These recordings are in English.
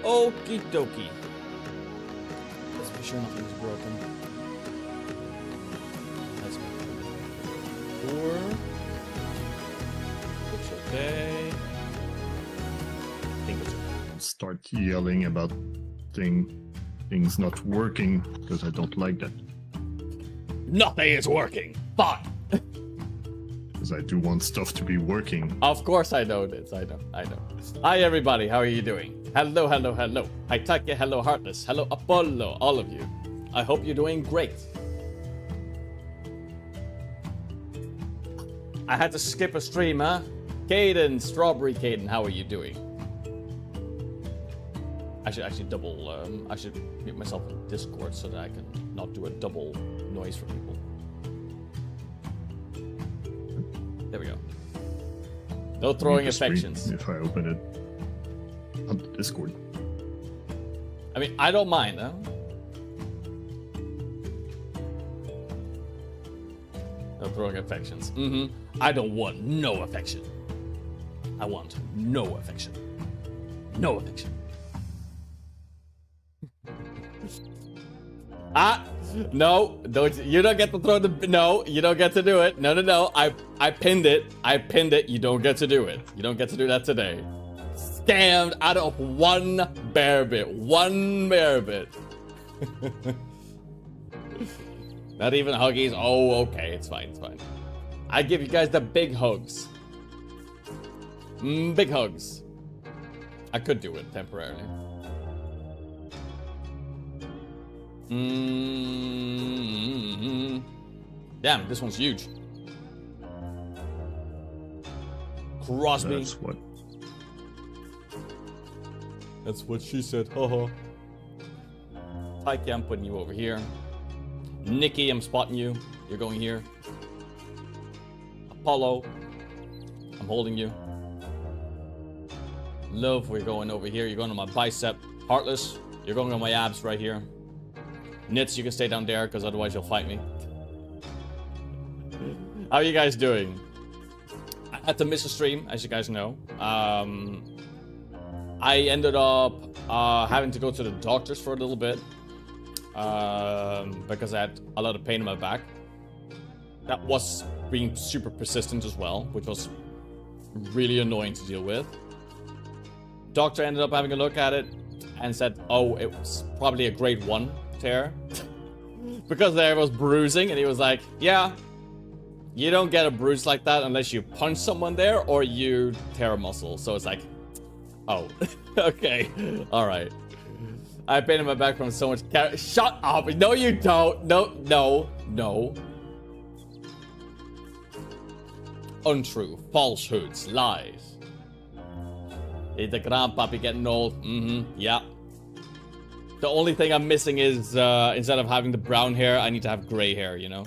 Okie dokie. Let's be sure nothing's broken. Let's go. 4. Looks okay. I think it's okay. Start yelling about things not working because I don't like that. Nothing is working. Fine. Because I do want stuff to be working. Of course I know this. I know. Hi everybody, how are you doing? Hello. Hi Taka, hello Heartless, hello Apollo, all of you. I hope you're doing great. I had to skip a stream, huh? Caden, Strawberry Caden, how are you doing? I should actually I should mute myself in Discord so that I can not do a double noise for people. There we go. No throwing affections. If I open it on Discord. I mean, I don't mind, huh? No throwing affections. I don't want no affection. I want no affection. No affection. No, you don't get to throw the, no, you don't get to do it. No, I pinned it, you don't get to do it. You don't get to do that today. Scammed out of one bear bit. Not even huggies, oh, okay, it's fine. I give you guys the big hugs. Big hugs. I could do it temporarily. Damn, this one's huge. Crosby. That's what she said. Haha. Taiki, I'm putting you over here. Nikki, I'm spotting you. You're going here. Apollo, I'm holding you. Love, we're going over here. You're going on my bicep. Heartless, you're going on my abs right here. Nits, you can stay down there because otherwise you'll fight me. How are you guys doing? I had to miss a stream, as you guys know. I ended up having to go to the doctors for a little bit because I had a lot of pain in my back. That was being super persistent as well, which was really annoying to deal with. Doctor ended up having a look at it and said, oh, it was probably a grade 1 tear because there was bruising, and he was like, yeah, you don't get a bruise like that unless you punch someone there or you tear a muscle. So it's like, oh, okay, all right. I have pain in my back from so much shut up. No, you don't. No. Untrue, falsehoods, lies. The grandpappy getting old. Yeah. The only thing I'm missing is instead of having the brown hair, I need to have gray hair, you know?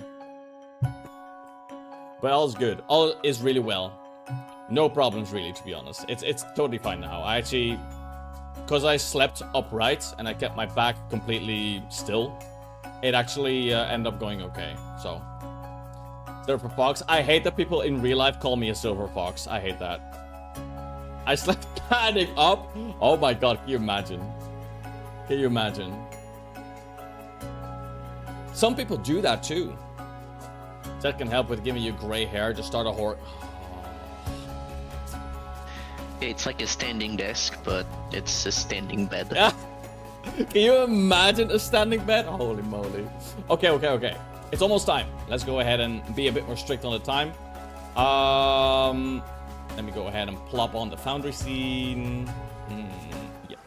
But all's good. All is really well. No problems really, to be honest. It's totally fine now. I actually, because I slept upright and I kept my back completely still, it actually ended up going okay. So, Silver Fox. I hate that people in real life call me a Silver Fox. I hate that. I slept standing up. Oh my god, can you imagine? Can you imagine? Some people do that too. That can help with giving you gray hair. Just start a horse. It's like a standing desk, but it's a standing bed. Can you imagine a standing bed? Holy moly. Okay. It's almost time. Let's go ahead and be a bit more strict on the time. Let me go ahead and plop on the foundry scene. Yep.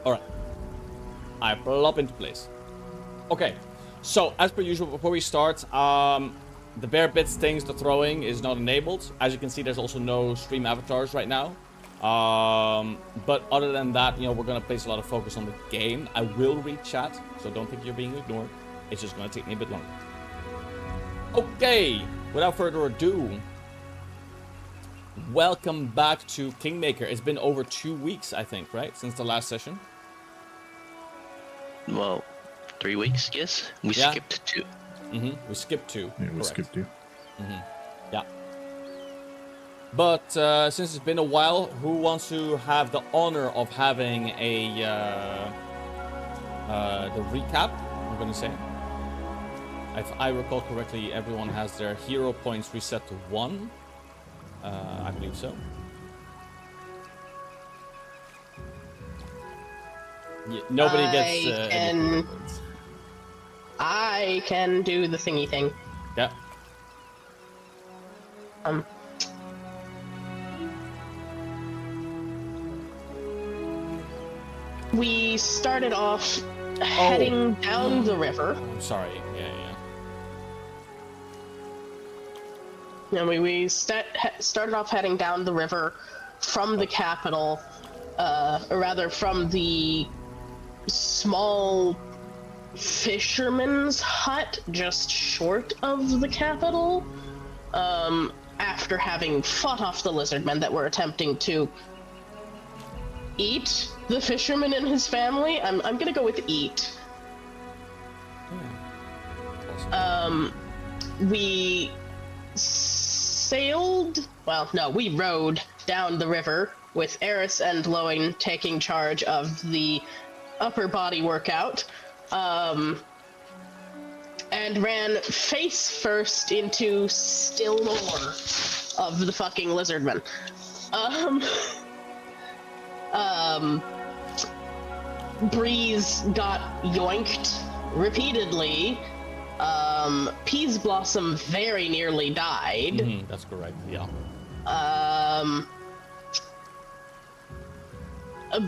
Alright. I plop into place. Okay. So, as per usual, before we start, the bear bits things, the throwing is not enabled. As you can see, there's also no stream avatars right now. But other than that, you know, we're going to place a lot of focus on the game. I will read chat, so don't think you're being ignored. It's just going to take me a bit longer. Okay, without further ado, welcome back to Kingmaker. It's been over 2 weeks, I think, right? Since the last session. Well, 3 weeks, yes. We skipped 2. We skipped 2. Yeah, we skipped 2. Yeah. But since it's been a while, who wants to have the honor of having the recap? I'm gonna say. If I recall correctly, everyone has their hero points reset to 1. I believe so. Yeah, nobody gets. I can do the thingy thing. Yeah. We started off heading down the river. I'm sorry. Yeah. And we started off heading down the river from the capital, or rather from the small fisherman's hut just short of the capital, after having fought off the lizardmen that were attempting to eat the fisherman and his family. I'm gonna go with eat. We sailed, we rowed down the river with Eris and Loin taking charge of the upper body workout, and ran face first into still more of the fucking lizardmen. Breeze got yoinked repeatedly. Peas Blossom very nearly died. That's correct, yeah.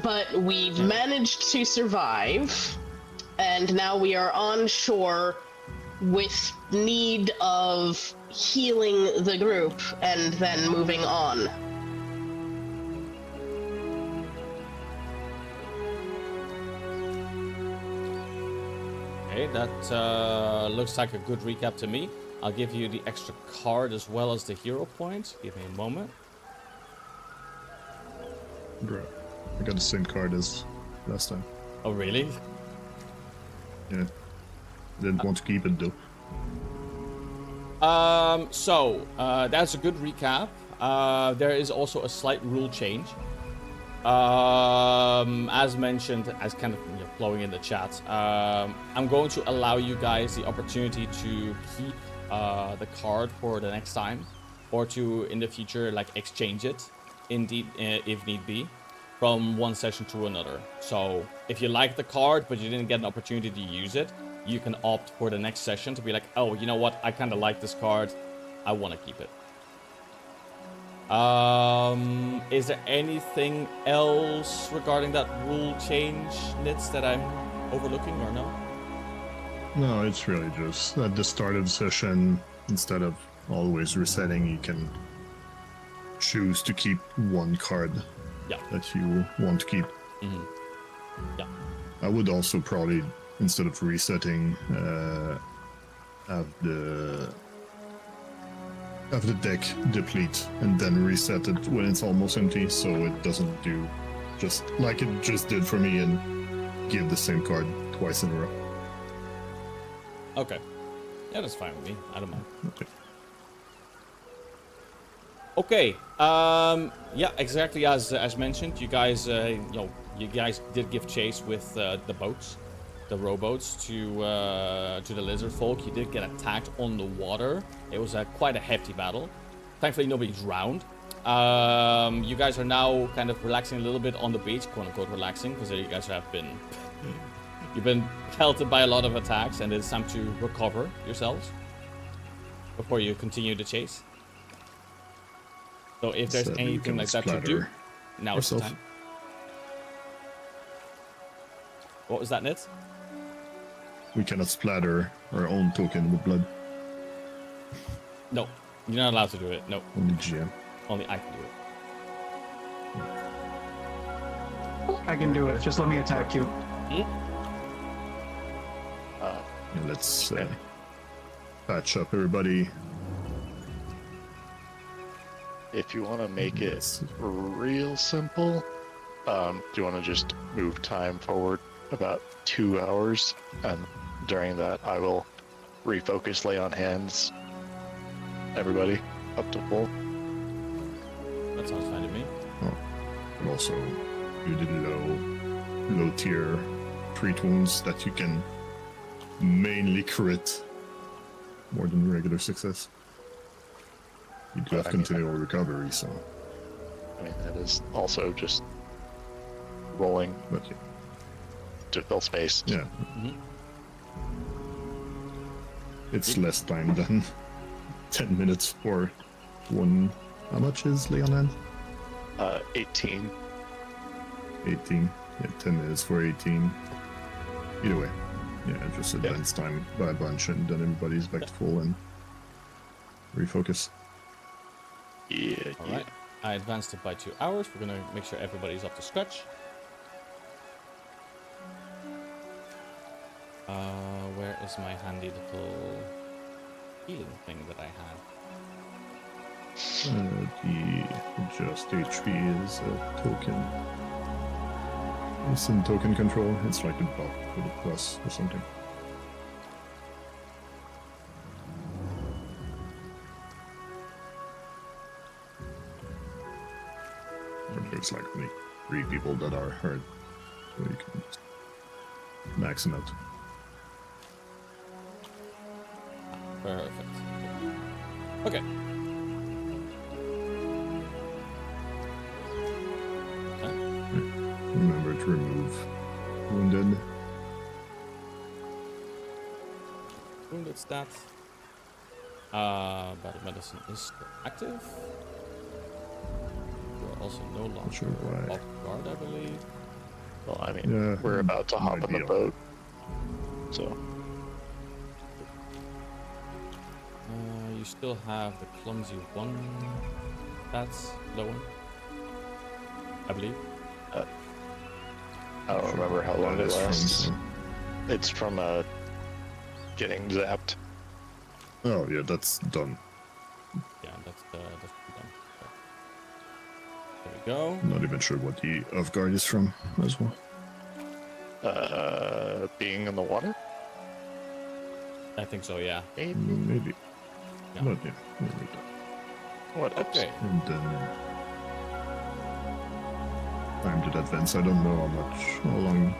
But we've managed to survive, and now we are on shore with need of healing the group and then moving on. Okay, that looks like a good recap to me. I'll give you the extra card as well as the hero point. Give me a moment. Bro, I got the same card as last time. Oh, really? Yeah. Didn't want to keep it though. That's a good recap. There is also a slight rule change. As mentioned, as kind of flowing in the chat, I'm going to allow you guys the opportunity to keep the card for the next time, or to in the future exchange it, indeed, if need be, from one session to another. So if you like the card but you didn't get an opportunity to use it, you can opt for the next session to be like, oh, you know what, I kind of like this card, I want to keep it. Is there anything else regarding that rule change, Nitz, that I'm overlooking or no? No, it's really just at the start of the session, instead of always resetting, you can choose to keep one card that you want to keep. Yeah. I would also probably, instead of resetting, have the deck deplete and then reset it when it's almost empty, so it doesn't do just like it just did for me and give the same card twice in a row. Okay. Yeah, that's fine with me. I don't mind. Okay. Okay. Yeah, exactly as mentioned, you guys, you guys did give chase with the boats, the rowboats to the lizard folk. You did get attacked on the water. It was quite a hefty battle. Thankfully, nobody drowned. You guys are now kind of relaxing a little bit on the beach, quote unquote relaxing, because you guys have been you've been pelted by a lot of attacks, and it's time to recover yourselves before you continue the chase. So if there's anything like that to do, now is the time. What was that, Nitz? We cannot splatter our own token with blood. No, you're not allowed to do it. No. Only GM. Only I can do it. I can do it. Just let me attack you. Let's patch up everybody. If you want to make it real simple, do you want to just move time forward about 2 hours, and during that I will refocus lay on hands everybody up to full. That sounds fine to me. Oh, but also, you did low tier treat wounds that you can mainly crit more than regular success. You do have continual recovery, so. I mean, that is also just rolling But yeah. to fill space. Yeah. Mhm. It's less time than 10 minutes for one. How much is Leonland? 18. 18. Yeah, 10 minutes for 18. Either way. Yeah, just advance time by a bunch and then everybody's back to full and refocus. Yeah. All right. I advanced it by 2 hours. We're gonna make sure everybody's up to scratch. Where is my handy little healing thing that I had? The adjust HP is a token. It's in token control. It's like a buff with a plus or something. Or there's like only 3 people that are hurt, so you can just max them out. Perfect. Okay. Remember to remove wounded. Wounded stats. Battle medicine is still active. You're also no longer sure why. off guard, I believe. Well, I mean, Yeah, we're about to hop might on the be boat. So, You still have the clumsy 1 stats lower, I believe. I don't remember how long That it is from, uh, lasts. so- It's from getting zapped. Oh yeah, that's done. Yeah, that's done. So, there we go. I'm not even sure what the off guard is from as well. Being in the water? I think so, yeah. Maybe. Maybe. Yeah. But yeah, we'll leave that. What else? Okay. And then time to advance. I don't know how long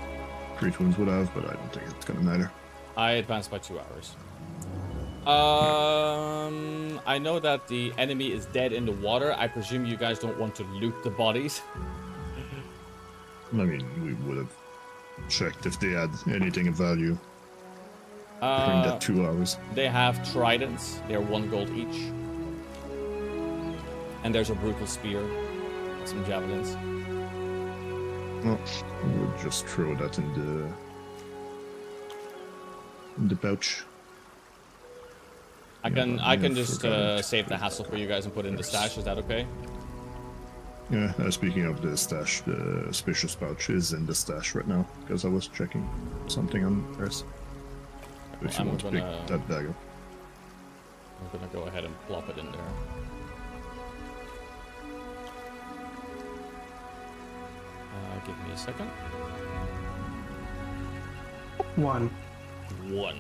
crit wounds would have, but I don't think it's gonna matter. I advanced by 2 hours. I know that the enemy is dead in the water. I presume you guys don't want to loot the bodies. I mean, we would have checked if they had anything of value during that 2 hours. They have tridents. They're 1 gold each. And there's a brutal spear. And some javelins. Well, we'll just throw that in the pouch. I can just forgot. save the hassle for you guys and put it in the stash. Is that okay? Yeah, speaking of the stash, the suspicious pouch is in the stash right now, because I was checking something on theirs. If you I'm want to pick gonna- that bag up. I'm gonna go ahead and plop it in there. Give me a second. 1. 1.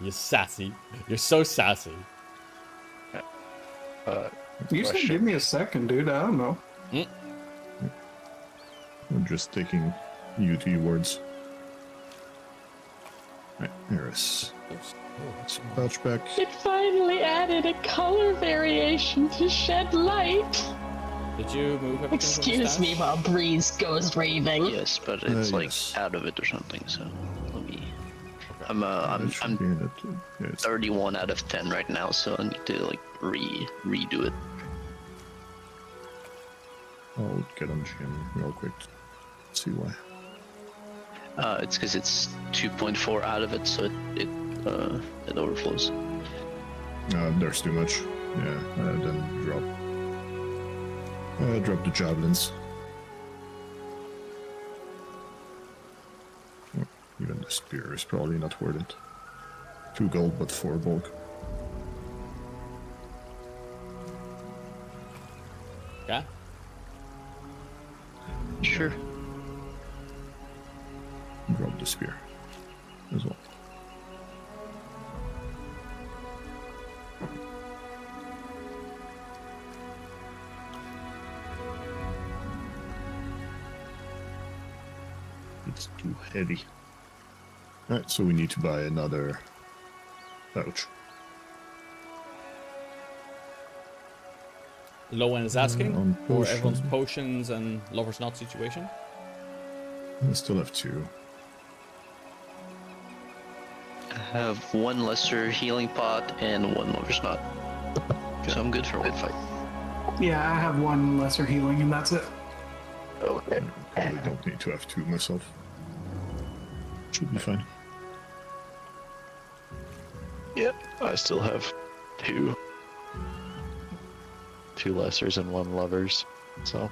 You're sassy. You're so sassy. You said Question. give me a second, dude. I don't know. I'm just taking UT words. Right, Eris. Let's pouch back. It finally added a color variation to shed light. Did you move everything? Excuse me while Breeze goes raving. Yes, but it's like yes. out of it or something. So let me. Okay. I'm It should be in it. Yeah, it's 31 out of 10 right now, so I need to like redo it. I'll get on Jim real quick. See why. It's because it's 2.4 out of it, so it overflows. There's too much. Yeah, then drop the javelins. Oh, even the spear is probably not worth it. 2 gold, but 4 bulk. Yeah. Sure. Drop the spear as well. It's too heavy. Alright, so we need to buy another pouch. Lowen is asking on for potion. everyone's potions and lover's knot situation. I still have 2. I have 1 lesser healing pot and 1 lover's knot. So I'm good for one fight. Yeah, I have 1 lesser healing, and that's it. Okay. I probably don't need to have 2 myself. Should be fine. Yep, I still have 2. 2 lessers and 1 lovers. So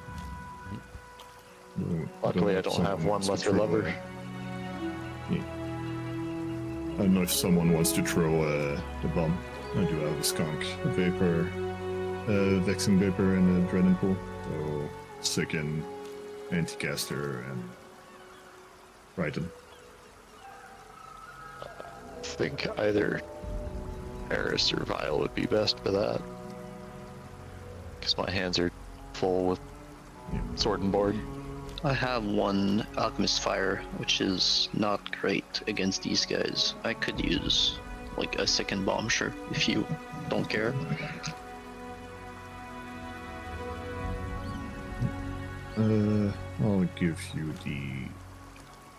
luckily I don't have 1 lesser lover. Yeah. I don't know if someone wants to throw the bomb. I do have a skunk, a vapor, a vexing vapor, and a dread pool. So sicken, anti-caster, and Raiden. I think either Eris or Vile would be best for that. Because my hands are full with sword and board. I have 1 alchemist fire, which is not great against these guys. I could use like a second bomb, sure, if you don't care. I'll give you the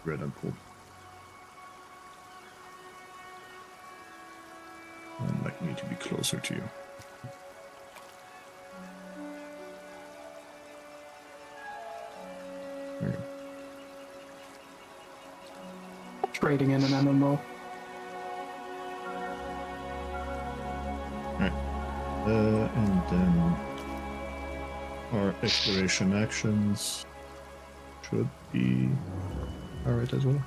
red pool. I might need to be closer to you. There you go. Trading in an MMO. Alright. And then our exploration actions should be alright as well.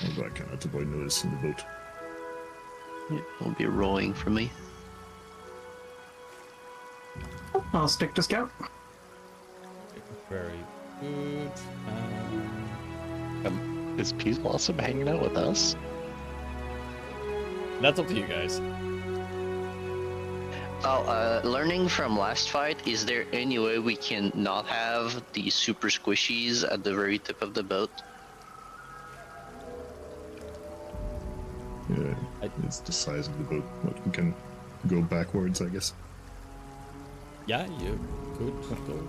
Although I cannot avoid noticing the boat. It will be rowing for me. I'll stick to scout. Very good. Is Peace Blossom hanging out with us? That's up to you guys. Oh, learning from last fight, is there any way we can not have the super squishies at the very tip of the boat? Yeah, it's the size of the boat, but we can go backwards, I guess. Yeah, you could go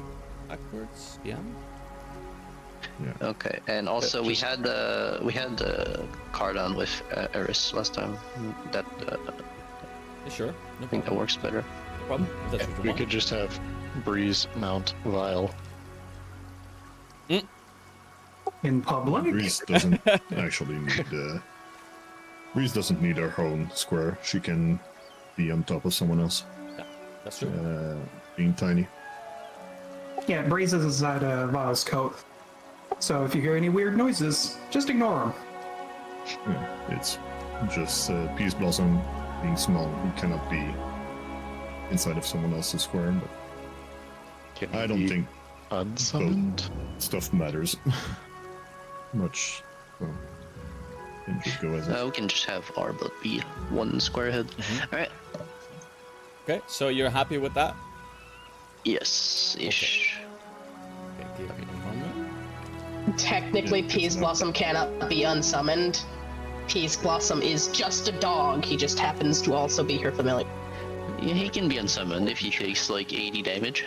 backwards. Yeah. Yeah. Okay, and also we had the card on with Eris last time. That Yeah, sure. No I think that problem. works better. No problem. If that's what you We want. could just have Breeze mount Vile. In public? Breeze doesn't actually need Breeze doesn't need her own square. She can be on top of someone else. Yeah, that's true. Being tiny. Yeah, Breeze is inside Va's coat. So if you hear any weird noises, just ignore them. Yeah, it's just Peace Blossom being small. You cannot be inside of someone else's square, but Can I he don't be think unsummoned. stuff matters much. Well, can just go as We can just have our boat be 1 square ahead. Alright. Okay, so you're happy with that? Yes, ish. Okay, give me a moment. Technically, Yeah, Peace it's not- Blossom cannot be unsummoned. Peace Blossom is just a dog. He just happens to also be her familiar. Yeah, he can be unsummoned if he takes like 80 damage.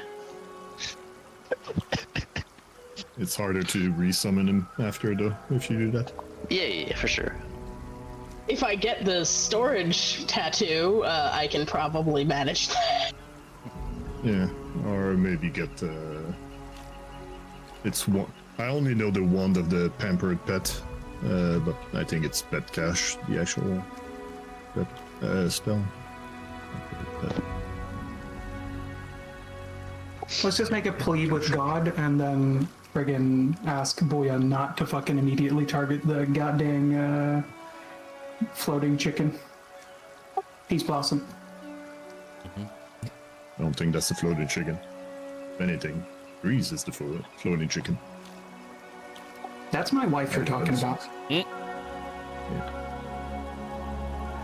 It's harder to resummon him after, though, if you do that. Yeah, for sure. If I get the storage tattoo, I can probably manage that. Yeah, or maybe get it's one. I only know the wand of the pampered pet, but I think it's pet cash, the actual pet spell. Let's just make a plea with God and then friggin' ask Boya not to fucking immediately target the goddamn floating chicken. Peace Blossom. I don't think that's the floating chicken. If anything, Breeze is the floating chicken. That's my wife you're talking about. Yeah.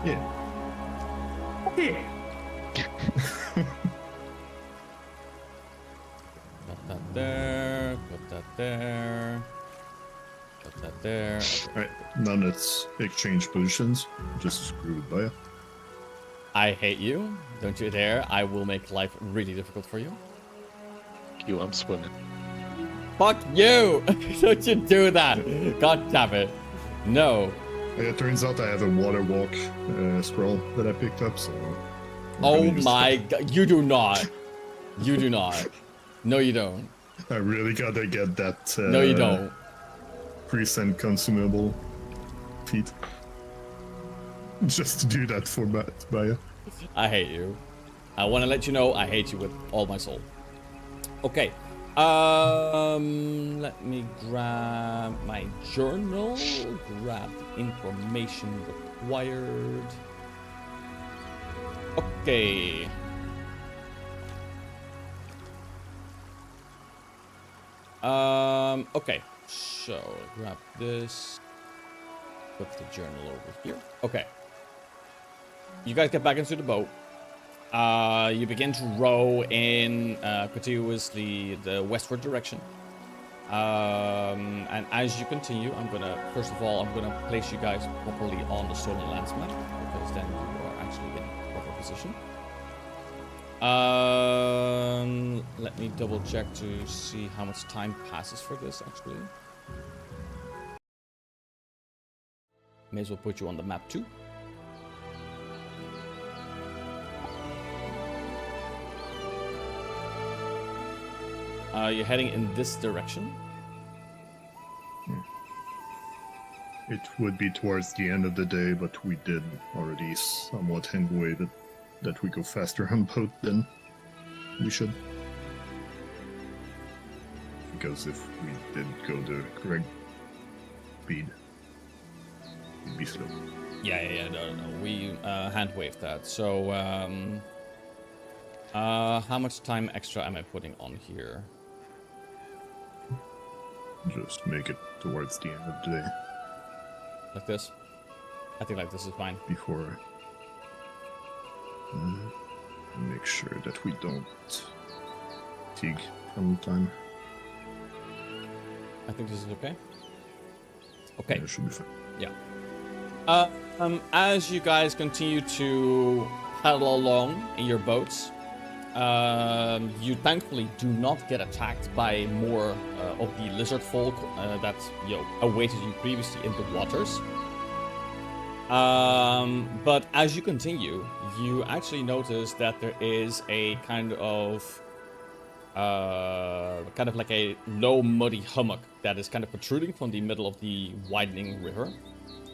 Yeah. Put that there. Put that there. Put that there. Alright, now let's exchange positions. Just screw it by. I hate you. Don't you dare. I will make life really difficult for you. I'm swimming. Fuck you! Don't you do that! God damn it. No. It turns out I have a water walk scroll that I picked up, so... Oh my god. You do not. You do not. No, you don't. I really gotta get that... No, you don't. Priest and consumable feat. Just to do that for Baya. I hate you. I want to let you know I hate you with all my soul. Okay. Let me grab my journal. Grab the information required. Okay. Okay. So, grab this. Put the journal over here. Okay. You guys get back into the boat. You begin to row in continuously the westward direction. And as you continue, first of all, I'm gonna place you guys properly on the Stolen Lands map, because then you are actually in proper position. Let me double check to see how much time passes for this, actually. May as well put you on the map too. You're heading in this direction. It would be towards the end of the day, but we did already somewhat hint away that we go faster on boat than we should. Because if we did go the correct speed, we'd be slow. Yeah, no. We hand-waved that. So, how much time extra am I putting on here? Just make it towards the end of the day. Like this? I think like this is fine. Before... make sure that we don't fatigue from time. I think this is okay. Okay. Yeah, it should be fine. Yeah. As you guys continue to paddle along in your boats, you thankfully do not get attacked by more of the lizard folk that awaited you previously in the waters. But as you continue, you actually notice that there is a kind of like a low muddy hummock that is kind of protruding from the middle of the widening river.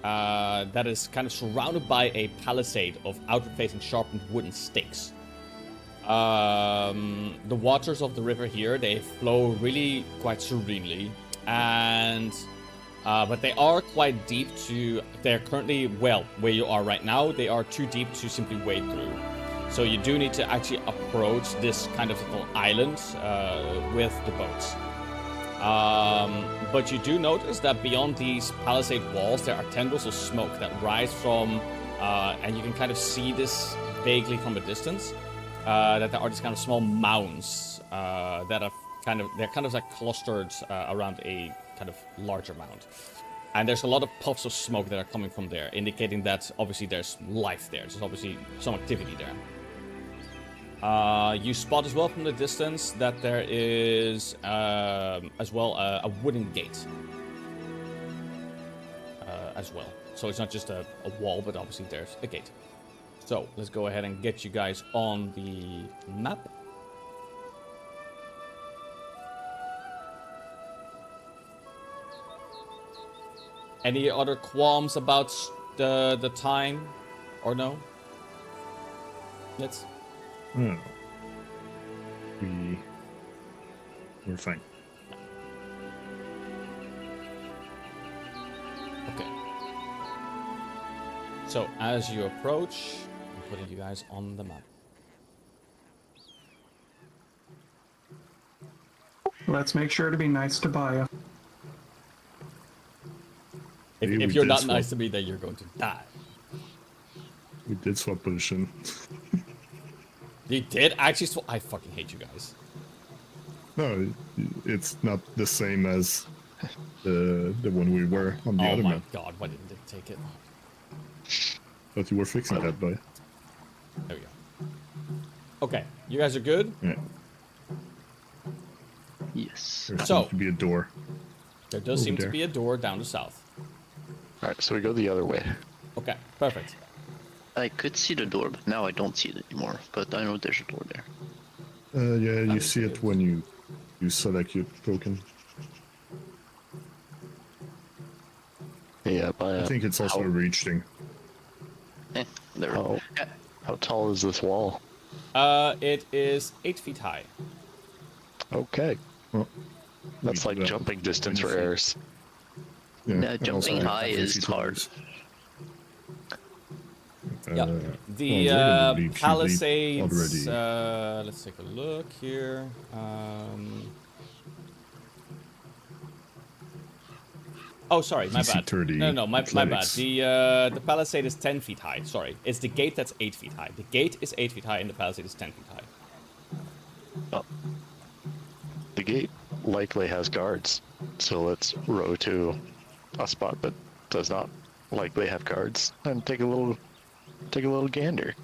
That is kind of surrounded by a palisade of outward-facing sharpened wooden stakes. The waters of the river here, they flow really quite serenely, and but they are quite deep they're currently, well, where you are right now, they are too deep to simply wade through. So you do need to actually approach this kind of little island with the boats. But you do notice that beyond these palisade walls, there are tendrils of smoke that rise from, and you can kind of see this vaguely from a distance. That there are these kind of small mounds that are they're kind of like clustered around a kind of larger mound. And there's a lot of puffs of smoke that are coming from there, indicating that obviously there's life there. There's obviously some activity there. You spot as well from the distance that there is as well a wooden gate as well. So it's not just a wall, but obviously there's a gate. So let's go ahead and get you guys on the map. Any other qualms about the time, or no? Let's. No. We're fine. Okay. So as you approach, I'm putting you guys on the map. Let's make sure to be nice to Baya. If you're not nice to me, then you're going to die. We did swap position. You did actually. I fucking hate you guys. No, it's not the same as The one we were on the Oh other my map. god, why didn't it take it? Thought you were fixing that, boy. There we go. Okay, you guys are good? Yeah. Yes. There So- seems to be a door. There does Over seem to there. be a door down the south. Alright, so we go the other way. Okay, perfect. I could see the door, but now I don't see it anymore. But I know there's a door there. Yeah, you That's see it good. when you select your token. Yeah, by I think it's also a reach thing. There. how tall is this wall? It is 8 feet high. Okay. Well, That's we like do that jumping distance for 20 feet. airs. Yeah, No, and jumping also high 50 is feet hard. levels. Yeah. The well, we're gonna leap Palisades. already. Let's take a look here. Oh, sorry, my DC bad. 30 No, my bad. athletics. The Palisade is 10 feet high. Sorry, it's the gate that's 8 feet high. The gate is 8 feet high, and the Palisade is 10 feet high. Oh. The gate likely has guards, so let's row to a spot that does not likely have guards and take a little gander.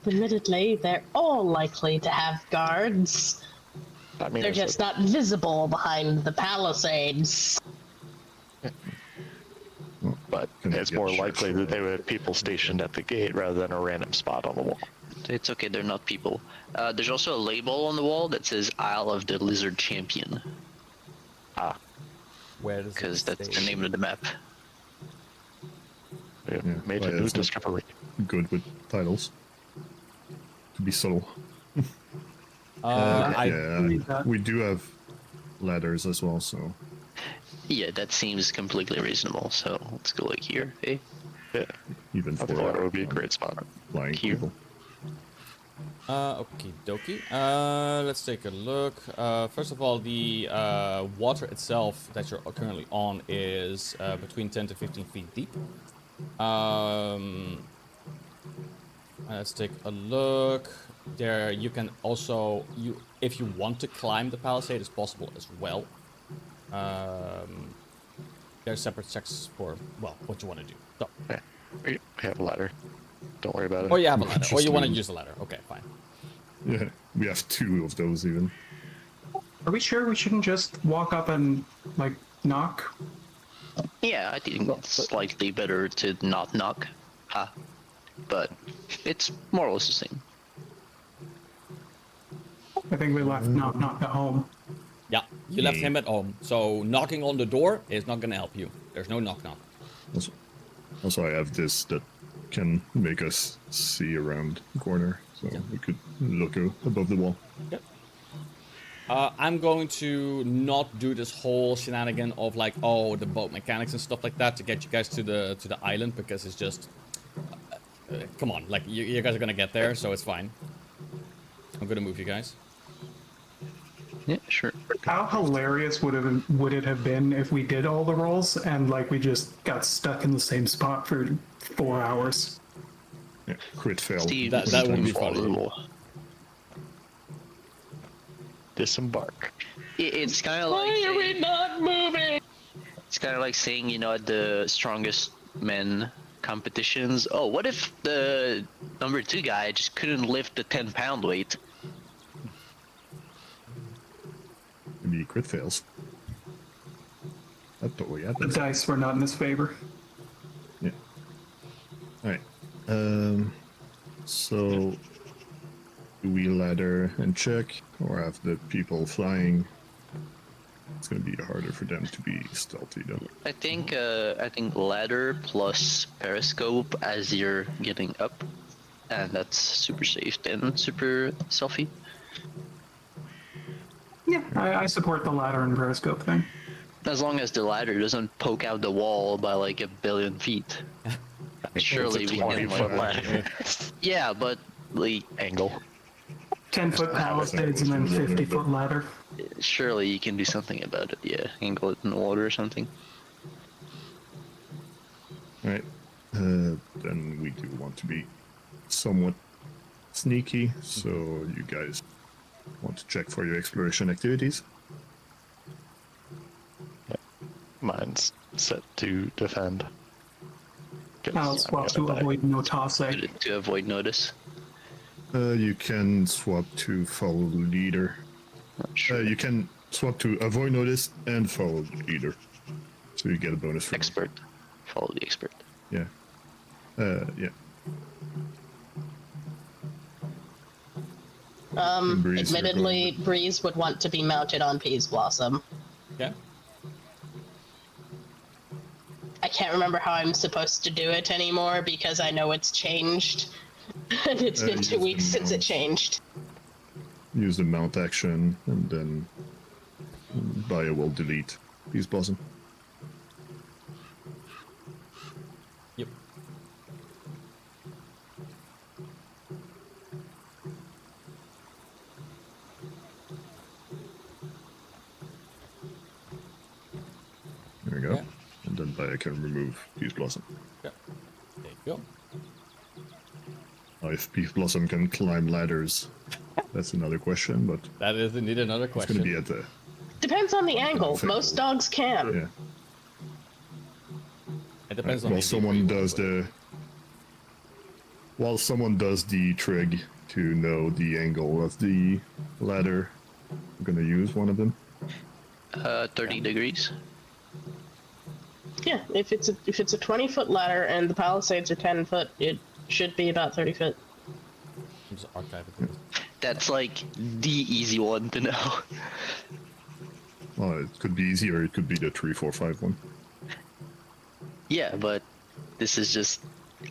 Admittedly, they're all likely to have guards. I mean, They're it's just not visible behind the palisades. but Can it's get more shot likely for that it. they would have people stationed at the gate rather than a random spot on the wall. It's okay, they're not people. There's also a label on the wall that says Isle of the Lizard Champion, Where does because it that's the stay? name of the map. We have Yeah, made well, a new it's not- discovery. Good with titles. To be subtle. believe that. We do have ladders as well, so Yeah, that seems completely reasonable, so let's go like here, eh? Yeah, even I for thought it would be a great spot. flying Here. people. Okie dokie. Let's take a look. First of all, the water itself that you're currently on is between 10 to 15 feet deep. Let's take a look. There, you can also, if you want to climb the palisade, it's possible as well. There's separate checks for, well, what you want to do. So, Yeah, we have a ladder. Don't worry about it. or you have a ladder, or Just you want to leave. use a ladder. Okay, fine. Yeah, we have 2 of those even. Are we sure we shouldn't just walk up and, like, knock? Yeah, I think it's slightly better to not knock. But it's more or less the same. I think we left knock knock at home. Yeah, you left him at home, so knocking on the door is not gonna help you. There's no knock knock. Also, I have this that can make us see around the corner, so we could look above the wall. Yep. I'm going to not do this whole shenanigan of like, oh, the boat mechanics and stuff like that to get you guys to the island, because it's just, come on, like you guys are gonna get there, so it's fine. I'm gonna move you guys. Yeah, sure. How hilarious would it have been if we did all the rolls and like we just got stuck in the same spot for 4 hours? Yeah, crit fail. Steve, That would be follow funny. the wall. Disembark. It's kind of like Why are we saying, not moving? it's kind of like saying, you know, at the strongest men competitions, oh, what if the number 2 guy just couldn't lift the 10-pound weight? Maybe crit fails. That totally The happens. dice were not in his favor. Yeah. Alright. So do we ladder and check, or have the people flying? It's gonna be harder for them to be stealthy though. I think ladder plus periscope as you're getting up, and that's super safe and super selfie. Yeah, I support the ladder and periscope thing. As long as the ladder doesn't poke out the wall by like 1 billion feet. Surely It's a we can 20-foot like, ladder. yeah, but like Angle. 10-foot palisades and then 50-foot ladder. surely you can do something about it. Yeah, angle it in the water or something. Alright. Then we do want to be somewhat sneaky, so you guys want to check for your exploration activities. Mine's set to defend. 'Cause I'll I'm swap gonna to die. avoid notase. To avoid notice. You can swap to follow the leader. Not sure. You can swap to avoid notice and follow the leader. So you get a bonus from Expert. Follow the expert. Yeah. Yeah. Breeze, you're Admittedly, going Breeze would want to be mounted on Peas Blossom. Yeah. I can't remember how I'm supposed to do it anymore because I know it's changed. And it's been use 2 the weeks since it mount. changed. Use the mount action, and then Bio will delete Peace Blossom. Yep. There we go. Yeah. And then Bio can remove Peace Blossom. Yeah. There you go. Now, if Peace Blossom can climb ladders, that's another question, but That is indeed another it's question. going to be at the... Depends on the angle. Perfect. Most dogs can. Yeah. It depends on While the someone degree does with it. the... While someone does the trig to know the angle of the ladder, I'm going to use one of them. 30 degrees. Yeah, if it's a 20-foot ladder and the palisades are 10 foot, it should be about 30 foot. I'm just archiving it. That's like the easy one to know. Well, it could be easy, or it could be the 3, 4, 5 one. Yeah, but this is just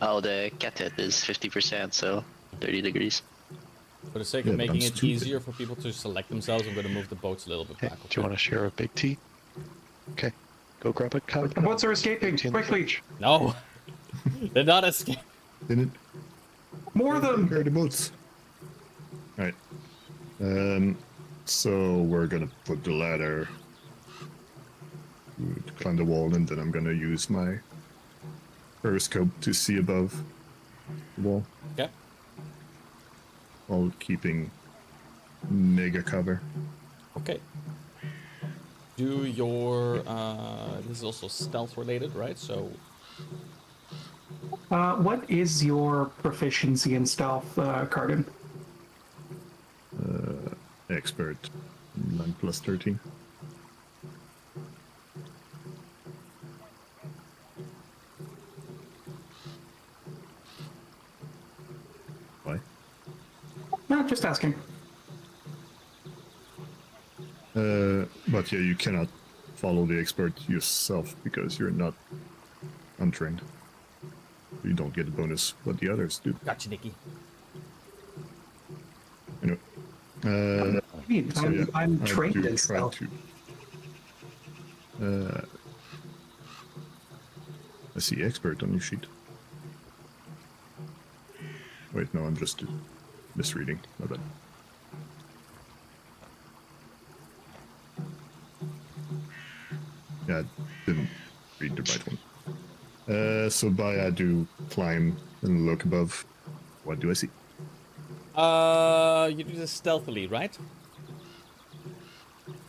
how the cat hit is 50%, so 30 degrees. For the sake Yeah, of but making I'm it stupid. easier for people to select themselves, I'm going to move the boats a little bit Hey, back. do you want to share a big tea? Okay. Go grab a cup. The boats are escaping, Tea in the quickly! fridge. No! They're not escaping. Didn't More of them! Prepare the boats. Alright. So we're gonna put the ladder to climb the wall, and then I'm gonna use my periscope to see above the wall Okay. while keeping mega cover. Okay. Do your... this is also stealth related, right? So... What is your proficiency in stealth, Cardin? Expert 9 plus 13. Why? No, just asking. But yeah, you cannot follow the expert yourself because you're not untrained. You don't get a bonus, but the others do. Gotcha, Nikki. Anyway, so yeah, I'm I trained do in try stealth. to. I see expert on your sheet. Wait, no, I'm just misreading. My bad. Yeah, I didn't read the right one. So by I do climb and look above. What do I see? You do this stealthily, right?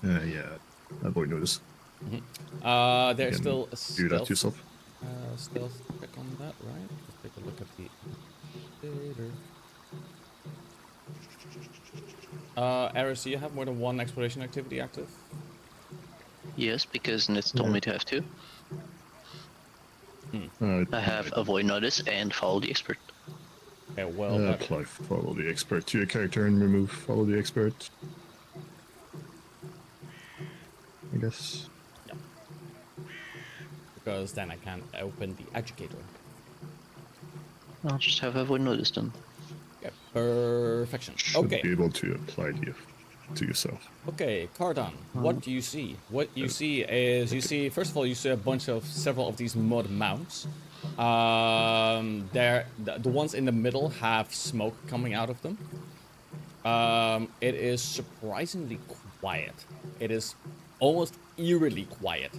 Yeah, avoid notice. There's Can still a do stealth, that yourself. stealth check on that, right? Let's take a look at the data. Eris, do you have more than one exploration activity active? Yes, because Nitz told Yeah. me to have two. Uh, I have avoid notice and follow the expert. Okay, well, that- apply follow the expert to your character and remove follow the expert. I guess. because then I can open the educator. I'll just have avoid notice then. Okay, perfection. Should Okay, be able to apply the to yourself. okay, Cardan, what do you see? What you see is, you see, first of all, you see several of these mud mounts. The ones in the middle have smoke coming out of them. It is surprisingly quiet. It is almost eerily quiet.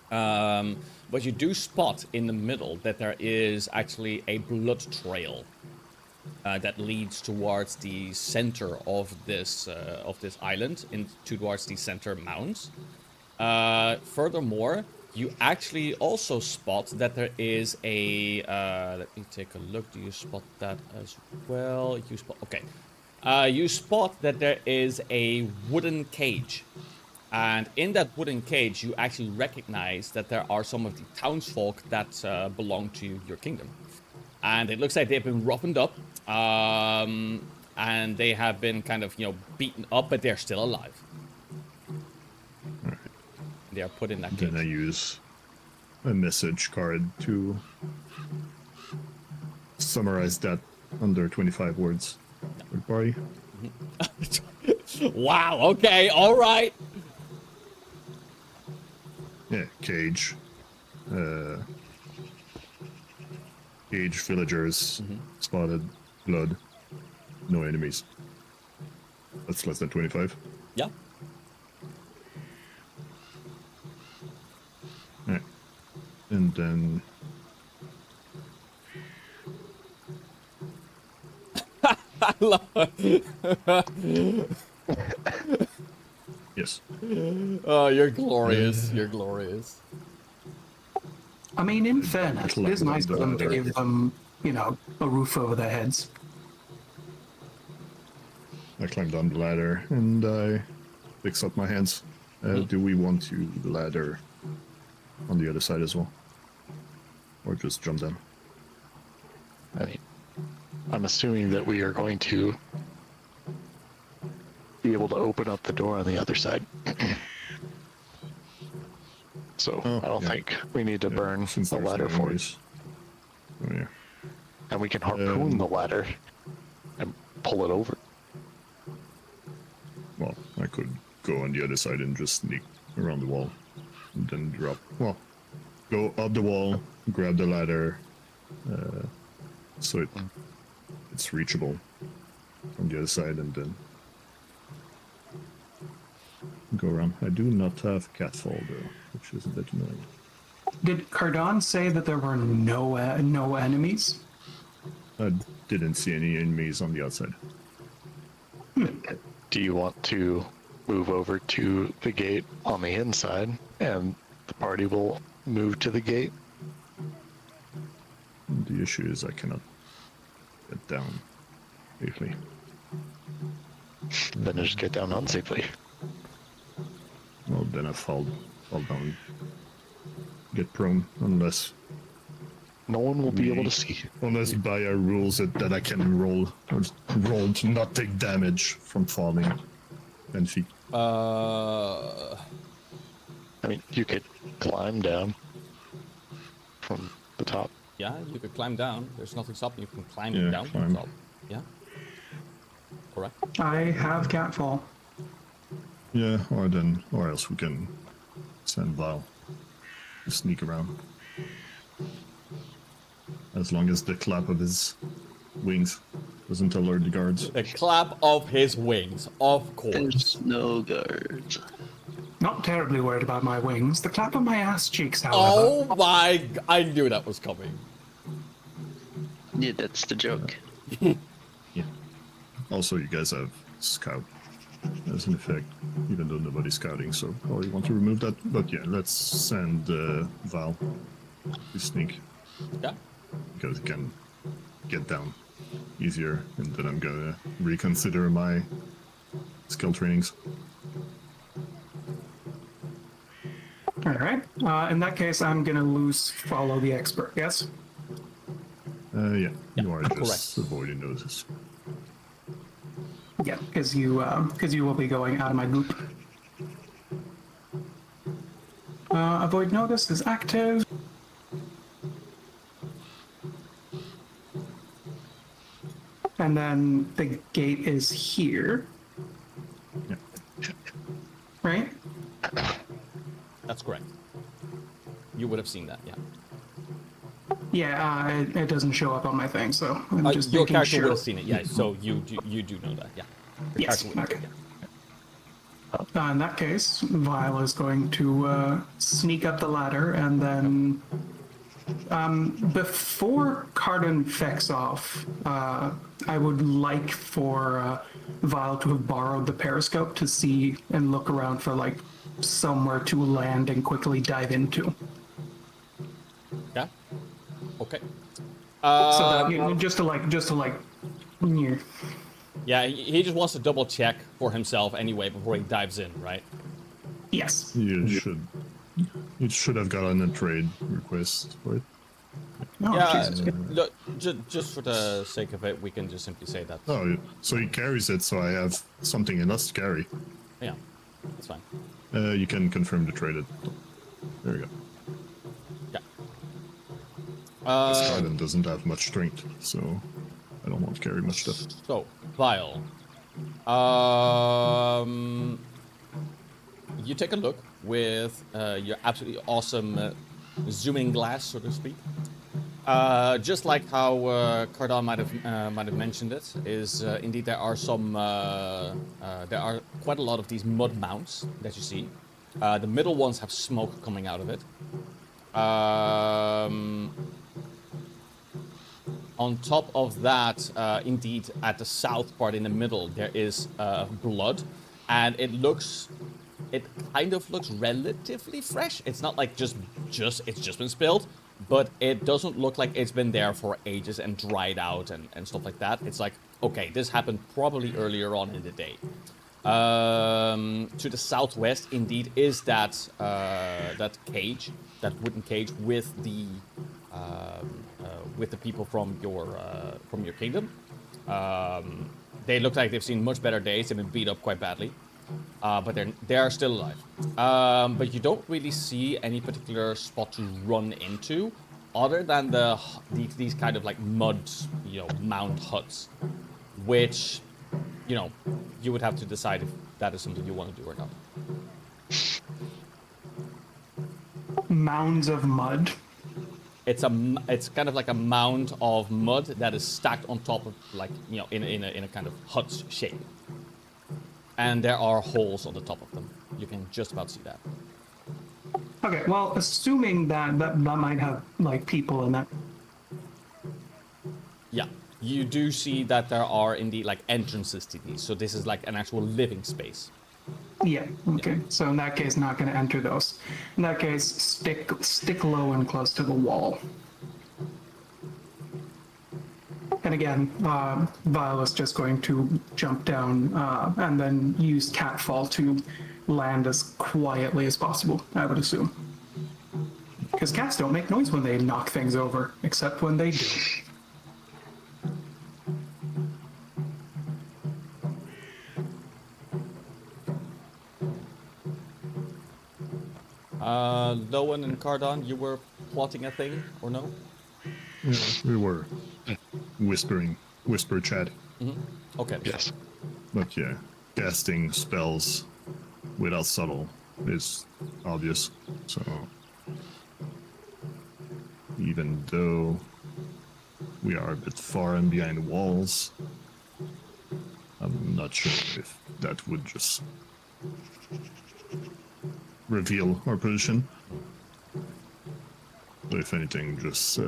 But you do spot in the middle that there is actually a blood trail that leads towards the center of this island, towards the center mounds. Furthermore, you actually also spot that there is a... let me take a look. Do you spot that as well? You spot... Okay. You spot that there is a wooden cage. And in that wooden cage, you actually recognize that there are some of the townsfolk that belong to your kingdom. And it looks like they've been roughened up. And they have been kind of, beaten up, but they're still alive. Alright. They are put in that cage. Then I use a message card to summarize that under 25 words. Third party. Wow, okay, alright. Yeah, cage. Cage, villagers, spotted, blood, no enemies. That's less than 25. Yeah. Alright. And then... I love it. Yes. Oh, you're glorious. You're glorious. I mean, in fairness, it is nice of them to give them, a roof over their heads. I climb down the ladder and I fix up my hands. Do we want to ladder on the other side as well? Or just jump down? I mean, I'm assuming that we are going to be able to open up the door on the other side. So I don't think we need to burn the ladder for it. Oh, yeah. And we can harpoon the ladder and pull it over. Well, I could go on the other side and just sneak around the wall and then drop. Well, go up the wall, grab the ladder, so it's reachable from the other side, and then go around. I do not have catfall though, which is a bit annoying. Did Cardon say that there were no enemies? I didn't see any enemies on the outside. Do you want to move over to the gate on the inside, and the party will move to the gate? The issue is I cannot get down safely. Then just get down unsafely. Well, then I fall down, get prone, unless No one will be able to see. Unless by our rules that I can roll to not take damage from falling 10 feet. I mean, you could climb down from the top. Yeah, you could climb down. There's nothing stopping you from climbing Yeah, down from climb. the top. Yeah. Correct. I have catfall. Yeah, or else we can send Val to sneak around. As long as the clap of his wings doesn't alert the guards. The clap of his wings, of course. There's no guards. Not terribly worried about my wings. The clap of my ass cheeks, however. Oh my! I knew that was coming. Yeah, that's the joke. Yeah. Also, you guys have scout as an effect, even though nobody's scouting, so probably want to remove that. But yeah, let's send Val to sneak. Yeah. Because he can get down easier, and then I'm gonna reconsider my skill trainings. Alright. In that case, I'm gonna follow the expert, yes? Yeah, you are just correct. avoiding notices. Yeah, because you will be going out of my group. Avoid notice is active. And then the gate is here. Yeah. Right? That's correct. You would have seen that, yeah. Yeah, it doesn't show up on my thing, so I'm just your making character sure. would have seen it, yeah. So you do know that, yeah. Your Yes, character would- okay. In that case, Vile is going to sneak up the ladder, and then before Cardon fecks off, I would like for Vile to have borrowed the periscope to see and look around for like somewhere to land and quickly dive into. Yeah. Okay. So that just to like, yeah. Yeah, he just wants to double check for himself anyway before he dives in, right? Yes. You should have gotten a trade request for it. Oh, Yeah, Jesus. look, just for the sake of it, we can just simply say that. Oh, so he carries it, so I have something else to carry. Yeah, that's fine. You can confirm the trade. There we go. Yeah. This garden doesn't have much strength, so I don't want to carry much stuff. So, Vile. You take a look with your absolutely awesome zooming glass, so to speak. Just like how Cardon might have mentioned it, is indeed there are quite a lot of these mud mounds that you see. The middle ones have smoke coming out of it. On top of that, indeed, at the south part in the middle, there is blood, and it kind of looks relatively fresh. It's not like it's just been spilled, but it doesn't look like it's been there for ages and dried out and stuff like that. It's like, okay, this happened probably earlier on in the day. To the southwest, indeed, is that cage, that wooden cage with the people from your kingdom. They look like they've seen much better days. They've been beat up quite badly, but they are still alive. But you don't really see any particular spot to run into, other than these kind of like mud, mound huts, which, you would have to decide if that is something you want to do or not. Mounds of mud. It's kind of like a mound of mud that is stacked on top of, like, in a kind of hut shape. And there are holes on the top of them. You can just about see that. Okay, well, assuming that might have, like, people in that. Yeah, you do see that there are indeed, like, entrances to these. So this is like an actual living space. Yeah, okay. So in that case, not going to enter those. In that case, stick low and close to the wall. And again, Vile is just going to jump down and then use Catfall to land as quietly as possible, I would assume. Because cats don't make noise when they knock things over, except when they do. Lowen and Cardon, you were plotting a thing, or no? Yeah, we were whisper chat. Mm-hmm. Okay. Yes. But yeah, casting spells without subtle is obvious. So even though we are a bit far and behind the walls, I'm not sure if that would just reveal our position. But if anything, just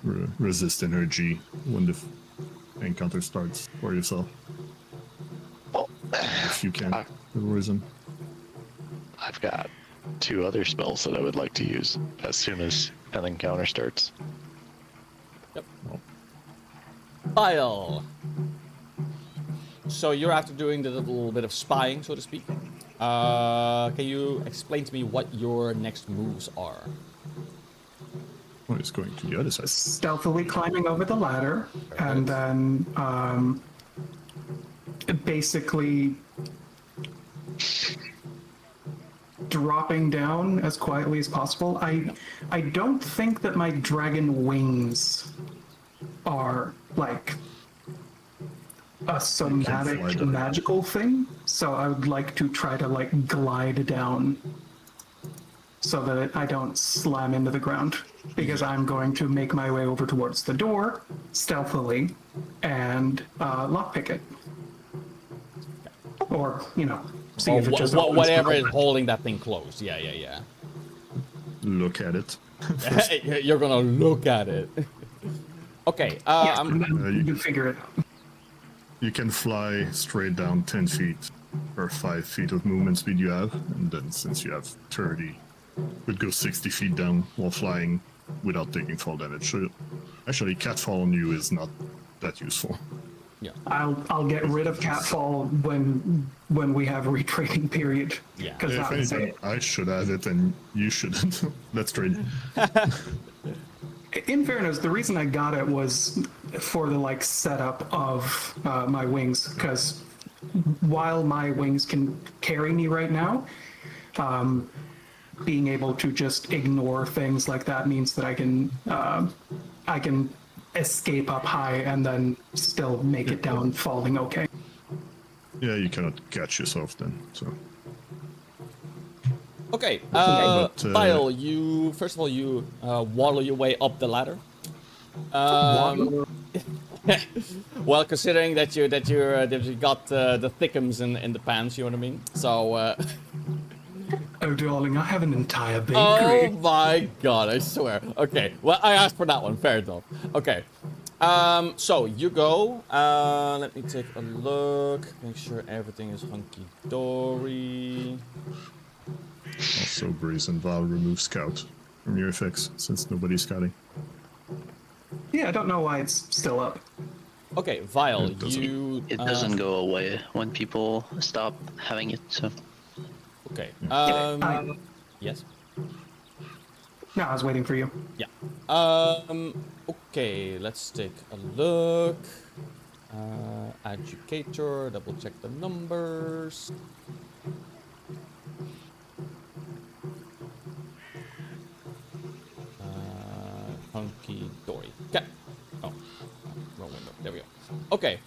resist energy when the encounter starts for yourself. If you can, reason. I've got 2 other spells that I would like to use as soon as an encounter starts. Yep. Vile. So you're after doing the little bit of spying, so to speak. Can you explain to me what your next moves are? Well, it's going to the other side. Stealthily climbing over the ladder, and then basically dropping down as quietly as possible. I don't think that my dragon wings are like a somatic magical thing, so I would like to try to like glide down so that I don't slam into the ground, because I'm going to make my way over towards the door stealthily and lockpick it, or see if it just whatever is holding that thing closed. Yeah. Look at it. You're gonna look at it. Okay. You can figure it out. You can fly straight down 10 feet or 5 feet of movement speed you have, and then since you have 30, would go 60 feet down while flying without taking fall damage. So actually, catfall on you is not that useful. Yeah. I'll get rid of catfall when we have a retraining period. Yeah. Because If anything, I should have it and you shouldn't. Let's trade. In fairness, the reason I got it was for the like setup of my wings, because while my wings can carry me right now, being able to just ignore things like that means that I can escape up high and then still make it down falling okay. Yeah, you cannot catch yourself then. So Okay, but, Vile, you first of all you waddle your way up the ladder. Well, considering that you got the thickums in the pants, you know what I mean. So. Oh, darling, I have an entire bakery. Oh my god, I swear. Okay, well, I asked for that one. Fair enough. Okay. So you go. Let me take a look. Make sure everything is hunky-dory. also Brazen Vow remove scout from your effects since nobody's scouting. Yeah, I don't know why it's still up. Okay, Vile, It doesn't. you... It doesn't go away when people stop having it, so... Okay, yes? No, I was waiting for you. Yeah. Okay, let's take a look. Educator, double check the numbers. Hunky dory. Okay. Oh, wrong window. There we go. Okay.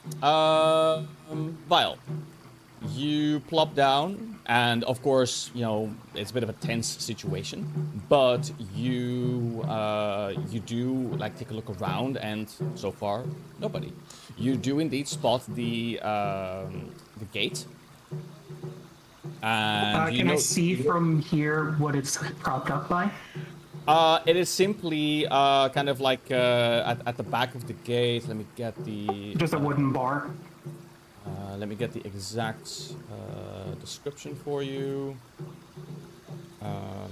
Vile. You plop down, and of course, you know, it's a bit of a tense situation, but you do like take a look around, and so far, nobody. You do indeed spot the gate. And Can I see from here what it's propped up by? It is simply kind of like at the back of the gate. Let me get the... Just a wooden bar? Let me get the exact description for you.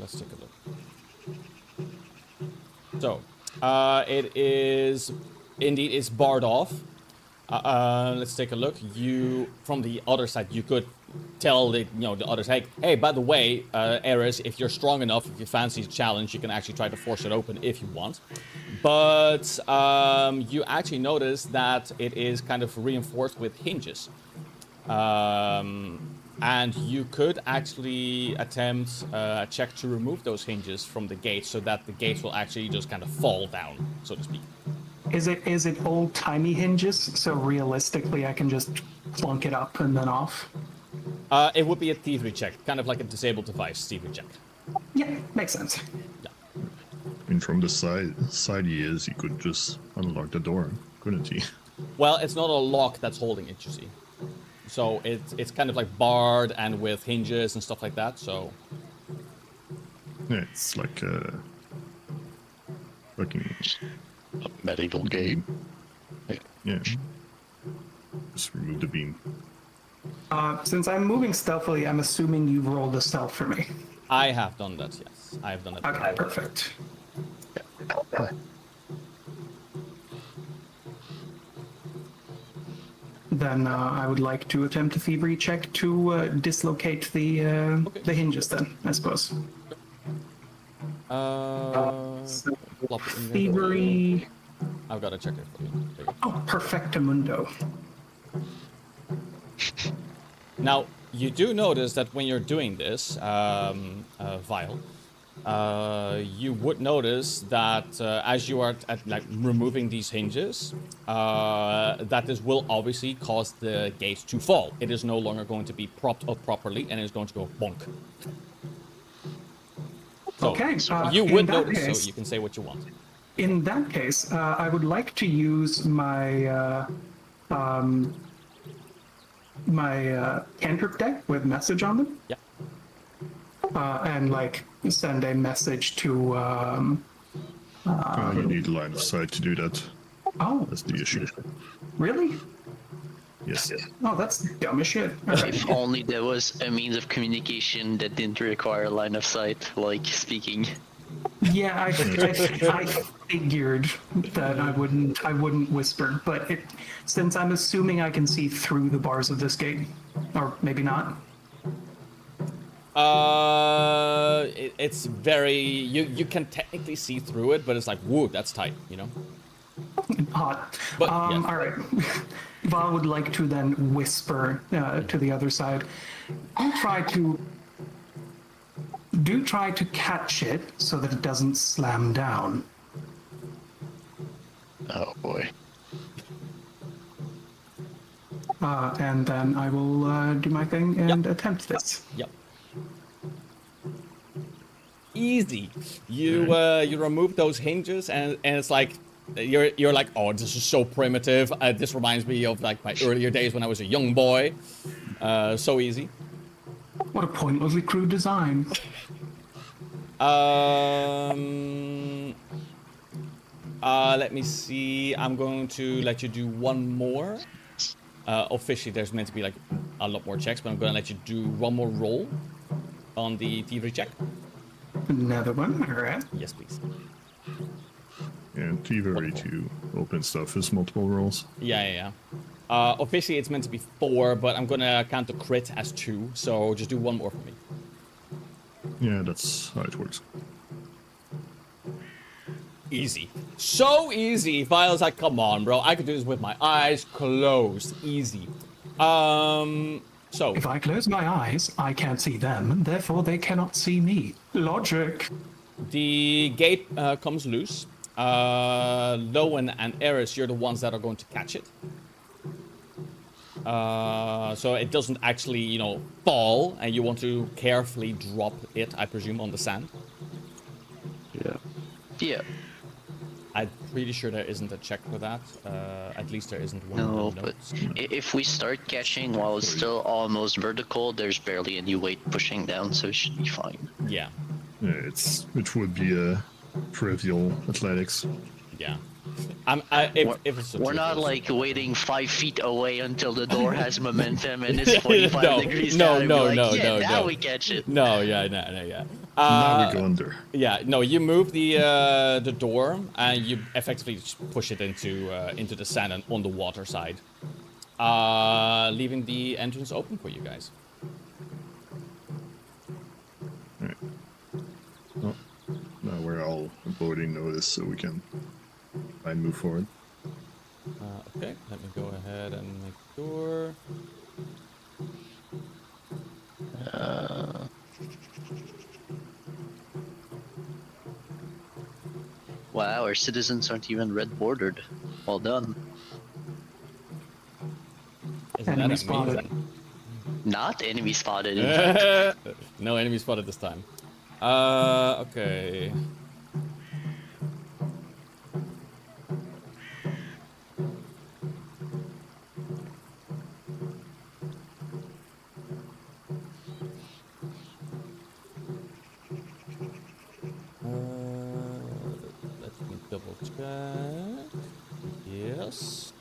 Let's take a look. So, it is... Indeed, it's barred off. Let's take a look. You, from the other side, you could tell the other side, hey, by the way, Eris, if you're strong enough, if you fancy a challenge, you can actually try to force it open if you want. But you actually notice that it is kind of reinforced with hinges. And you could actually attempt a check to remove those hinges from the gate so that the gates will actually just kind of fall down, so to speak. Is it old-timey hinges, so realistically I can just plunk it up and then off? It would be a thievery check, kind of like a disabled device thievery check. Yeah, makes sense. Yeah. I mean, from the side he is, he could just unlock the door, couldn't he? Well, it's not a lock that's holding it, you see. So it's kind of like barred and with hinges and stuff like that, so... Yeah, it's like a fucking... A medieval gate. Yeah. Just remove the beam. Since I'm moving stealthily, I'm assuming you've rolled a stealth for me. I have done that, yes. I have done it. Okay, perfect. Then I would like to attempt a thievery check to dislocate the hinges then, I suppose. Plop it in there. Thievery... I've got to check it for you. There you go. Oh, perfectamundo. Now, you do notice that when you're doing this, Vile, you would notice that as you are like removing these hinges, that this will obviously cause the gate to fall. It is no longer going to be propped up properly, and it's going to go bonk. So, Okay, you in would that notice, case- so you can say what you want. In that case, I would like to use my my cantrip deck with message on them. Yeah. And like send a message to You need line of sight to do that. oh, That's the issue. really? Yes. Oh, that's dumb as shit. All right. If only there was a means of communication that didn't require line of sight, like speaking. Yeah, I figured that I wouldn't whisper, but since I'm assuming I can see through the bars of this gate, or maybe not. It's very you can technically see through it, but it's like, whoa, that's tight, you know. Hot. But yeah. All right. Val would like to then whisper to the other side. Do try to catch it so that it doesn't slam down. Oh boy. And then I will do my thing and attempt this. Yep. Easy. You remove those hinges and it's like you're like, oh, this is so primitive. This reminds me of like my earlier days when I was a young boy. So easy. What a pointlessly crude design. Let me see. I'm going to let you do one more. Officially, there's meant to be like a lot more checks, but I'm going to let you do one more roll on the thievery check. Another one, all right. Yes, please. And thievery to open stuff is multiple rolls. Yeah. Officially, it's meant to be 4, but I'm going to count the crit as 2, so just do one more for me. Yeah, that's how it works. Easy. So easy. Vile's like, come on, bro. I could do this with my eyes closed. Easy. So. If I close my eyes, I can't see them, therefore they cannot see me. Logic. The gate comes loose. Lowen and Eris, you're the ones that are going to catch it. So it doesn't actually, you know, fall, and you want to carefully drop it, I presume, on the sand. Yeah. I'm pretty sure there isn't a check for that. At least there isn't one. No, in the but notes. if we start catching while it's still almost vertical, there's barely any weight pushing down, so it should be fine. Yeah. Yeah, it would be a trivial athletics. Yeah. If it's We're not trivial- like waiting 5 feet away until the door has momentum and it's 45 No, degrees no, down. and no, be like, no, yeah, no, now no. we catch it. No, yeah. Now we go under. Yeah, no, you move the door and you effectively just push it into the sand and on the water side, leaving the entrance open for you guys. Alright. Oh, now we're all avoiding notice so we can try and move forward. Okay, let me go ahead and make sure. Wow, our citizens aren't even red bordered. Well done. Isn't Enemy that spotted. amazing? Not enemy spotted, in fact. No enemy spotted this time. Okay. Let me double check. Yes.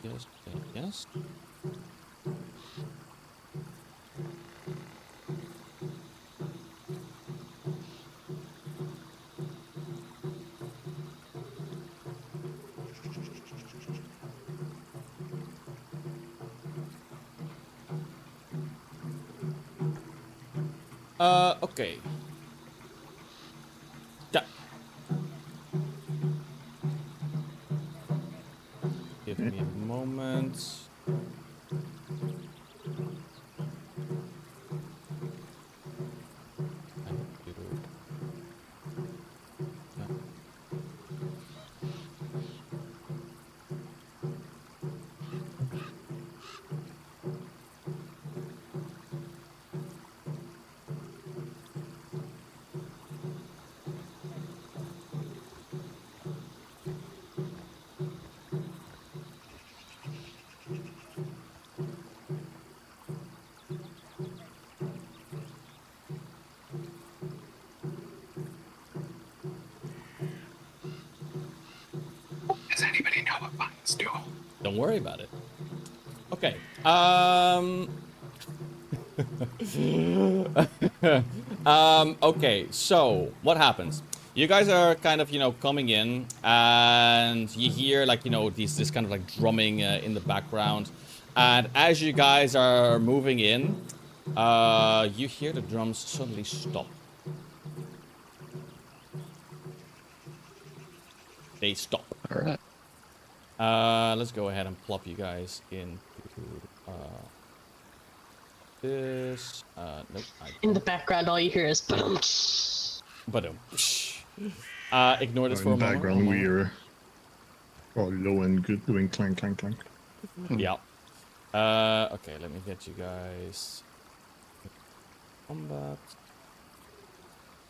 Just. Yes. Okay. Yeah. Give me a moment. Don't worry about it. Okay. Okay, so what happens? You guys are kind of, coming in, and you hear, like, this kind of like drumming in the background. And as you guys are moving in, you hear the drums suddenly stop. They stop. All right. Let's go ahead and plop you guys into this. Nope. In the background, all you hear is boom. But ignore this for a In the moment. background, we're probably low and good doing clank, clank, clank. Yeah. Okay, let me get you guys. Combat.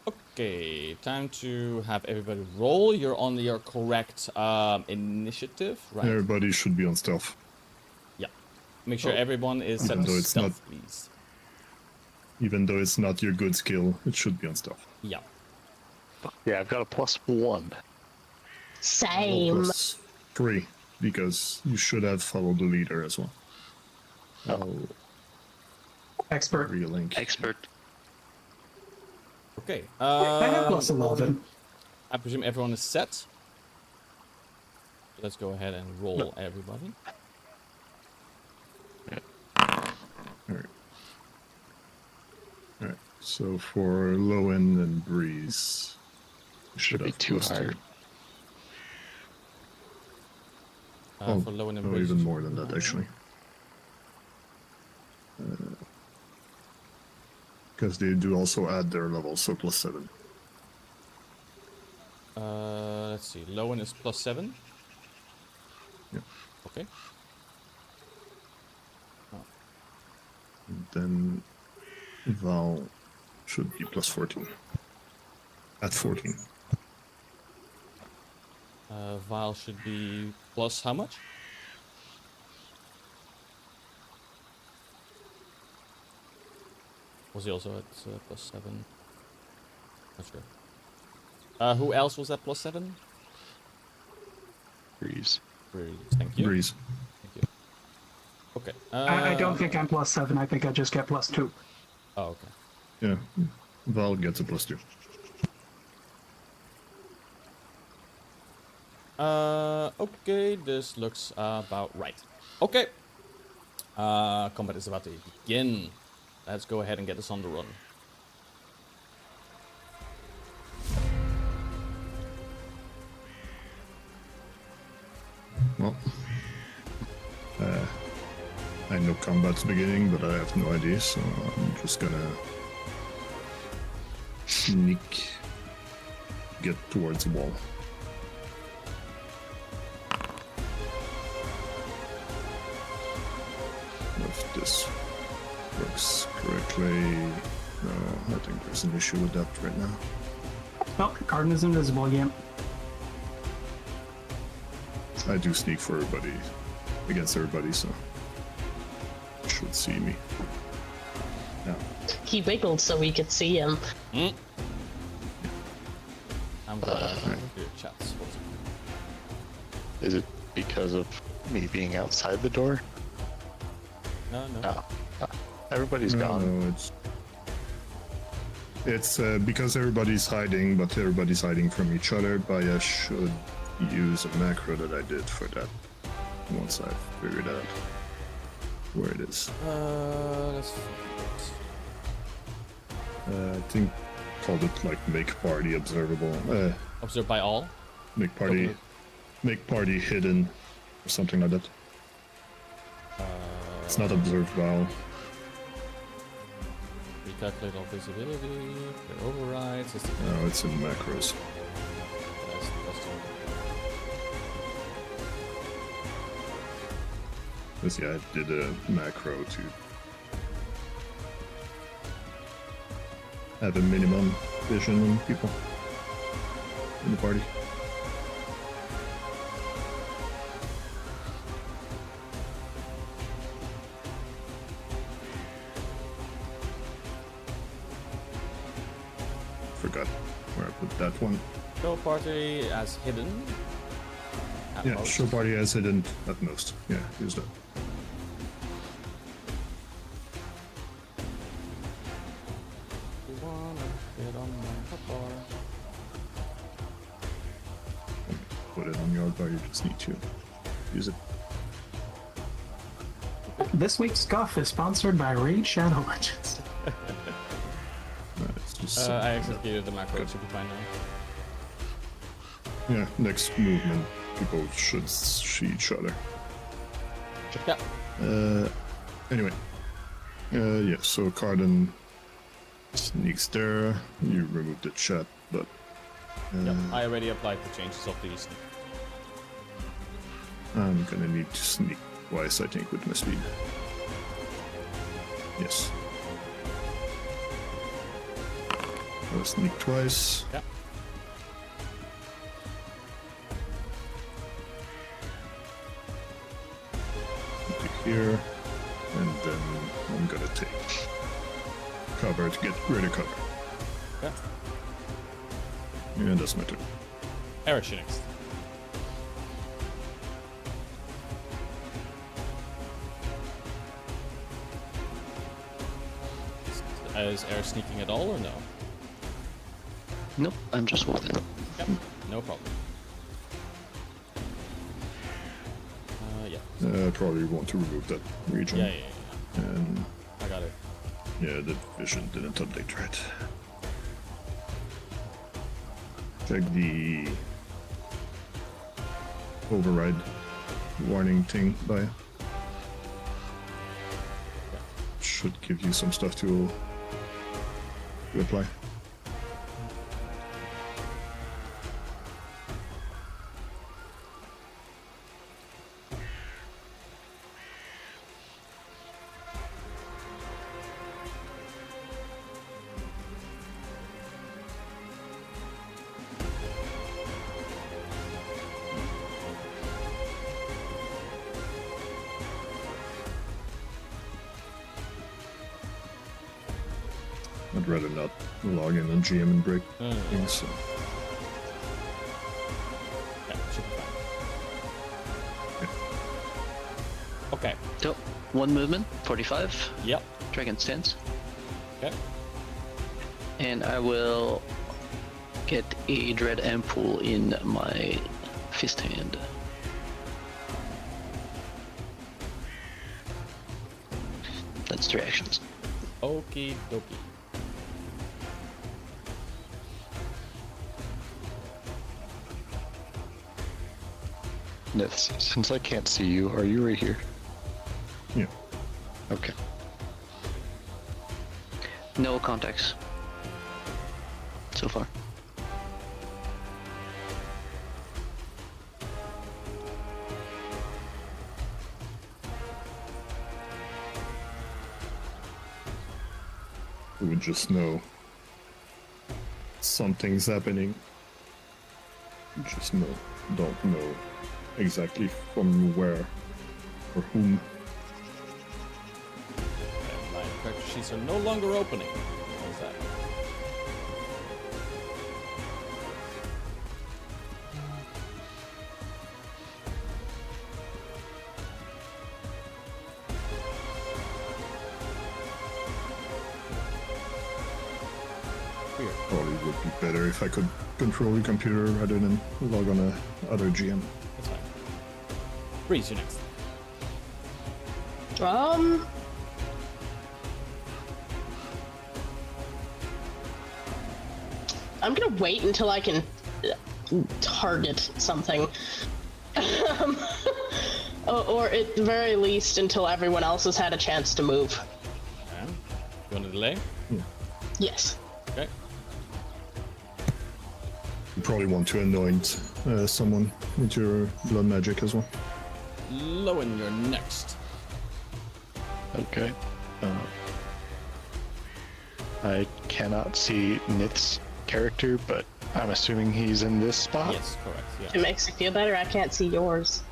Okay, time to have everybody roll. You're on your correct initiative, right? Everybody should be on stealth. Yeah. Make sure everyone is set Even to though it's stealth, not- please. Even though it's not your good skill, it should be on stealth. Yeah. Yeah, I've got a +1. Same. +3, because you should have followed the leader as well. Oh, Expert. Relink. Expert. Okay. I have +11. I presume everyone is set. Let's go ahead and roll, everybody. Alright. Alright, so for Lowen and Breeze, you should be have too +2. hard. For low and no, Breeze, even more than that, actually. Because they do also add their level, so +7. Let's see. Lowen is +7. Yeah. Okay. Then Val should be +14. At 14. Vile should be plus how much? Was he also at +7? Not sure. Who else was at +7? Breeze. Breeze. Thank you. Breeze. Thank you. Okay. I don't think I'm +7. I think I just get +2. Oh, okay. Yeah, Val gets a +2. Okay, this looks about right. Okay. Combat is about to begin. Let's go ahead and get this on the run. Well, I know combat's beginning, but I have no idea, so I'm just gonna sneak, get towards the wall. If this works correctly, no, I think there's an issue with that right now. Oh, Garden is invisible again. I do sneak for everybody, against everybody, so should see me. Yeah. He wiggled so we could see him. I'm gonna do chats. Is it because of me being outside the door? No. No. Everybody's gone. No, it's because everybody's hiding, but everybody's hiding from each other. Baya should use a macro that I did for that once I've figured out where it is. Let's find it. I think called it like make party observable. Observed by all. Make party, Okay. make party hidden, or something like that. It's not observed well. Recalculate all visibility. Clear overrides. No, it's in macros. Because yeah, I did a macro to have a minimum vision on people in the party. Forgot where I put that one. Show party as hidden. Yeah, most. show party as hidden at most. Yeah, use that. You wanna get on my hot bar. Put it on your bar, you just need to use it. This week's Scuff is sponsored by Raid Shadow Legends. It's just I executed the macro, should be fine now. yeah, next movement, people should see each other. Yeah. Anyway. Yeah, so Carden sneaks there. You remove the chat, but Yep, I already applied the changes of the sneak. I'm gonna need to sneak twice, I think, with my speed. Yes. I'll sneak twice. Yeah. To here, and then I'm gonna take cover to get rid of cover. Yeah. Yeah, that's my turn. Eric, you next. Is Eric sneaking at all or no? Nope, I'm just walking. Yep, no problem. Yeah. Probably want to remove that region. Yeah. And I got it. yeah, the vision didn't update right. Check the override warning thing by. Should give you some stuff to apply. I'd rather not log in on GM and break things. So. Yeah, should be fine. Okay. So, one movement, 45. Yep. Dragon stance. Okay. And I will get a Dread Ampoule in my fist hand. That's 3 actions. Okie dokie. Niths, since I can't see you, are you right here? Yeah. Okay. No contacts. So far. We would just know something's happening. Just don't know exactly from where or whom. Okay, my character sheets are no longer opening. What is that? Weird. Probably would be better if I could control the computer rather than log on a other GM. That's fine. Breeze, you next. I'm gonna wait until I can target something. Or at the very least until everyone else has had a chance to move. Okay. You want to delay? Yes. Okay. You probably want to anoint someone with your blood magic as well. Lowen, you're next. Okay. I cannot see Nith's character, but I'm assuming he's in this spot. Yes, correct. If Yeah. it makes you feel better, I can't see yours.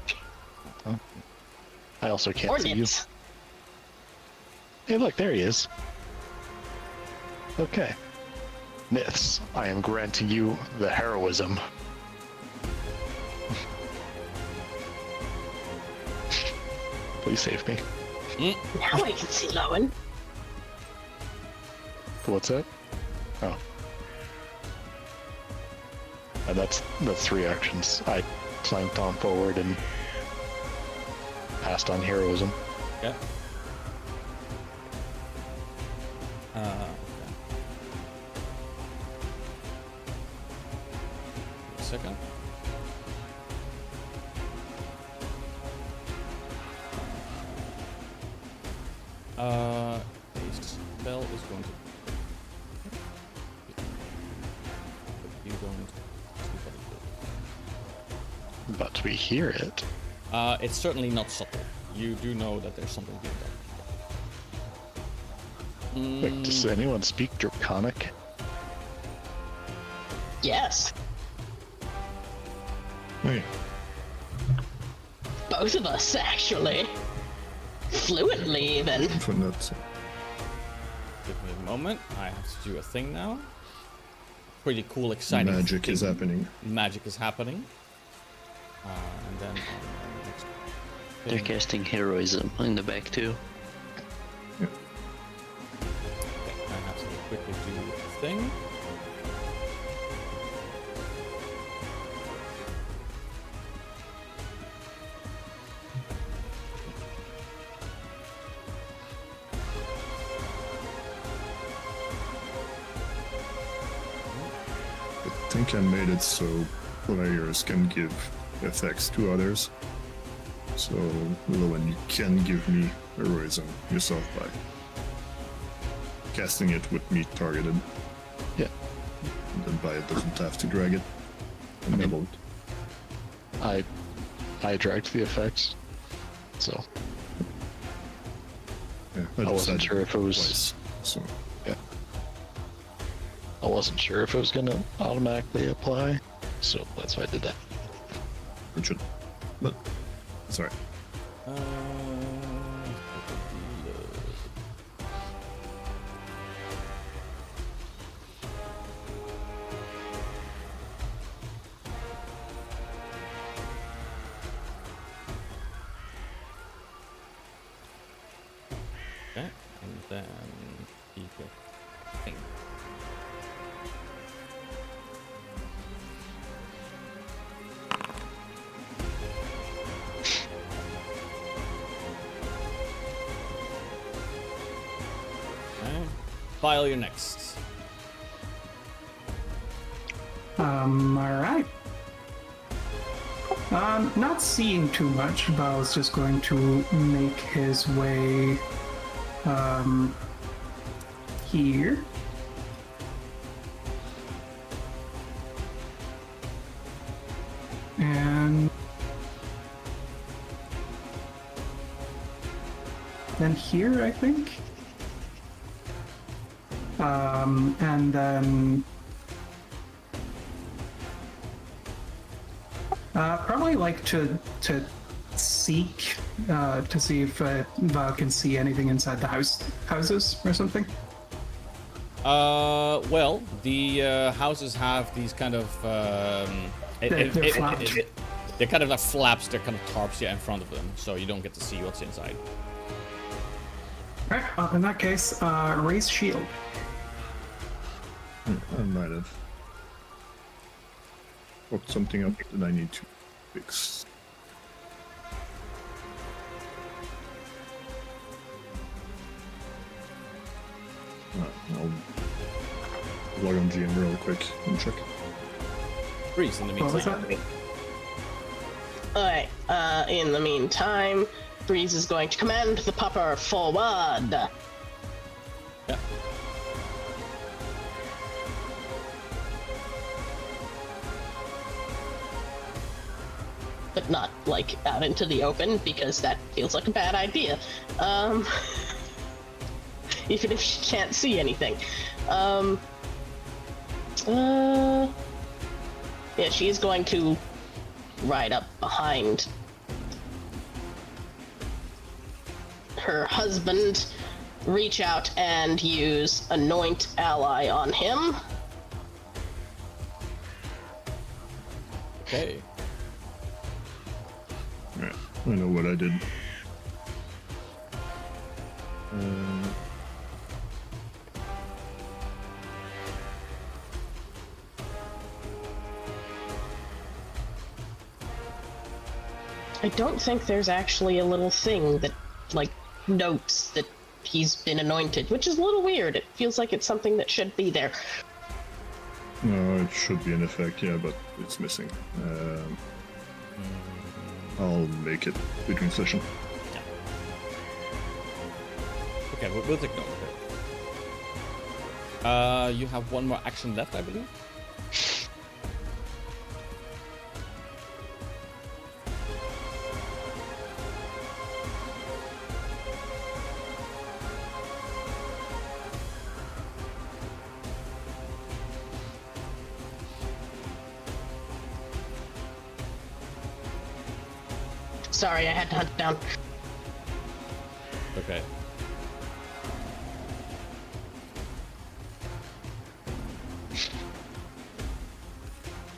I also can't Or see you. Nits. Hey, look, there he is. Okay. Niths, I am granting you the heroism. Please save me. Now I can see Lowen. What's that? Oh. That's 3 actions. I clanked on forward and passed on heroism. Okay. Okay. A second. The spell is going to. You going to. But we hear it. It's certainly not subtle. You do know that there's something being done. Wait, does anyone speak Draconic? Yes, Hey, both of us actually. Fluently, even. for that. Give me a moment. I have to do a thing now. Pretty cool, exciting. Magic is thing. happening. Magic is happening. And then on the next They're thing. casting heroism in the back too. Yeah. Okay, I have to quickly do a thing. I think I made it so players can give effects to others. So, Lowen, you can give me heroism yourself by casting it with me targeted. Yeah. And then Bayat doesn't have to drag it. And I won't. I dragged the effects. So Yeah, I wasn't decided sure if it was. twice, so Yeah. I wasn't sure if it was gonna automatically apply, so that's why I did that. it should. But sorry. Okay, and then keep it thing. Okay. File your next. Alright. Not seeing too much, Bal's just going to make his way, here. And then here, I think. And then probably like to seek to see if Val can see anything inside the houses or something. Well, the houses have these kind of They're flapped. they're kind of like flaps. They're kind of tarps in front of them, so you don't get to see what's inside. Right. In that case, raise shield. I might have fucked something up that I need to fix. I'll log on GM real quick and check. Breeze in the What was meantime. that? Alright, in the meantime, Breeze is going to command the popper forward. Yeah. But not, like, out into the open, because that feels like a bad idea. Even if she can't see anything. Yeah, she's going to ride up behind her husband, reach out and use Anoint Ally on him. Okay. Alright, I know what I did. I don't think there's actually a little thing that, like, notes that he's been anointed, which is a little weird. It feels like it's something that should be there. No, it should be in effect, yeah, but it's missing. I'll make it between session. Yeah. Okay, we'll take note of it. You have one more action left, I believe. Sorry, I had to hunt down. Okay.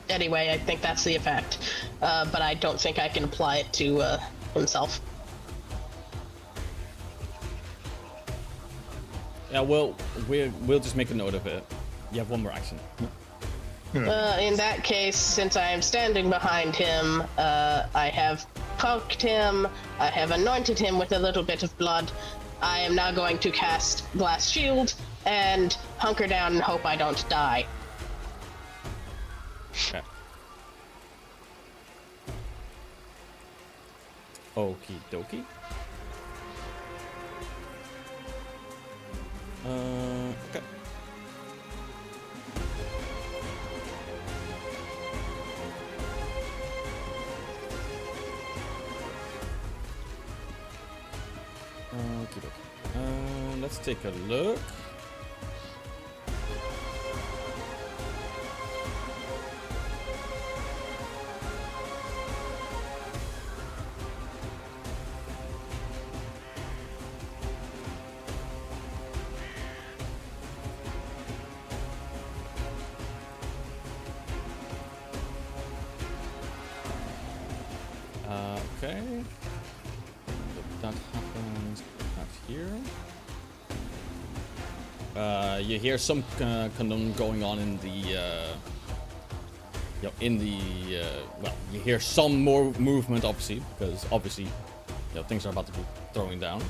Anyway, I think that's the effect, but I don't think I can apply it to himself. Yeah, we'll just make a note of it. You have one more action. In that case, since I am standing behind him, I have poked him, I have anointed him with a little bit of blood. I am now going to cast Glass Shield and hunker down and hope I don't die. Okay. Okie dokie. Okay. Let's take a look. Okay. That happens not here. You hear some condom going on in the, well, you hear some more movement, obviously, because obviously, things are about to be throwing down.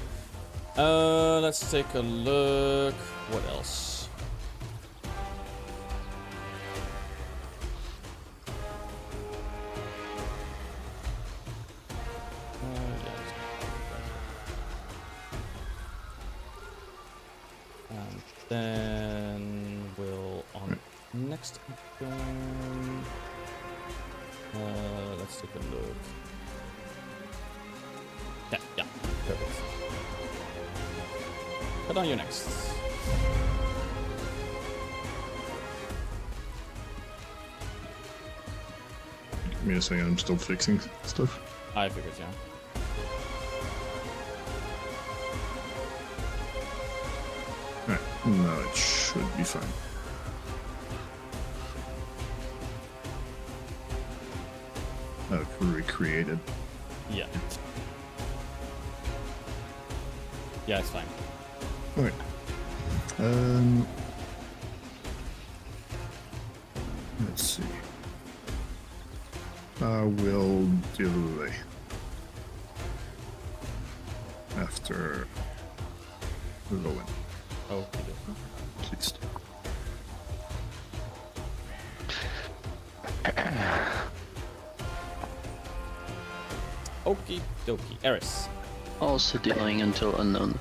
Let's take a look. What else? Then we'll on next turn. Let's take a look. Yeah, perfect. Put on your next. Give me a second, I'm still fixing stuff. I figured, yeah. Alright, now it should be fine. I've recreated. Yeah. Yeah, it's fine. Alright. Let's see. I will delay after Lowen. Okay. Please. Okie dokie. Eris. Also dealing until unknown.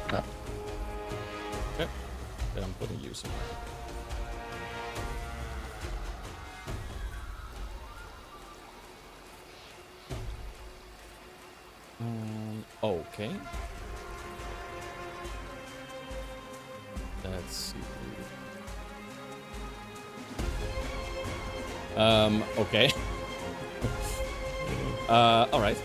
Okay. Then I'm putting you somewhere. Okay. Let's see. Okay. All right.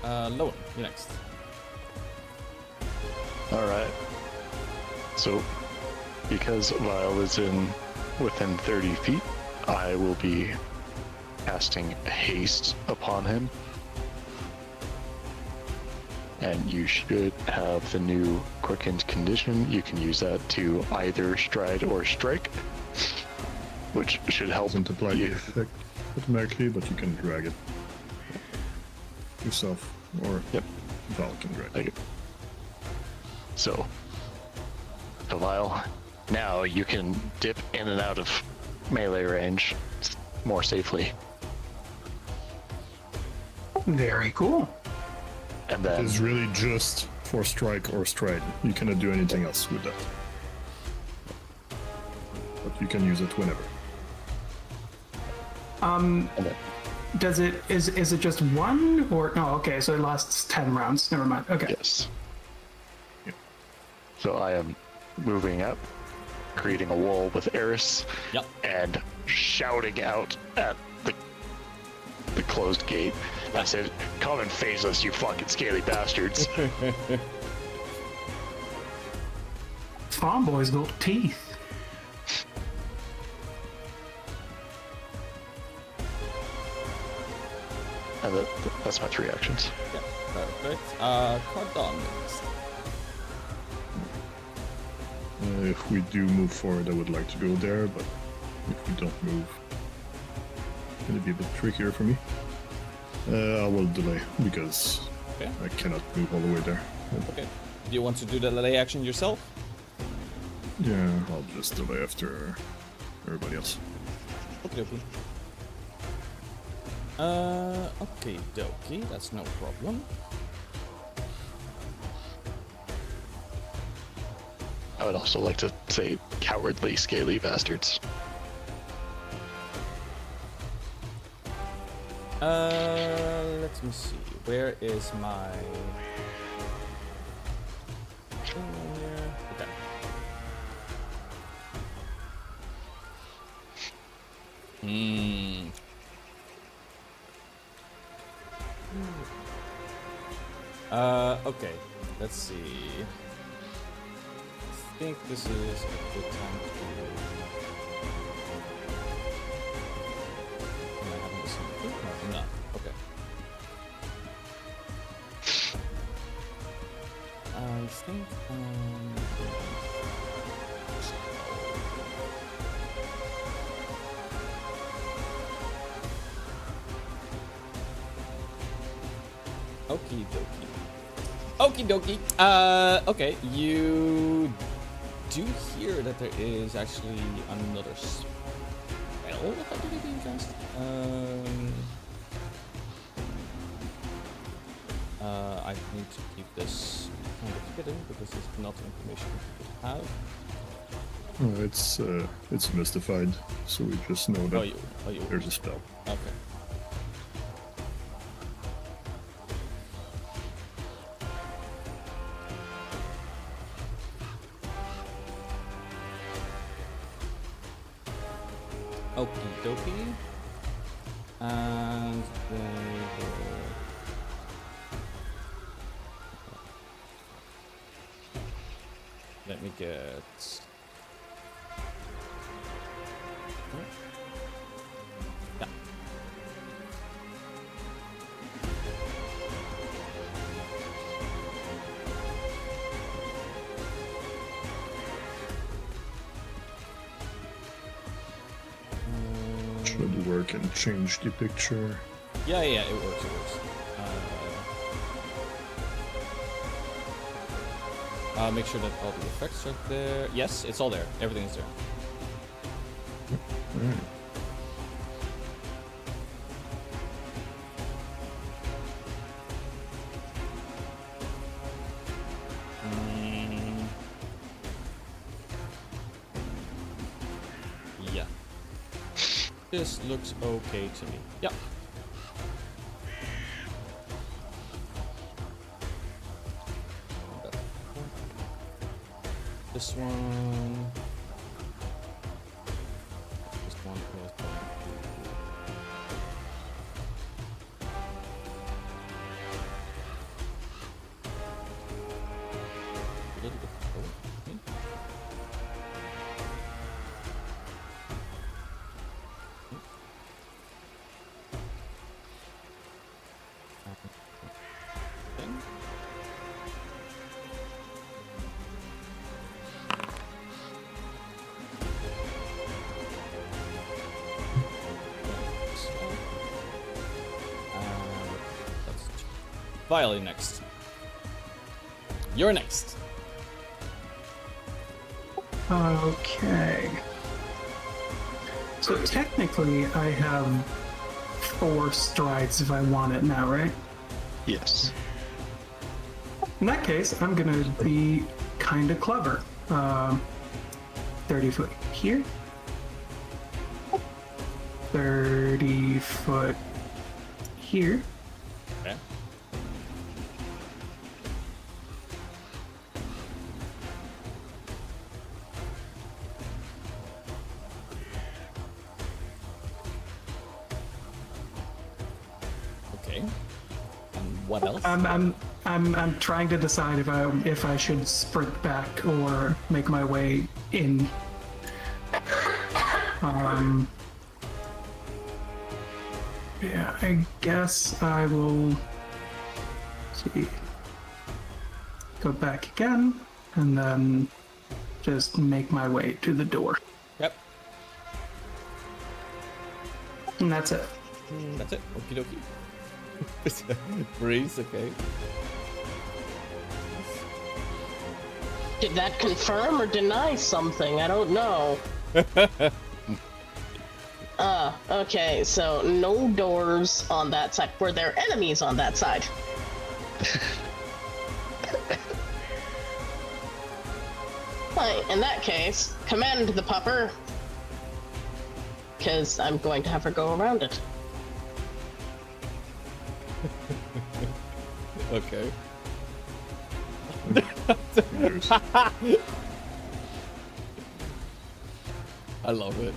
Lowen, you next. Alright. So, because Vile is within 30 feet, I will be casting haste upon him. And you should have the new quickened condition. You can use that to either stride or strike, which should help Doesn't apply the you. effect automatically, but you can drag it yourself, or Yep. Val can drag Like it. it. So, Delisle, now you can dip in and out of melee range more safely. Very cool. And then It's really just for strike or stride. You cannot do anything else with that. But you can use it whenever. and then Does it is it just one or no? Okay, so it lasts 10 rounds. Never mind. Okay. yes. Yep. So I am moving up, creating a wall with Eris, Yep. and shouting out at the closed gate. I said, "Come and phase us, you fucking scaly bastards!" Farm boys got teeth. And that's my 3 actions. Yeah, perfect. Cardon next. If we do move forward, I would like to go there, but if we don't move, it's gonna be a bit trickier for me. I will delay because Okay. I cannot move all the way there. Okay. Do you want to do the delay action yourself? Yeah, I'll just delay after everybody else. Okay, dokie. Okay, dokie. That's no problem. I would also like to say, cowardly, scaly bastards. Let me see. Where is my thing in here? Okay. Okay. Let's see. I think this is a good time to. Am I having this in? No, I'm not. Okay. I think. Okie dokie. Okie dokie. Okay, you do hear that there is actually another spell that could be being cast. I need to keep this kind of hidden because it's not information we could have. It's mystified, so we just know that you. there's a spell. Okay. Okie dokie. And they will. Let me get. Yeah. Should work and change the picture. Yeah, it works. Make sure that all the effects are there. Yes, it's all there. Everything is there. Alright. Yeah. This looks okay to me. Yeah. This one. This one is a little bit. Violet next. You're next. Okay. So technically, I have 4 strides if I want it now, right? Yes. In that case, I'm gonna be kind of clever. 30 foot here. 30 foot here. Okay. Okay. And what else? I'm trying to decide if I should sprint back or make my way in. Yeah, I guess I will see. Go back again, and then just make my way to the door. Yep. And that's it. That's it. Okie dokie. Breeze, okay. Did that confirm or deny something? I don't know. Okay, so no doors on that side. Were there enemies on that side? Right, in that case, command the pupper. Because I'm going to have her go around it. Okay. I love it.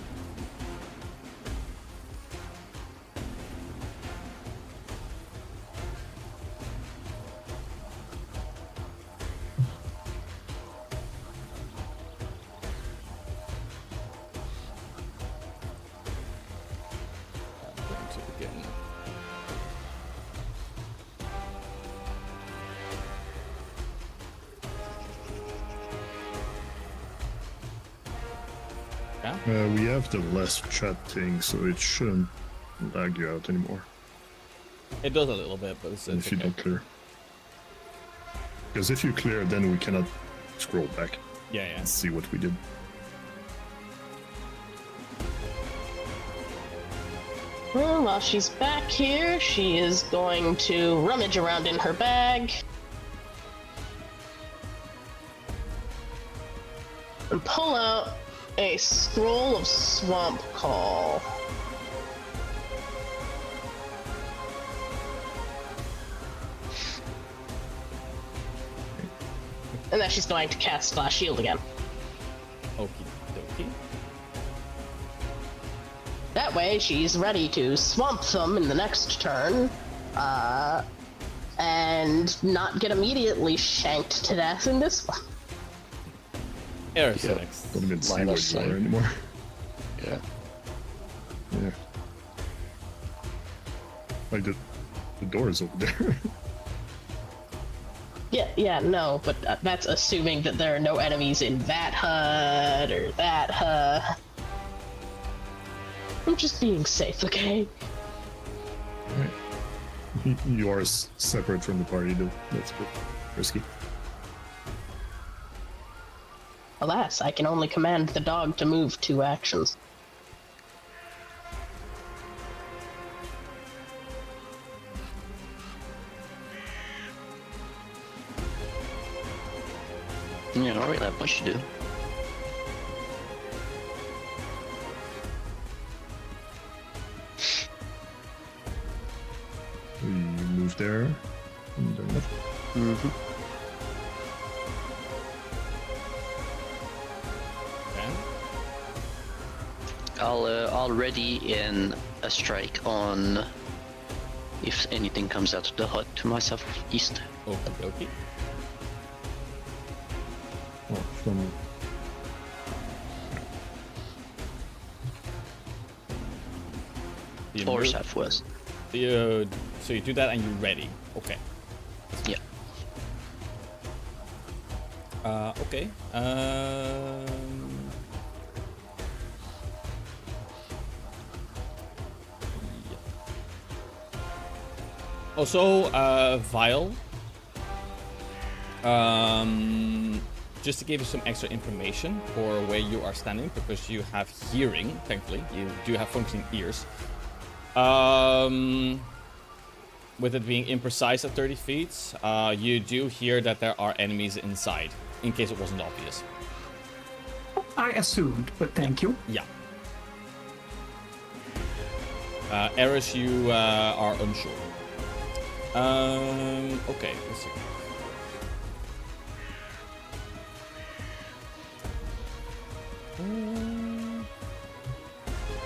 We have the last chat thing, so it shouldn't lag you out anymore. It does a little bit, but it's If you okay. don't clear. Because if you clear, then we cannot scroll back Yeah, and see what we did. Well, while she's back here, she is going to rummage around in her bag. And pull out a scroll of swamp call. And then she's going to cast Splash Shield again. Okie dokie. That way, she's ready to swamp them in the next turn, and not get immediately shanked to death in this one. Eris Yeah. next. Don't even see Line where of you are sight. anymore. Yeah. Yeah. Like the door is over there. Yeah, no, but that's assuming that there are no enemies in that hut or that hut. I'm just being safe, okay? Alright. You are separate from the party, though. That's a bit risky. Alas, I can only command the dog to move 2 actions. Yeah, I don't really have much to do. We move there. And then Mm-hmm. Okay. I'll ready in a strike on if anything comes out of the hut to my southeast. Okie dokie. oh, from You Or move- southwest. So you do that and you're ready. Okay. Yeah. Okay. Also, Vile. Just to give you some extra information for where you are standing, because you have hearing, thankfully. You do have functioning ears. With it being imprecise at 30 feet, you do hear that there are enemies inside, in case it wasn't obvious. I assumed, but thank you. Yeah. Eris, you are unsure. Okay, let's see.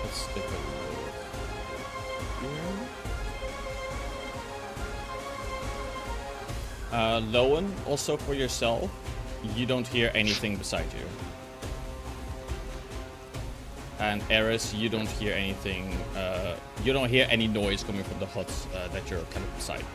Let's stick it here. Lowen, also for yourself, you don't hear anything beside you. And Eris, you don't hear anything, you don't hear any noise coming from the huts that you're kind of beside.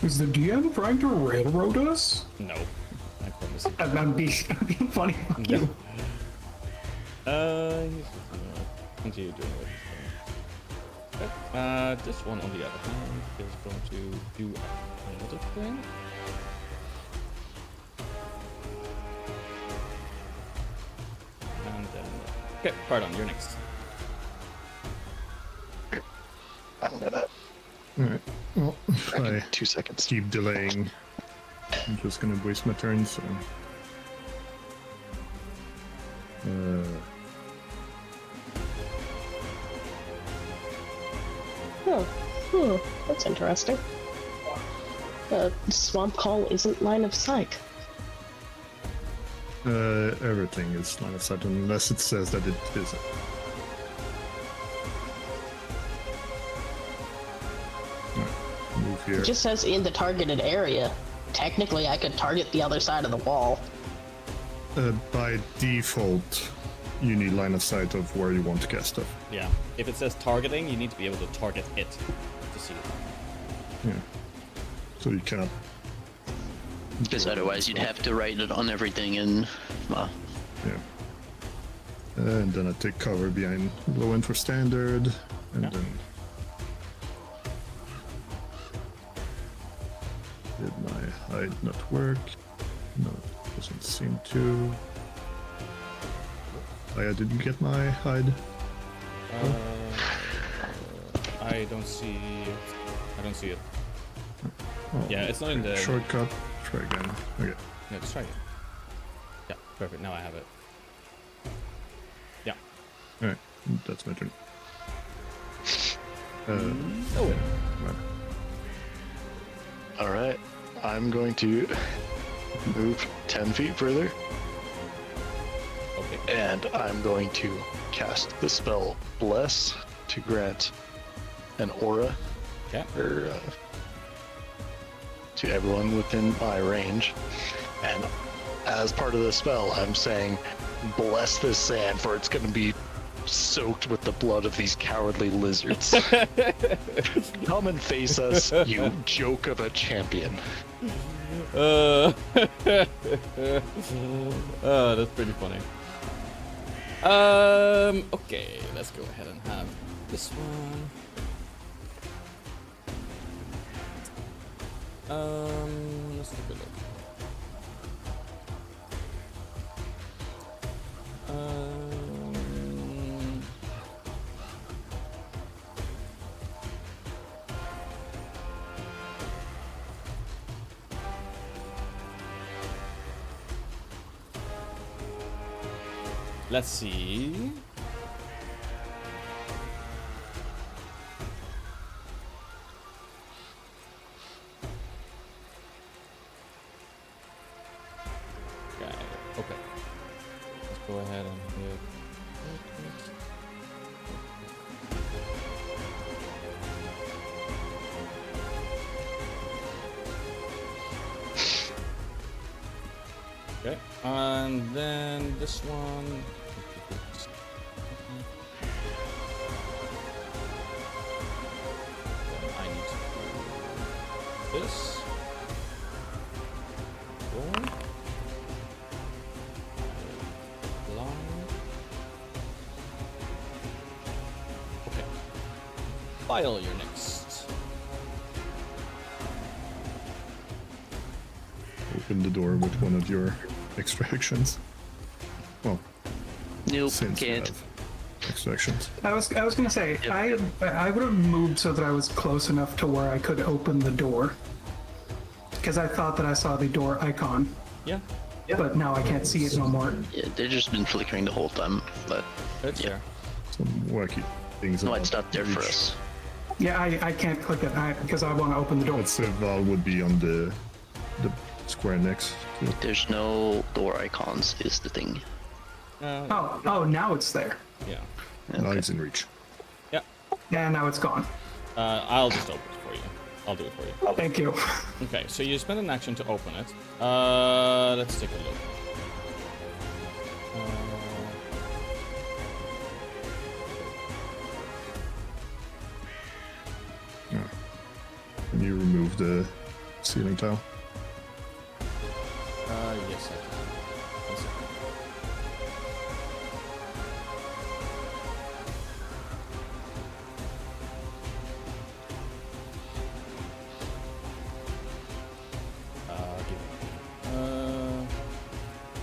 Is the DM trying to railroad us? No, I promise. I'm being funny. Fuck you. Continue doing what he's doing. Okay. This one, on the other hand, is going to do another thing. And then, okay, pardon, you're next. Alright, well, if I 2 seconds. keep delaying, I'm just gonna waste my turn, so... That's interesting. Swamp Call isn't line of sight. Everything is line of sight unless it says that it isn't. Move here. It just says in the targeted area. Technically, I could target the other side of the wall. By default, you need line of sight of where you want to cast stuff. Yeah, if it says targeting, you need to be able to target it to see it. Yeah. So you cannot. Because otherwise you'd have to write it on everything and... Yeah. And then I take cover behind low end for standard, and Yeah. then... Did my hide not work? No, it doesn't seem to. I didn't get my hide. I don't see it. I don't see it. Oh, Yeah, it's not in the... shortcut. Try again. Okay. No, let's try it. Yeah, perfect. Now I have it. Yeah. Alright, that's my turn. Owen. Alright, I'm going to move 10 feet further, Okay. and I'm going to cast the spell Bless to grant an aura Okay. to everyone within my range. And as part of the spell, I'm saying, bless this sand, for it's going to be soaked with the blood of these cowardly lizards. Come and face us, you joke of a champion. Oh, that's pretty funny. Okay, let's go ahead and have this one. Let's take a look. Let's see. Okay. Let's go ahead and hit. Okay, and then this one. this. Roll. Line. Okay. File, you're next. Open the door with one of your extractions. Well, Nope, since you can't. have extractions. I was gonna say I would have moved so that I was close enough to where I could open the door, because I thought that I saw the door icon, Yeah. but now I can't see it no more. Yeah, they've just been flickering the whole time, but It's Yeah. there. Some wacky things. no, about it's not there for reach. us. Yeah, I can't click it because I want to open the door. Let's say Val would be on the square next to it. There's no door icons, is the thing. Oh, now it's there. Yeah. Now it's in reach. Yeah. Yeah, now it's gone. I'll just open it for you. I'll do it for you. Thank you. Okay, so you spend an action to open it. Let's take a look. Can you remove the ceiling tile? Yes, I can. One second.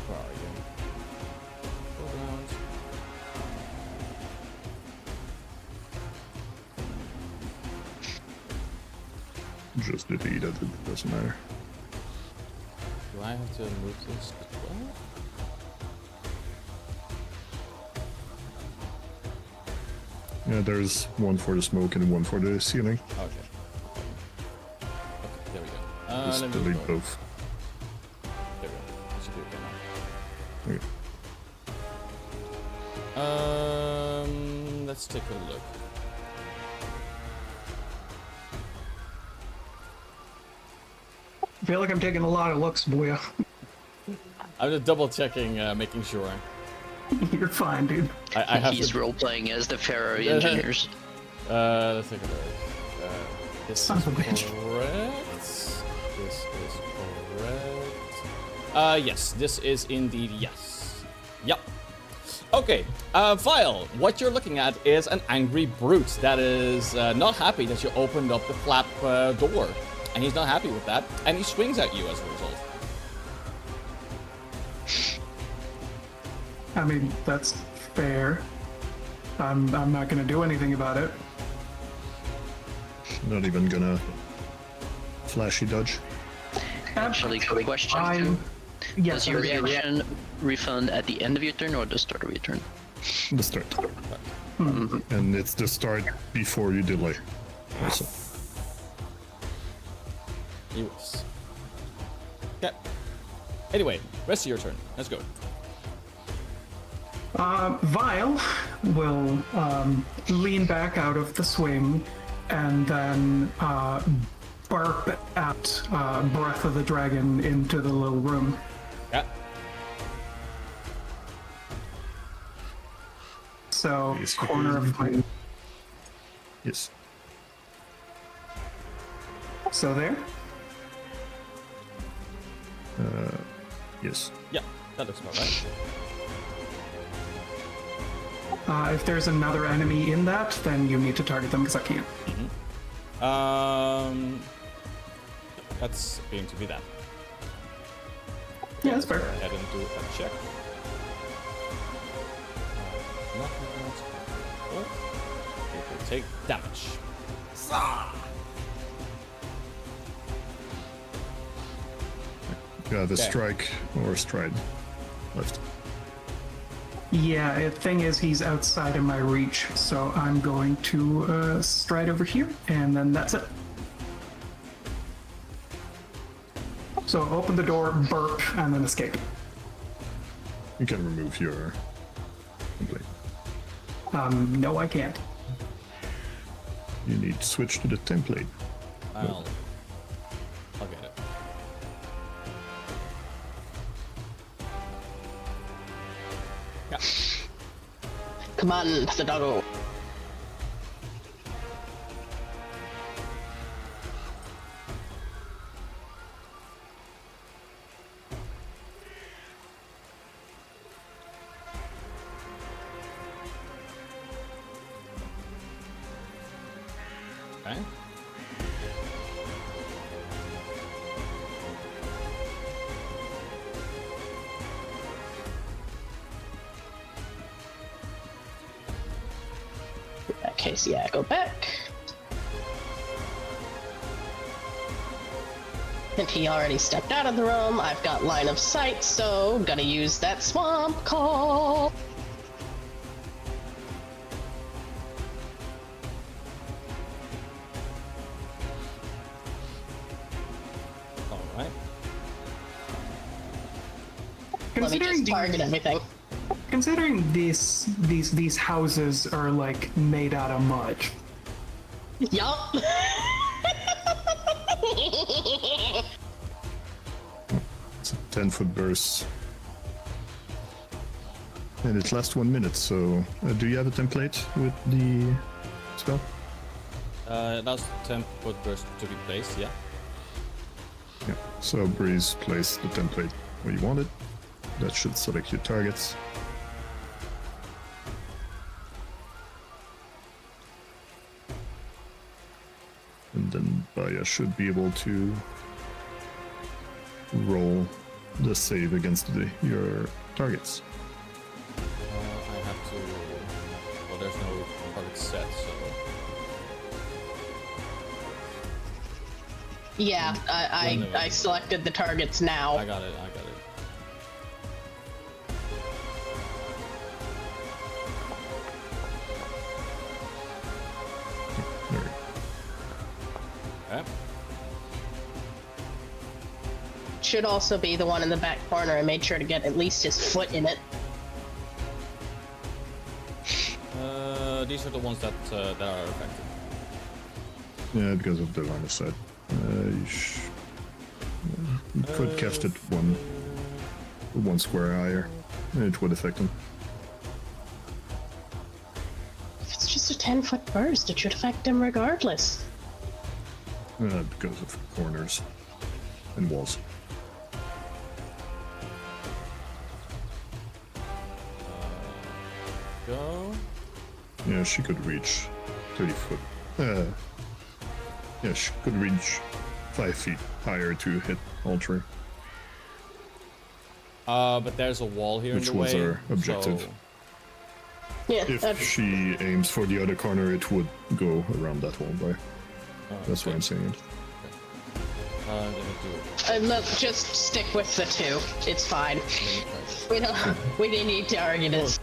Where are you? Go around. Just delete it, it doesn't matter. Do I have to move this as well? Yeah, there's one for the smoke and one for the ceiling. Okay. Okay, there we go. Just Let me delete go. both. There we go. That should be okay now. Okay. Let's take a look. I feel like I'm taking a lot of looks, boy. I'm just double checking, making sure. You're fine, dude. I have He's to. role-playing as the Ferrari engineers. Let's take a look. This Son is of a bitch. correct. This is correct. Yes, this is indeed yes. Yep. Okay, File, what you're looking at is an angry brute that is not happy that you opened up the flap door. And he's not happy with that, and he swings at you as a result. I mean, that's fair. I'm not gonna do anything about it. Not even gonna flashy dodge. Actually, quick question. I'm. Yes, Does your sir. reaction refund at the end of your turn or the start of your turn? The start. And it's the start before you delay. Also. He was. Okay. Anyway, rest of your turn. Let's go. Vile will lean back out of the swing and then bark at Breath of the Dragon into the little room. Yeah. So, Yes, corner of my. Yes. So there. Yes. Yeah, that looks about right. If there's another enemy in that, then you need to target them because I can't. That's going to be that. Yeah, that's fair. Go ahead and do a check. It will take damage. You have a Okay. strike or stride left. Yeah, the thing is, he's outside of my reach, so I'm going to stride over here, and then that's it. So open the door, burp, and then escape. You can remove your template. No, I can't. You need to switch to the template. I'll get it. Yeah. Come on, the doggo. Okay. In that case, yeah, go back. And he already stepped out of the room. I've got line of sight, so gonna use that swamp call. Alright. Let me just target everything. Considering these houses are like made out of mud. Yup. It's a 10-foot burst. And it lasts 1 minute, so do you have a template with the spell? That's 10-foot burst to be placed, yeah. Yeah. So Breeze, place the template where you want it. That should select your targets. And then Baya should be able to roll the save against your targets. I have to... Well, there's no target set, so... Yeah, I selected the targets now. I got it. There we go. Okay. Should also be the one in the back corner. I made sure to get at least his foot in it. These are the ones that are affected. Yeah, because of the line of sight. You could cast it one square higher. It would affect him. If it's just a 10-foot burst, it should affect him regardless. Because of corners and walls. Go. Yeah, she could reach 30 foot. Yeah, she could reach 5 feet higher to hit all three. But there's a wall here Which in the was way. our objective. So... Yeah, If she aims for the other corner, it would go around that wall by. That's why I'm saying it. Let me do it. look, just stick with the 2. It's fine. We didn't need to argue this.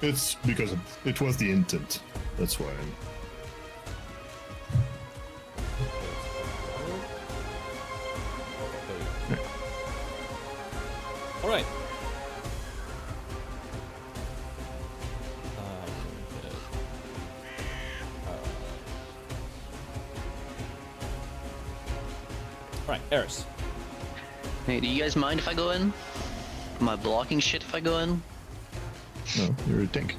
It's because it was the intent. That's why. All right. Right, Eris. Hey, do you guys mind if I go in? Am I blocking shit if I go in? No, you're a tank.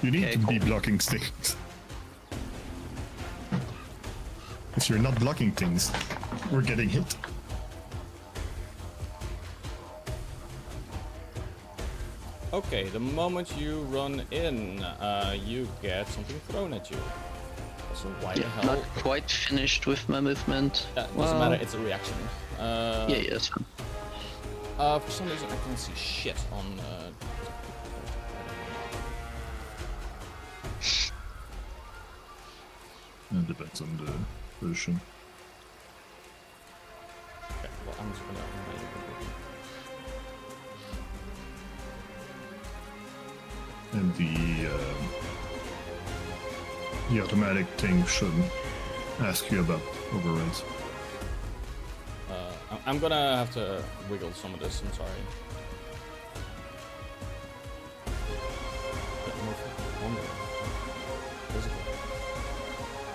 You need Okay, to be cool. blocking things. If you're not blocking things, we're getting hit. Okay, the moment you run in, you get something thrown at you. So why the hell? Not quite finished with my movement. Doesn't matter, it's a reaction. Yeah, that's fine. For some reason I can't see shit on... It depends on the position. Okay, well, I'm just gonna... And the automatic thing shouldn't ask you about overrides. I'm gonna have to wiggle some of this, I'm sorry.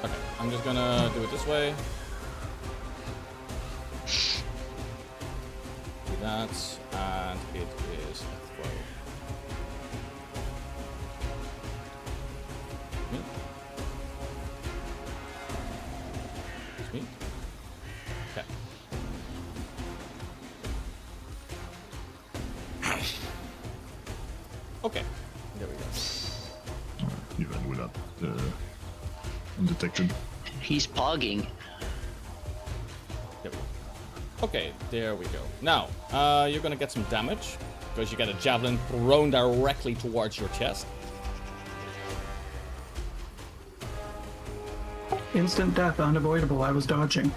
Okay, I'm just gonna do it this way. Do that, and it is a throw. Me? Okay. Okay, there we go. Even without undetected. He's pogging. There we go. Okay, there we go. Now, you're gonna get some damage because you get a javelin thrown directly towards your chest. Instant death, unavoidable. I was dodging.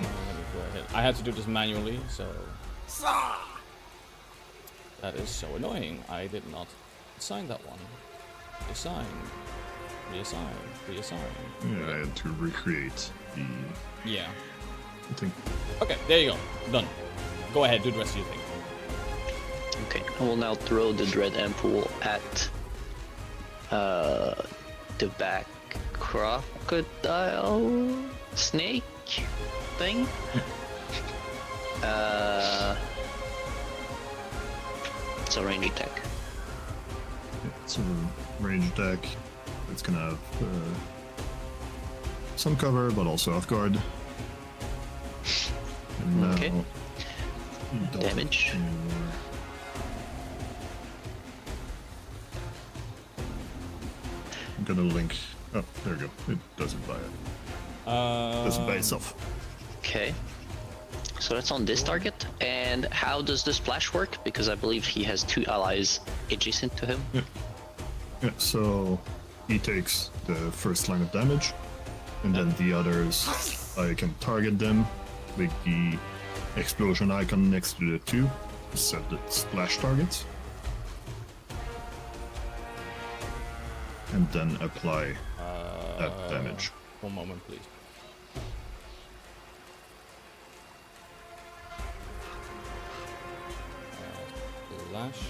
Let me go ahead. I had to do this manually, so that is so annoying. I did not assign that one. Reassign. Yeah, I had to recreate the Yeah. thing. Okay, there you go. Done. Go ahead, do the rest of your thing. Okay, I will now throw the dread ampoule at the back crocodile snake thing. It's a range attack. It's a range deck. It's gonna have some cover, but also off guard. And now Okay. you don't Damage. have anymore. I'm gonna link. Oh, there we go. It doesn't buy it. Doesn't buy itself. Okay. So that's on this target. And how does the splash work? Because I believe he has 2 allies adjacent to him. Yeah, so he takes the first line of damage, and then the others, I can target them with the explosion icon next to the 2, set the splash targets, and then apply that damage. One moment, please. Slash.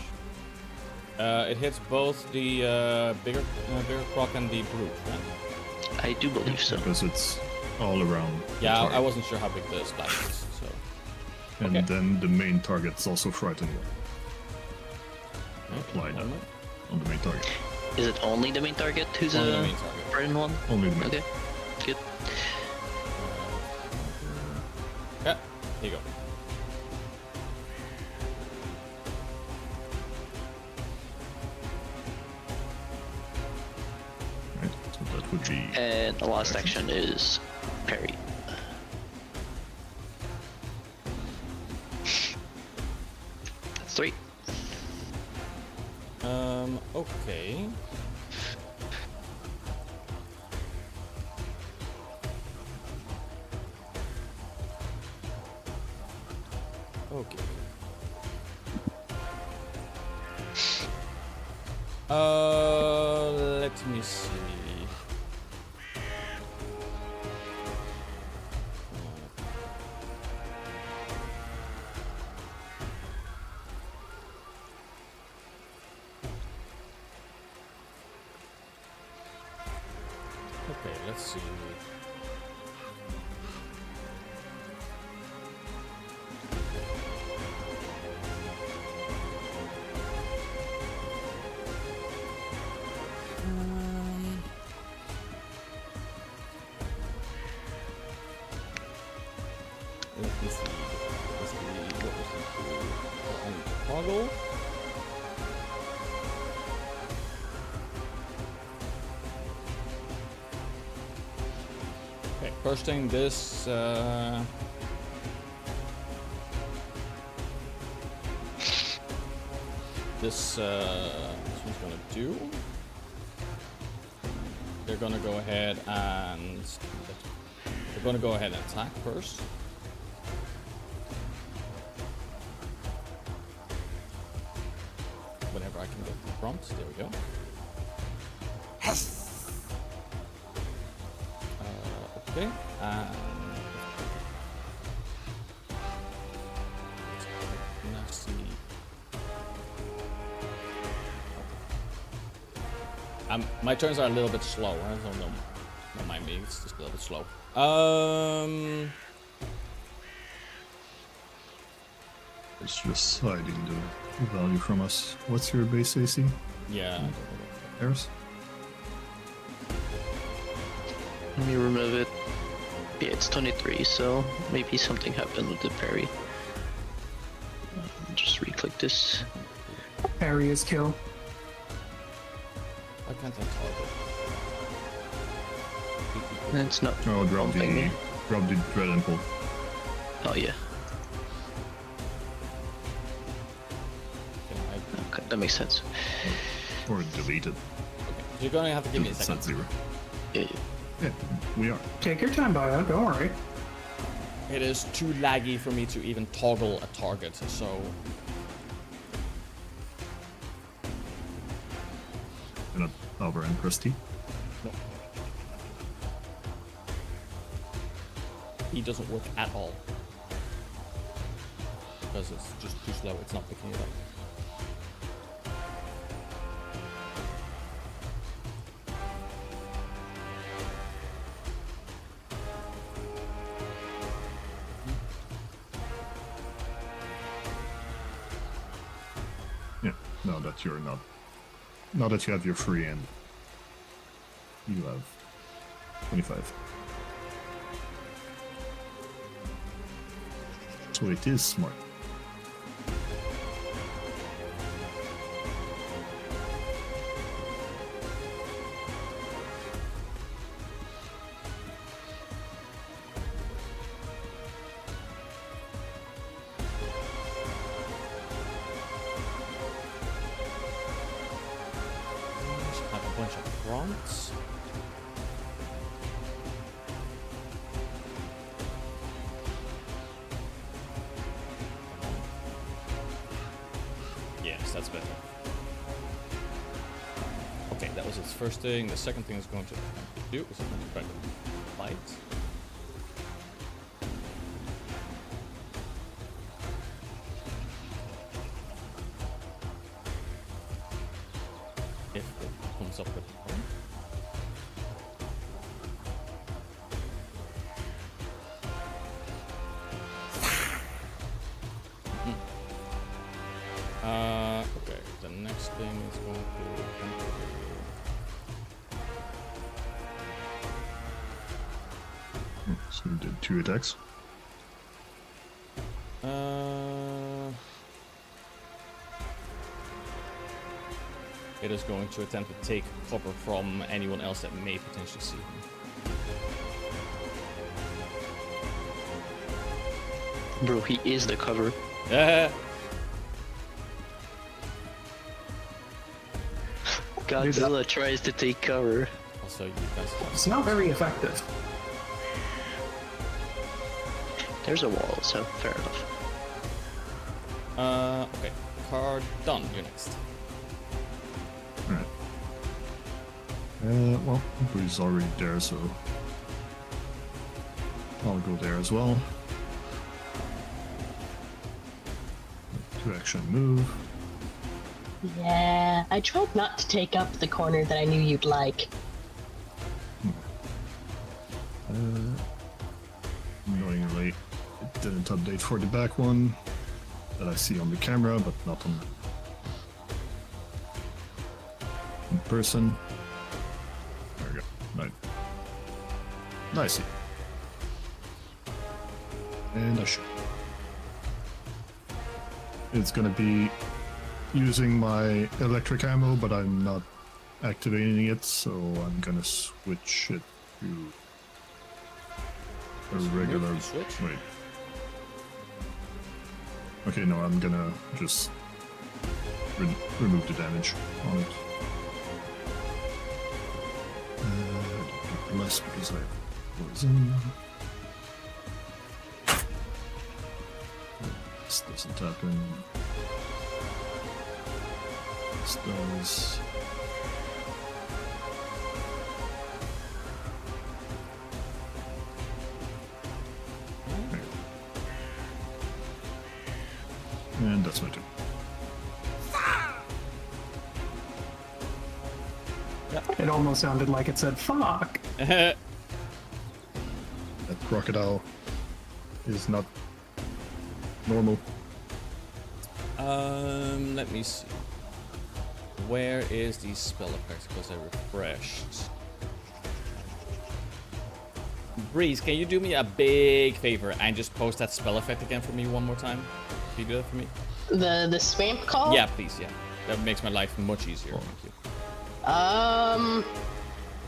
It hits both the bigger croc and the brute, right? I do believe so. Because it's all around. the Yeah, I target. wasn't sure how big the splash is, so. And okay. then the main target's also frightened. Apply that Moment. on the main target. Is it only the main target who's Only the a main target. frightened one? Only the main. Okay, good. Yeah, here you go. Right, so that would be. And the last action is parry. That's 3. Okay. Okay. Let me see. Okay, let's see. Let me see. What was the toggle? Okay, first thing, this this one's gonna do. They're gonna go ahead and attack first. Whenever I can get the prompt, there we go. Okay, and nasty. My turns are a little bit slow. I don't know. Don't mind me. It's just a little bit slow. It's just hiding the value from us. What's your base AC? Yeah. I don't know. Harris? Let me remove it. Yeah, it's 23, so maybe something happened with the parry. Just re-click this. Parry is kill. Why can't I target? It's not. Oh, grab bumping the me. dread and pull. Oh yeah. Okay, Okay, that makes sense. Or delete it. you're gonna have to give me a It's second. at 0. Yeah. Yeah, we are. Take your time, Boya. Don't worry. It is too laggy for me to even toggle a target, so You're not over and crusty. no. He doesn't work at all. Because it's just too slow, it's not picking it up. Yeah, now that you're not. Now that you have your free end, you have 25. So it is smart. Have a bunch of fronts. Yes, that's better. Okay, that was its first thing. The second thing is going to do is going to try to fight. If it comes up with a point. Okay, the next thing is going to attempt So you did 2 attacks. it is going to attempt to take cover from anyone else that may potentially see him. Bro, he is the cover. Godzilla tries to take cover. Also, you guys have It's not very effective. There's a wall, so fair enough. okay. Card done. You're next. Alright. Well, Bree's already there, so I'll go there as well. 2-action move. Yeah, I tried not to take up the corner that I knew you'd like. Annoyingly, it didn't update for the back one that I see on the camera, but not on in person. There we go. Right. Nice. And I shoot. It's gonna be using my electric ammo, but I'm not activating it, so I'm gonna switch it to a regular. Switch? Wait. Okay, no, I'm gonna just remove the damage on it. Less because I have poison. This doesn't happen. This does. Okay. And that's my turn. It almost sounded like it said "fuck." That crocodile is not normal. Let me see. Where is the spell effect? Because I refreshed. Breeze, can you do me a big favor and just post that spell effect again for me one more time? Can you do that for me? The swamp call? Yeah, please, yeah. That makes my life much easier. Thank you.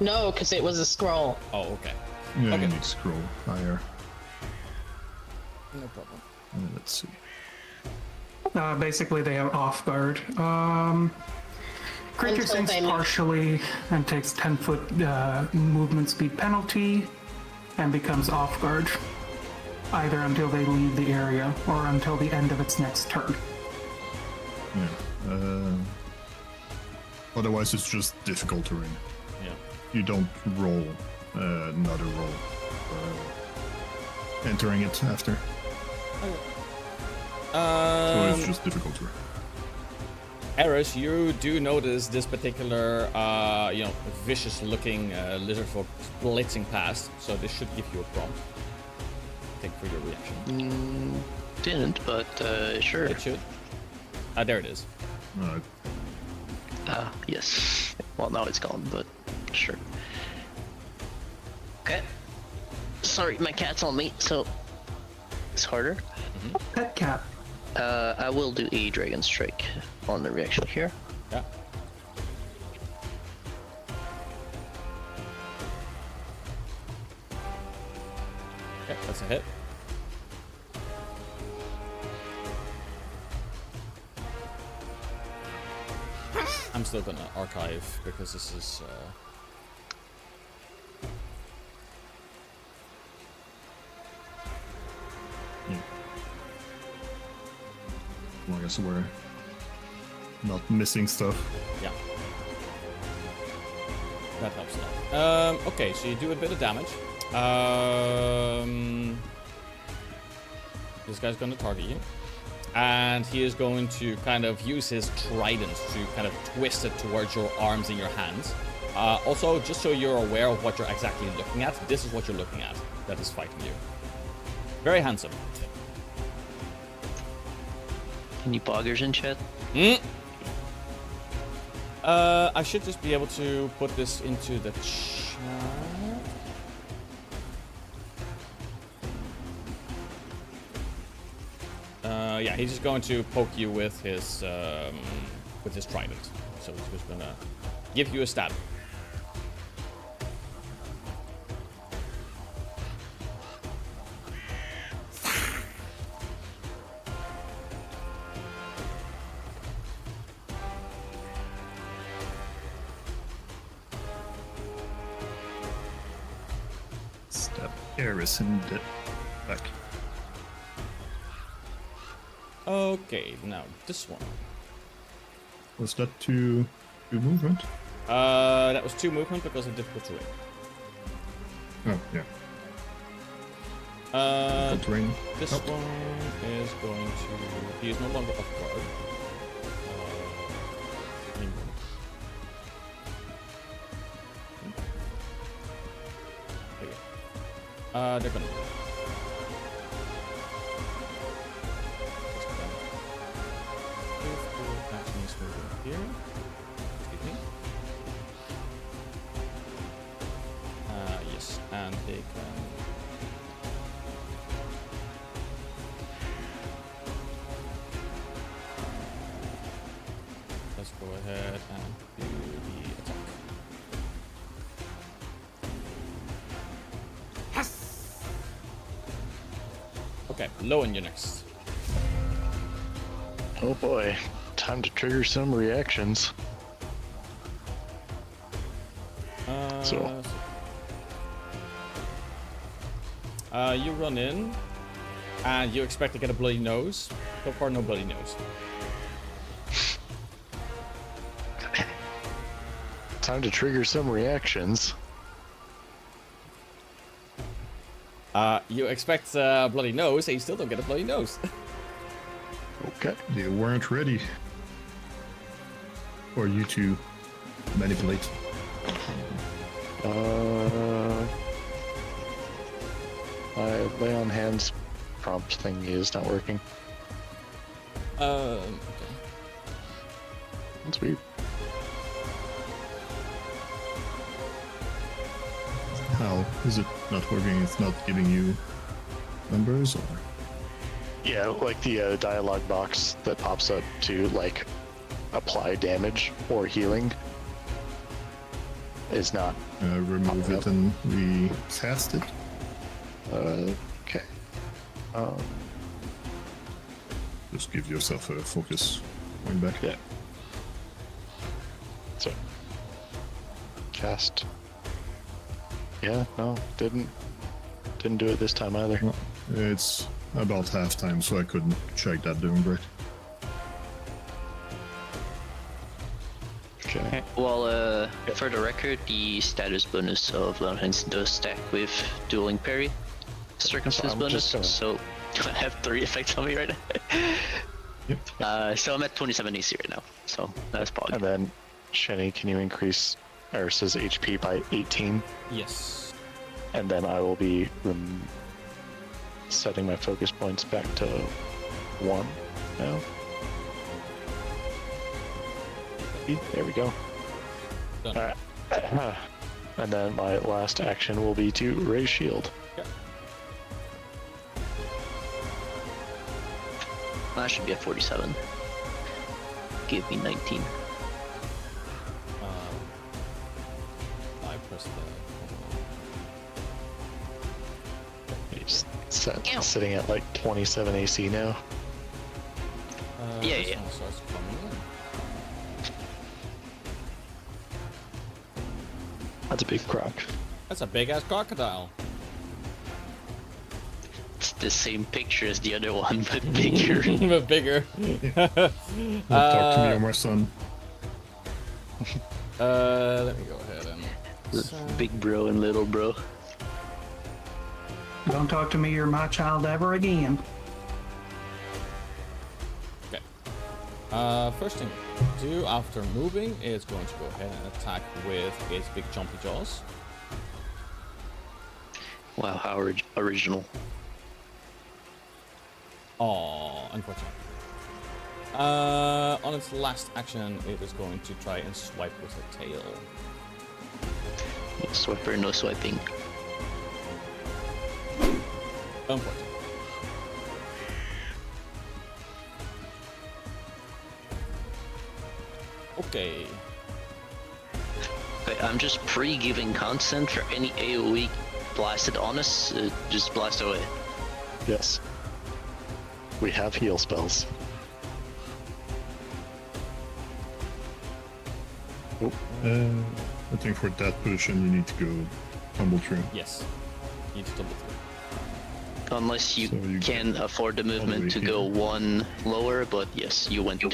No, because it was a scroll. Oh, okay. Yeah, Okay. you need to scroll higher. No problem. Let's see. Basically, they have off guard. Creature Until sinks they move. partially and takes 10-foot movement speed penalty and becomes off guard, either until they leave the area or until the end of its next turn. Yeah. Otherwise, it's just difficult terrain. Yeah. You don't roll another roll. Entering it after. So it's just difficult terrain. Eris, you do notice this particular, vicious-looking lizard folk blitzing past, so this should give you a prompt. Think for your reaction. Didn't, but sure. It should. There it is. Yes. Well, now it's gone, but sure. Okay. Sorry, my cat's on me, so it's harder. Pet cat. I will do a dragon strike on the reaction here. Yeah. Okay, that's a hit. I'm still gonna archive because this is. Well, I guess we're not missing stuff. Yeah. That helps a lot. Okay, so you do a bit of damage. This guy's gonna target you. And he is going to kind of use his trident to kind of twist it towards your arms and your hands. Also, just so you're aware of what you're exactly looking at, this is what you're looking at that is fighting you. Very handsome. Any boggers in chat? I should just be able to put this into the chat. Yeah, he's just going to poke you with his trident. So he's just gonna give you a stab. Stab Eris in the back. Okay, now this one. Was that two movement? That was 2 movement because of difficult terrain. Oh, yeah. Difficult terrain. This Helped. one is going to. He is no longer off guard. They're gonna. Here. Excuse me. Yes, and they can. Let's go ahead and do the attack. Okay, Lowen, you're next. Oh boy, time to trigger some reactions. So. You run in, and you expect to get a bloody nose. So far, no bloody nose. Time to trigger some reactions. You expect a bloody nose, and you still don't get a bloody nose. Okay. They weren't ready. For you to manipulate. My lay on hands prompt thingy is not working. Okay. That's weird. How is it not working? It's not giving you numbers, or Yeah, like the dialogue box that pops up to like apply damage or healing. is not. Remove it and recast it. Okay. Just give yourself a focus point back. Yeah. So. Cast. Yeah, no, didn't do it this time either. Well, it's about half time, so I couldn't check that doing great. Okay. Well, for the record, the status bonus of Loudhands does stack with dueling parry circumstance I'm bonus, just so I have 3 effects on me right now. Yep. So I'm at 27 AC right now, so that's probably. And then, Shenny, can you increase Ursa's HP by 18? Yes. And then I will be setting my focus points back to 1 now. There we go. Done. Alright. And then my last action will be to raise shield. Okay. I should be at 47. Give me 19. I pressed He's Ow. sitting at like 27 AC now. Yeah, this yeah. one starts coming in. That's a big croc. That's a big ass crocodile. It's the same picture as the other one, but bigger. But bigger. Talk to me, Omar, son. Let me go ahead and. Big bro and little bro. Don't talk to me or my child ever again. Okay. First thing to do after moving is going to go ahead and attack with its big jumpy jaws. Wow, how original. Oh, unfortunate. On its last action, it is going to try and swipe with the tail. Swiper, no swiping. Unfortunate. Okay. Okay, I'm just pre-giving consent for any AoE blasted on us. Just blast away. Yes. We have heal spells. I think for that position you need to go tumble through. Yes. Need to double through. Unless you So you can afford the movement to way go 1 lower, but yes, you went to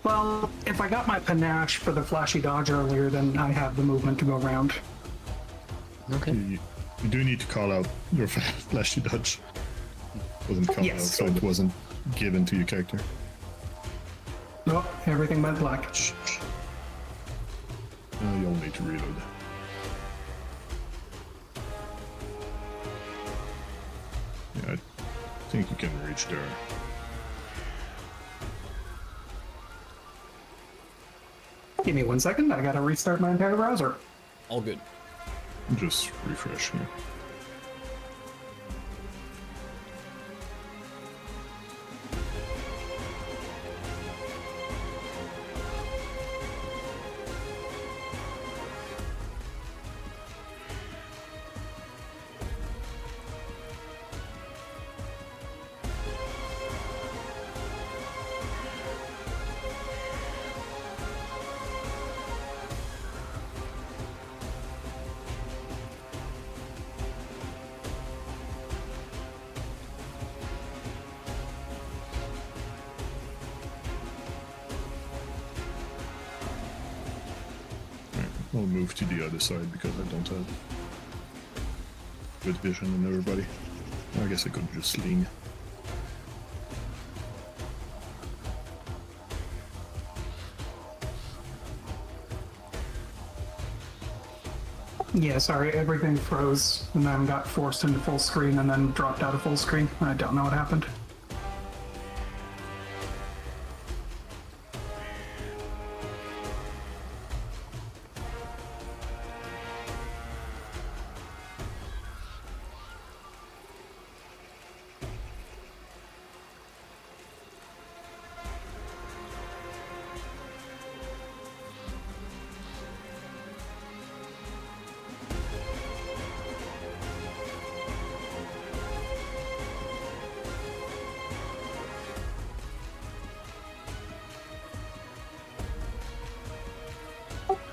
Well, if I got my panache for the flashy dodge earlier, then I have the movement to go around. Okay. You do need to call out your flashy dodge. Wasn't called out, Yes. so it wasn't given to your character. Oh, everything went black. You'll need to reload. Yeah, I think you can reach there. Give me 1 second, I gotta restart my entire browser. All good. Just refresh here. I'll move to the other side because I don't have good vision on everybody. I guess I could just lean. Yeah, sorry, everything froze and then got forced into full screen and then dropped out of full screen. I don't know what happened.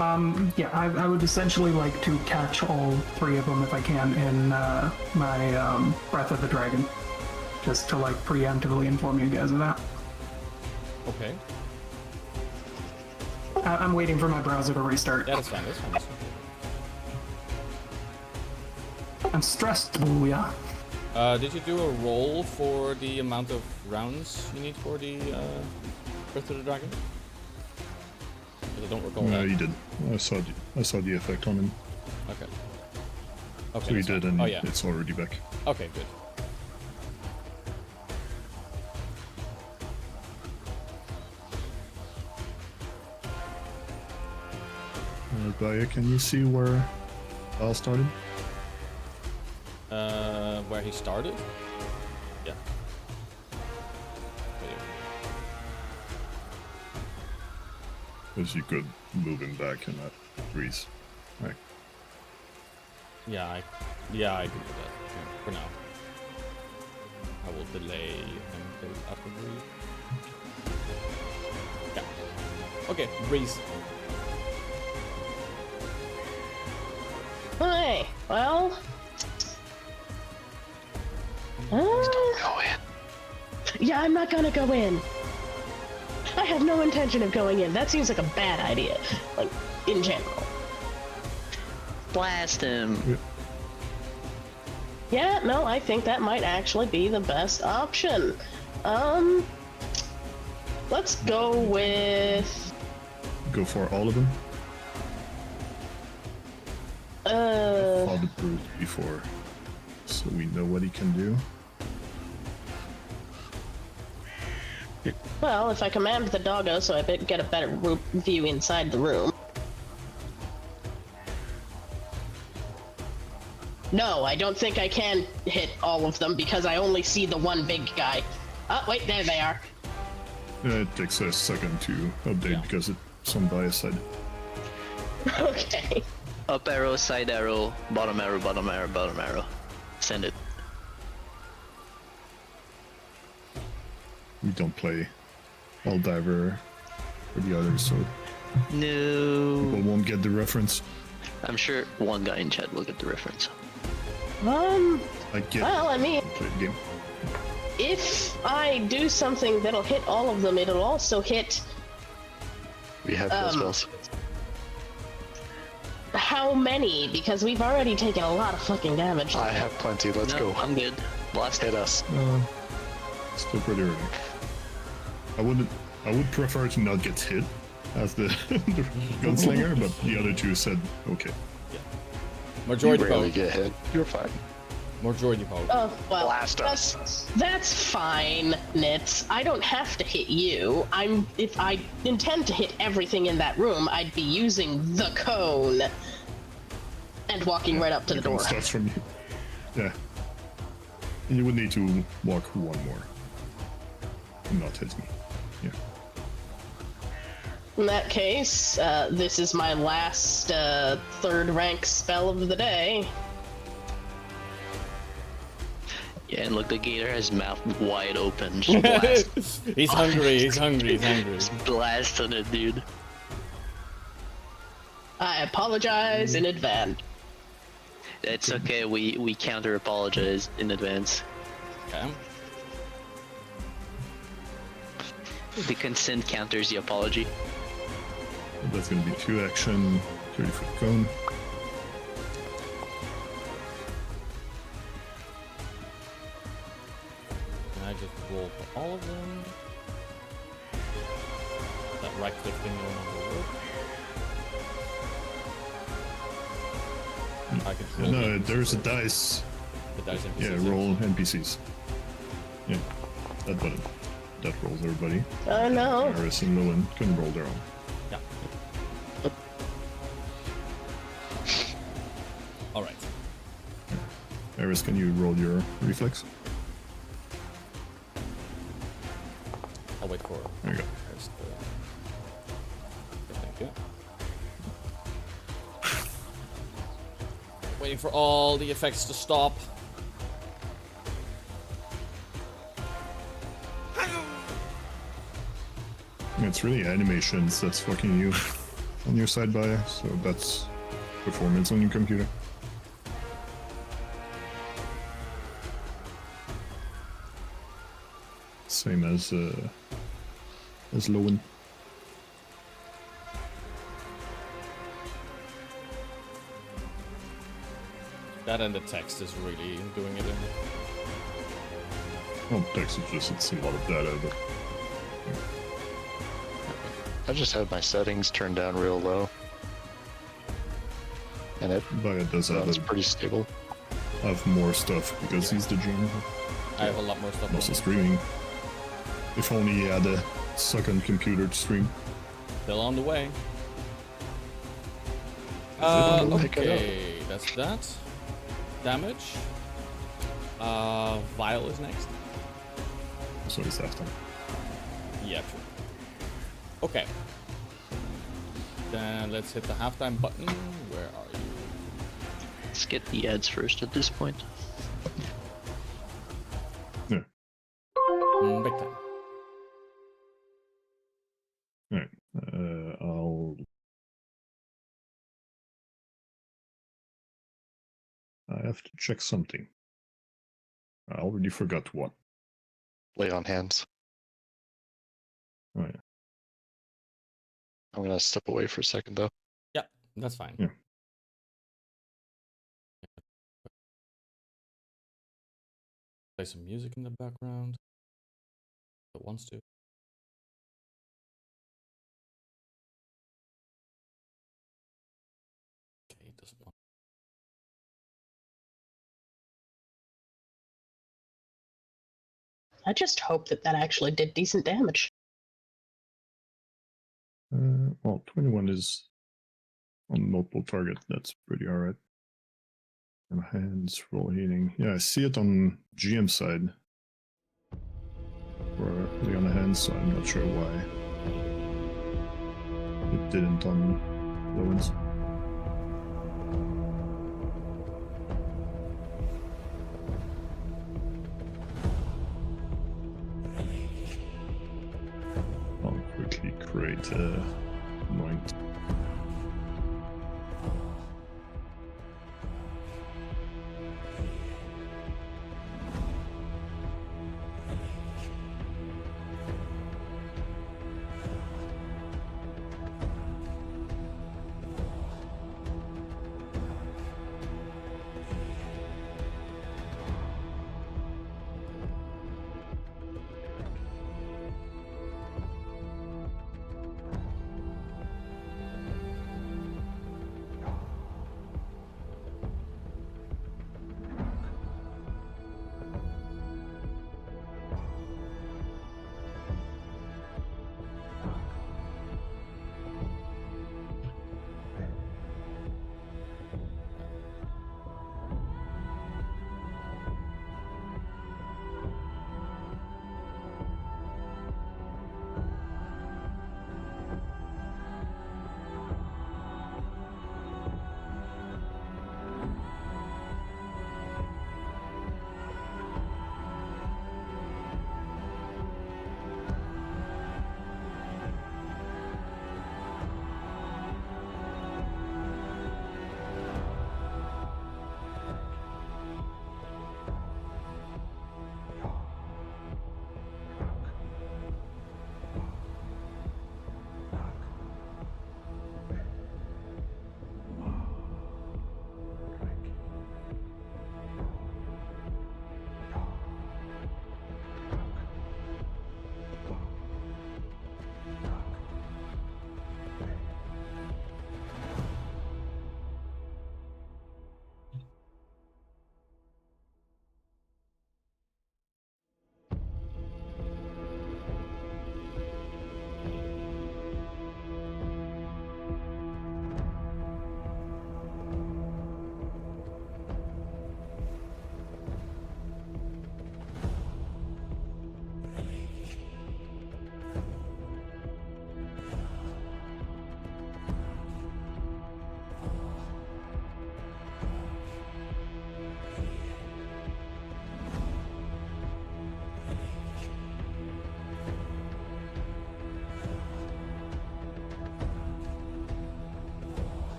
Yeah, I would essentially like to catch all 3 of them if I can in my Breath of the Dragon. Just to like preemptively inform you guys of that. Okay. I'm waiting for my browser to restart. Yeah, that's fine. That's fine. That's fine. I'm stressed, booyah. Did you do a roll for the amount of rounds you need for the Breath of the Dragon? I don't recall No, that. he did. I saw the effect on him. Okay. Okay. So he that's did, fine. and Oh yeah. it's already back. Okay, good. Baya, can you see where Al started? Where he started? Yeah. Wait. Because you could move him back in that breeze. Right. Yeah, I can do that. Yeah, for now. I will delay him till after breeze. Yeah. Okay, breeze. Hey, well. Go in. Yeah, I'm not gonna go in. I have no intention of going in. That seems like a bad idea. Like, in general. Blast him. Yeah, no, I think that might actually be the best option. Let's go with... Go for all of them? Follow the brute before, so we know what he can do. Well, if I command the doggo so I get a better view inside the room. No, I don't think I can hit all of them because I only see the one big guy. Oh, wait, there they are. It takes a second to update because it's on Baya's side. Okay. Up arrow, side arrow, bottom arrow, bottom arrow, bottom arrow. Send it. We don't play all diver for the others, so No. people won't get the reference. I'm sure one guy in chat will get the reference. I get Well, I mean, play the game. if I do something that'll hit all of them, it'll also hit We have those spells. how many? Because we've already taken a lot of fucking damage. I have plenty. Let's No, go. I'm good. Blast Hit us. Still pretty early. I would prefer to not get hit as the, the gunslinger, but the other two said okay. Majority Rarely vote. get hit. You're fine. Majority vote. Oh, well, Blast us. that's fine, Nits. I don't have to hit you. If I intend to hit everything in that room, I'd be using the cone and walking right up to the door. Starts from you. Yeah. And you would need to walk one more. And not hit me. Yeah. In that case, this is my last third rank spell of the day. Yeah, and look, the gator has his mouth wide open. Just blast. He's hungry, he's hungry, he's hungry. Just blast on it, dude. I apologize in advance. It's okay, we counter apologize in advance. Okay. The consent counters the apology. That's gonna be 2 action, 30-foot cone. Can I just roll for all of them? That right click thing no longer works. I can roll No, the- there's a dice. the dice NPCs. Yeah, roll NPCs. Yeah, that button. That rolls everybody. Oh no. Aris and Lilin can roll their own. Yeah. Alright. Aris, can you roll your reflex? I'll wait for There you go. first. Thank you. Waiting for all the effects to stop. It's really animations that's fucking you. on your sidebar, so that's performance on your computer. Same as Lowen. That and the text is really doing it in. Well, text is just, it's a lot of data, but I just had my settings turned down real low. And it does runs pretty stable. have more stuff because he's the GM. I have a lot more stuff. Also streaming. If only he had a second computer to stream. Still on the way. Pick it Okay, that's that. Damage. Vile is next. So it's after. Yeah, true. Okay. Then let's hit the halftime button. Where are you? Let's get the ads first at this point. Yeah. Big time. Alright. I have to check something. I already forgot what. Lay on hands. Oh yeah. I'm gonna step away for a second though. Yeah, that's fine. Yeah. Play some music in the background. If it wants to. Okay, it doesn't want. I just hope that actually did decent damage. Well, 21 is on multiple target. That's pretty alright. And hands, roll healing. Yeah, I see it on GM side. For the on the hands, so I'm not sure why it didn't on Lowen's. I'll quickly create a anoint.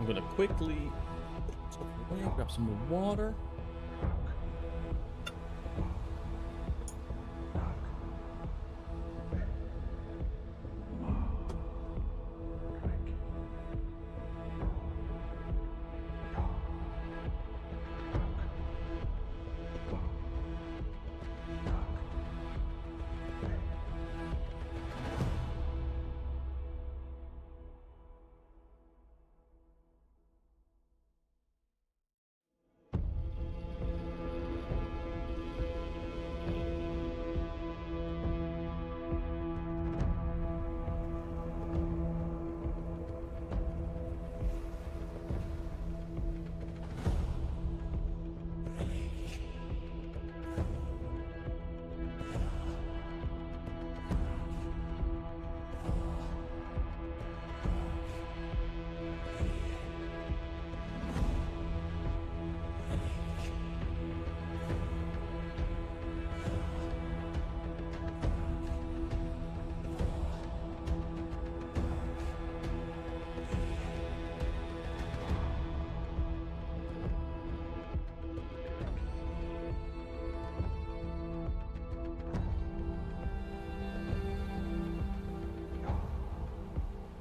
I'm gonna quickly grab some more water.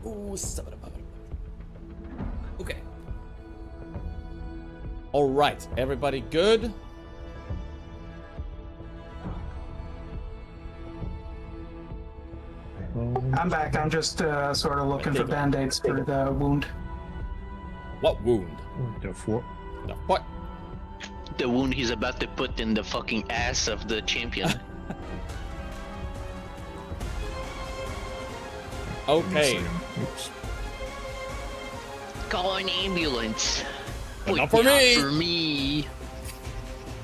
Ooh, okay. All right, everybody good? I'm back. I'm just sort of looking for band-aids for the wound. What wound? The four. The what? The wound he's about to put in the fucking ass of the champion. Okay. Oops. Call an ambulance. But Wait, not for me. Not for me.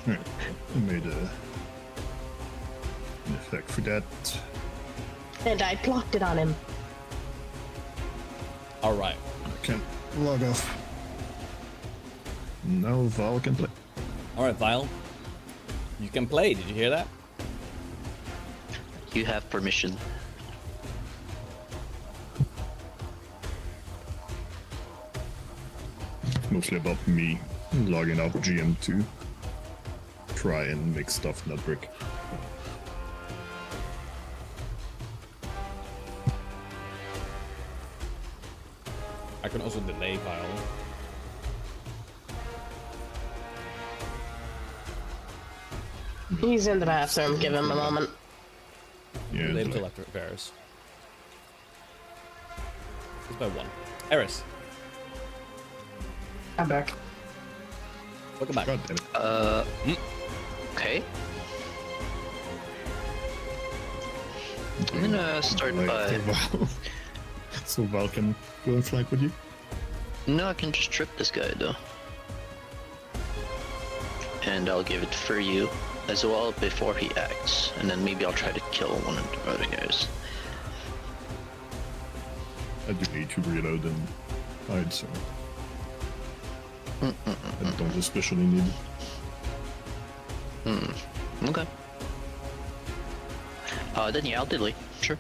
Right. I made an effect for that. And I blocked it on him. All right. I can log off. Now Val can play. All right, Vile. You can play. Did you hear that? You have permission. It's mostly about me logging out GM to try and make stuff not break. I can also delay Vile. He's in the bathroom. Give him a moment. Yeah, Delay it's until like- after Varus. It's by one. Eris, I'm back. welcome back. God damn it. Okay. I'm gonna start Like, by... Val. So Val can go and flank with you? No, I can just trip this guy though. And I'll give it for you as well before he acts. And then maybe I'll try to kill one of the other guys. I do need to reload and hide, so I don't especially need it. Okay. Then yeah, I'll delay. Sure.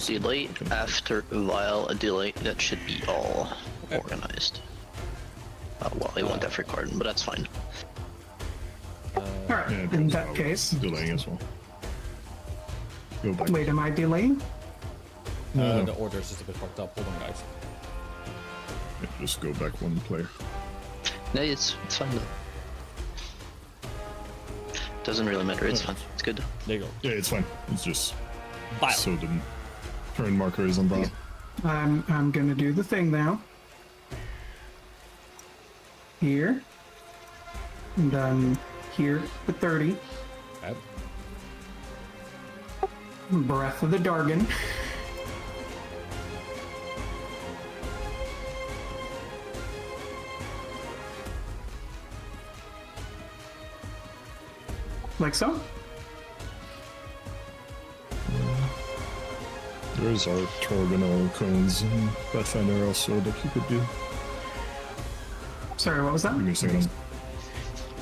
Delay after while a delay. That should be all organized. Well, I want that for card, but that's fine. Alright, Yeah, in because that I was case, delaying as well. Go back. wait, am I delaying? No, The order is just a bit fucked up. Hold on, guys. yeah, just go back one player. No, it's fine though. Doesn't really matter. It's fine. It's good. There you go. Yeah, it's fine. It's just Vile. so the turn marker is on Val. I'm gonna do the thing now. Here. And then here for 30. Okay. Breath of the Dargon. Like so? There's our orthogonal cones in Pathfinder also that you could do. Sorry, what was that? Give me a second.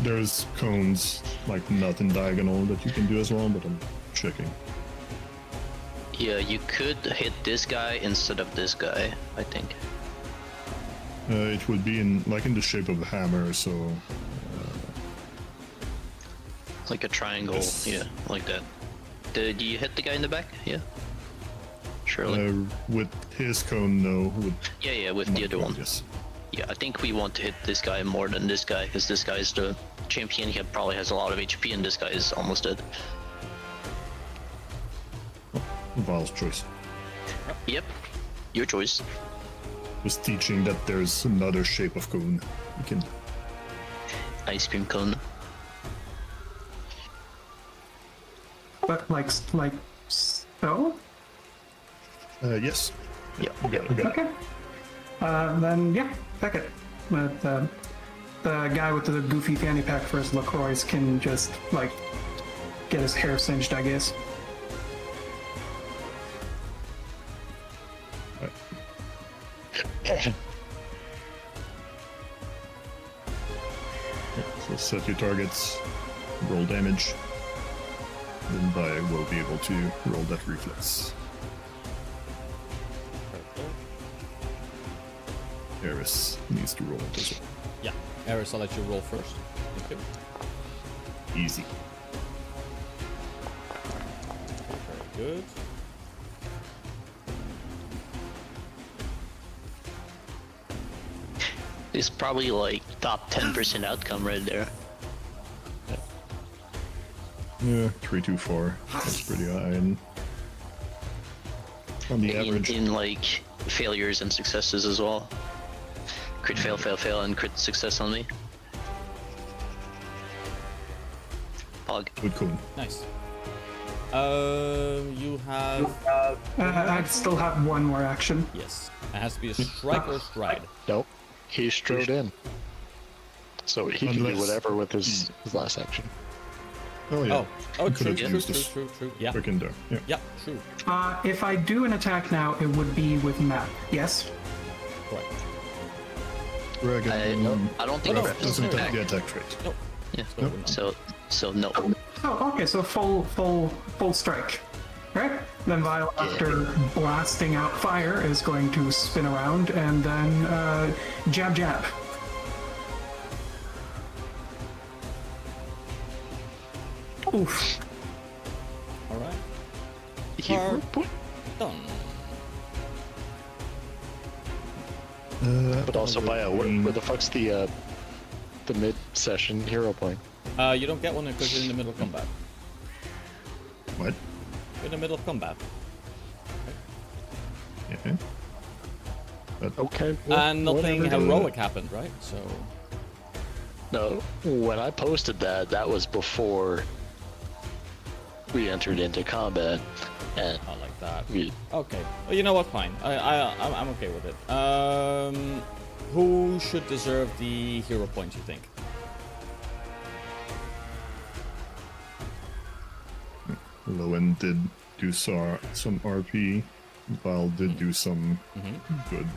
There's cones, like not in diagonal, that you can do as well, but I'm checking. Yeah, you could hit this guy instead of this guy, I think. It would be in the shape of a hammer, so Like a triangle, Yes. yeah, like that. Do you hit the guy in the back? Yeah. Surely. with his cone, no. With yeah, with my the other cone, one. yes. Yeah, I think we want to hit this guy more than this guy, because this guy is the champion. He probably has a lot of HP, and this guy is almost dead. Val's choice. Yep, your choice. Was teaching that there's another shape of cone. You can. Ice cream cone. But like so. Yes. Yeah. You got it. Okay. Then yeah, fuck it. But the guy with the goofy fanny pack for his LaCroix can just like get his hair singed, I guess. So set your targets, roll damage. Then Vi will be able to roll that reflex. Eris needs to roll it as well. Yeah. Eris, I'll let you roll first. Thank you. Easy. Very good. It's probably like top 10% outcome right there. Yeah, 3, 2, 4. That's pretty high. And on the average, In like failures and successes as well. Crit fail, fail, fail, and crit success on me. Pog. good cone. Nice. You have... I still have one more action. Yes. It has to be a strike or a stride. Nope. He strode in. So he can do Unless- whatever with his last action. Oh yeah. Oh, You could true, have true, used true, this true. Yeah, freaking door. Yeah. yeah, true. If I do an attack now, it would be with map. Yes. Correct. Dragon I don't think no, Rep doesn't is have the back. attack trait. No. Yeah. So we're not. So no. Oh, okay. So full strike. Right. Then Vile, after blasting out fire, is going to spin around and then jab jab. Oof. All right. Hero point? Done. But also, Bio, where the fuck's the mid-session hero point? You don't get one because you're in the middle of combat. What? You're in the middle of combat. Yeah. Okay. And nothing whatever. heroic happened, right? So... No, when I posted that was before we entered into combat, and Not like that. we Okay. Well, you know what? Fine. I'm okay with it. Who should deserve the hero point, you think? Lowen did do some RP. Val did do some good.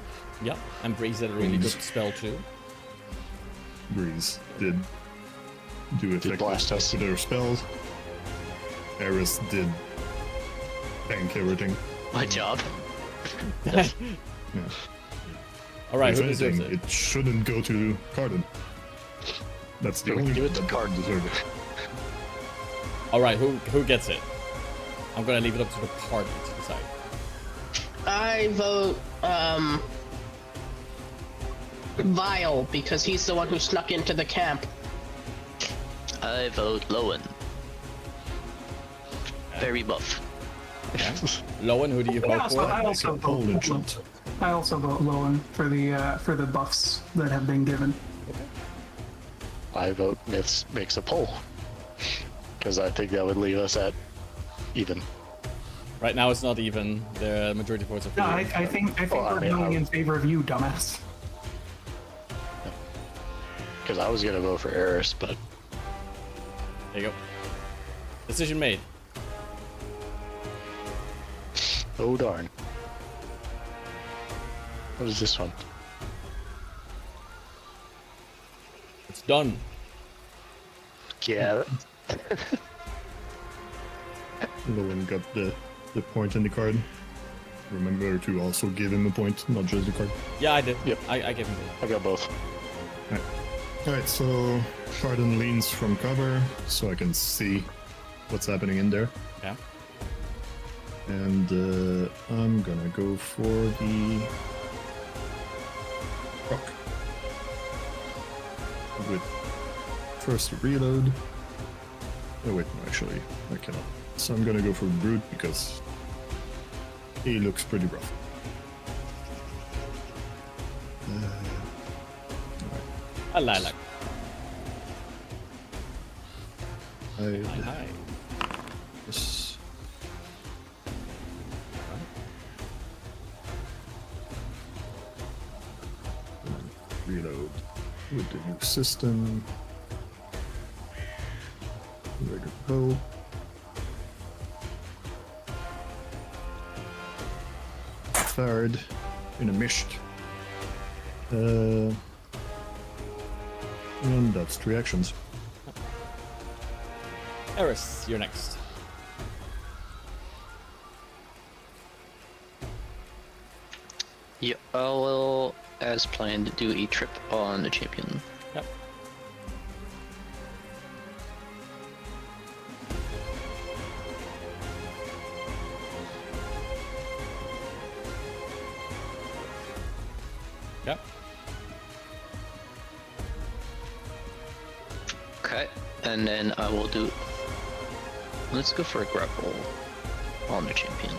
Yeah. And Breeze did a really good spell too. Breeze did do effective blast us. stuff to their spells. Eris did tank everything. My job. All right. If Who deserves anything, it? it shouldn't go to Cardin. That's the Give only it one to that Cardin. doesn't deserve it. All right. Who gets it? I'm gonna leave it up to the party to decide. I vote Vile because he's the one who snuck into the camp. I vote Lowen. Very buff. Okay. Lowen, who do you vote for? I also vote Legend. I also vote Lowen for the buffs that have been given. I vote Myths makes a poll, because I think that would leave us at even. Right now it's not even. The majority votes are for No, you. I think Well, I we're mean, going in favor of you, dumbass. Because I was gonna vote for Eris, but There you go. Decision made. oh darn. What is this one? It's done. Yeah. Lowen got the the point in the card. Remember to also give him a point, not just the card. Yeah, I did. Yep. I gave him I got both. Alright, so Sharden leans from cover so I can see what's happening in there. Yeah. And I'm gonna go for the rock. With first reload. Oh wait, no, actually, I cannot. So I'm gonna go for brute because he looks pretty rough. a lilac. Hi. Yes. Reload with the new system. There we go. Third in a mist. And that's 3 actions. Eris, you're next. Yeah, I will, as planned, do a trip on the champion. Yep. Yep. Okay, and then I will do. Let's go for a grapple on the champion.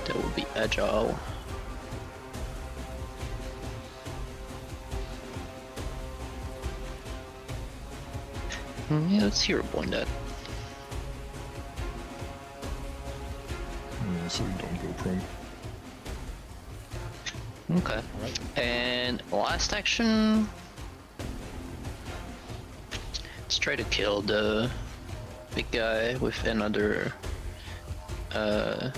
That will be agile. Yeah, let's hero point that. Yeah, so you don't go prone. Okay. Alright. And last action. Let's try to kill the big guy with another. That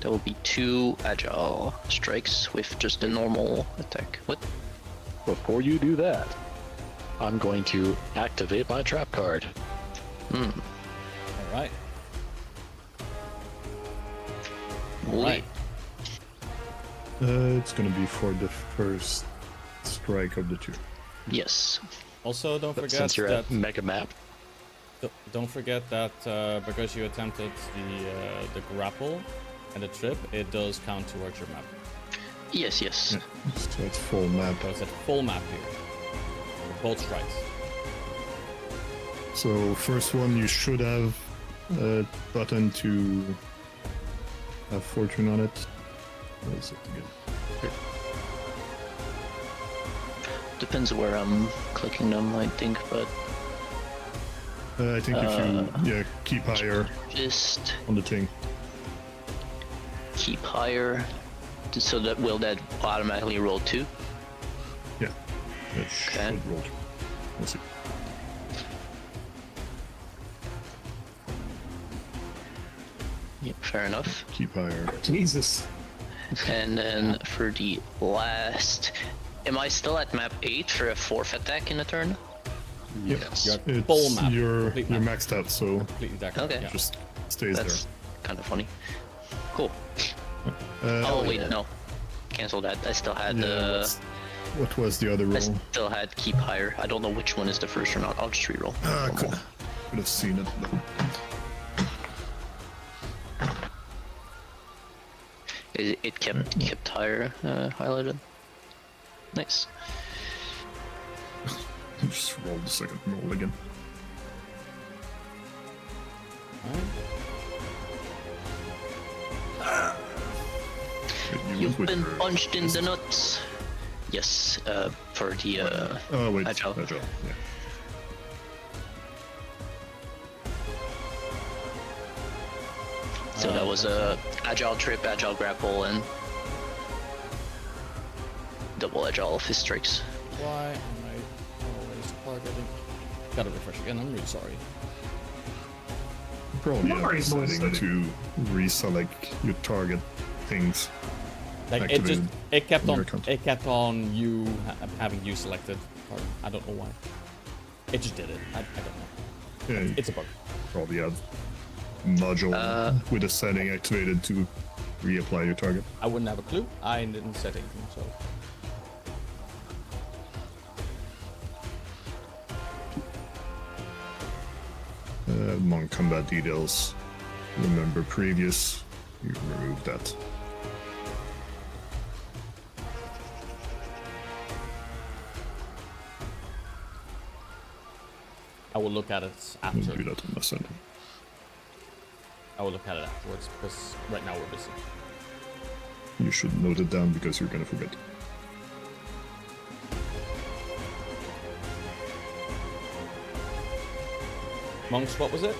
will be 2 agile strikes with just a normal attack. What? Before you do that, I'm going to activate my trap card. Alright. Wait. It's gonna be for the first strike of the 2. Yes. Also, don't But forget since you're that. at Mega Map, Don't forget that because you attempted the grapple and the trip, it does count towards your map. Yes, yes. Yeah. So it's full map. So it's a full map here. For both strikes. So first one, you should have a button to have fortune on it. What is it again? Depends where I'm clicking them, I think, but I think if you keep higher just on the thing. keep higher. So that will that automatically roll 2? Yeah, it Okay. should roll. We'll see. Yeah, fair enough. Keep higher. Jesus. And then for the last, am I still at map 8 for a 4th attack in a turn? yes. You're It's full map. You're Complete map. maxed out, so Completely decked. Okay. Yeah. just stays That's kind of funny. Cool. there. Oh wait, no. Cancel that. I still had what was the other I roll? still had keep higher. I don't know which one is the first or not. I'll just reroll. I could have seen it. But It kept higher highlighted. Nice. just roll the second roll again. Hit you You've with been your punched in fist. the nuts. Yes, for the Oh wait, agile. agile. Yeah. So that was a agile trip, agile grapple, and double agile fist strikes. Why am I always targeting? Gotta refresh again, I'm really sorry. Probably No worries, boys. setting to reselect your target things. Like Activated it kept on your on account. it kept on you having you selected. Or, I don't know why. It just did it. I don't know. Yeah, It's a bug. probably have module with a setting activated to reapply your target? I wouldn't have a clue. I didn't set anything, so. Among combat details, remember previous, you remove that. I will look at it We'll after. do that on the center. I will look at it afterwards because right now we're busy. You should note it down because you're gonna forget. Monks, what was it?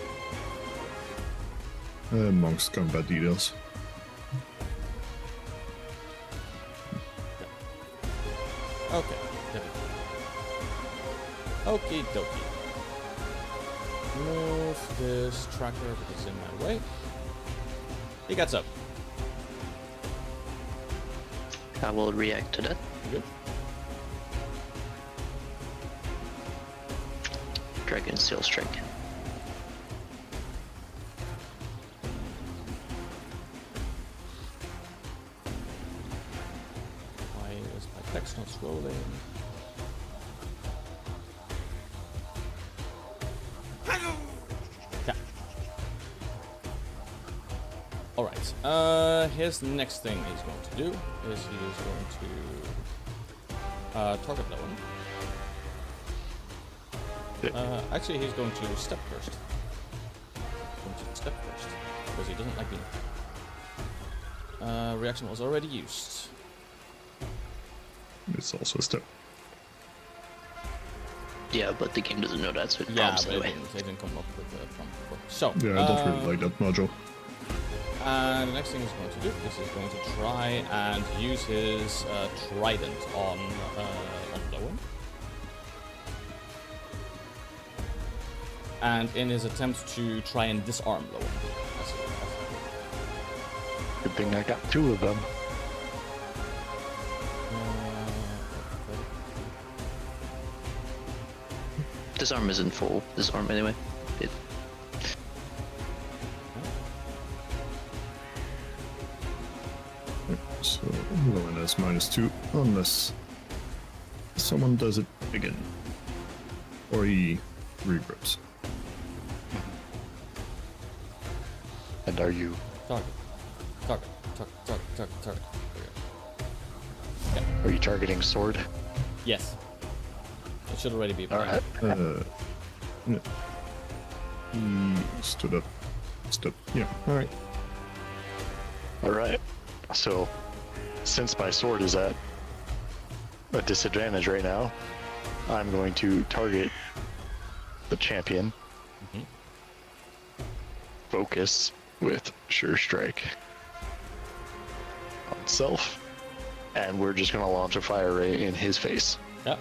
Amongst combat details. Okay. Okie dokie. Move this tracker because it's in my way. He gets up. I will react to that. Good. Dragon Steel Strike. Why is my text not scrolling? Yeah. Alright. His next thing he's going to do is he is going to target that one. Actually, he's going to step first. Because he doesn't like being. Reaction was already used. It's also a step. Yeah, but the game doesn't know that, so it Yeah, prompts but anyway. they didn't come up with the prompt before. So, Yeah, I don't really like that module. the next thing he's going to do is he's going to try and use his trident on Lowen. And in his attempt to try and disarm Lowen. Good thing I got 2 of them. This arm isn't full. This arm anyway. It, So, Lowen has -2, unless someone does it again. Or he regrips. And are you? Target. Okay. Are you targeting sword? Yes. It should already be. All right. Yeah. He stood up. Yeah, alright. All right. So, since my sword is at a disadvantage right now, I'm going to target the champion. Focus with Sure Strike on self, and we're just going to launch a fire ray in his face. Yep.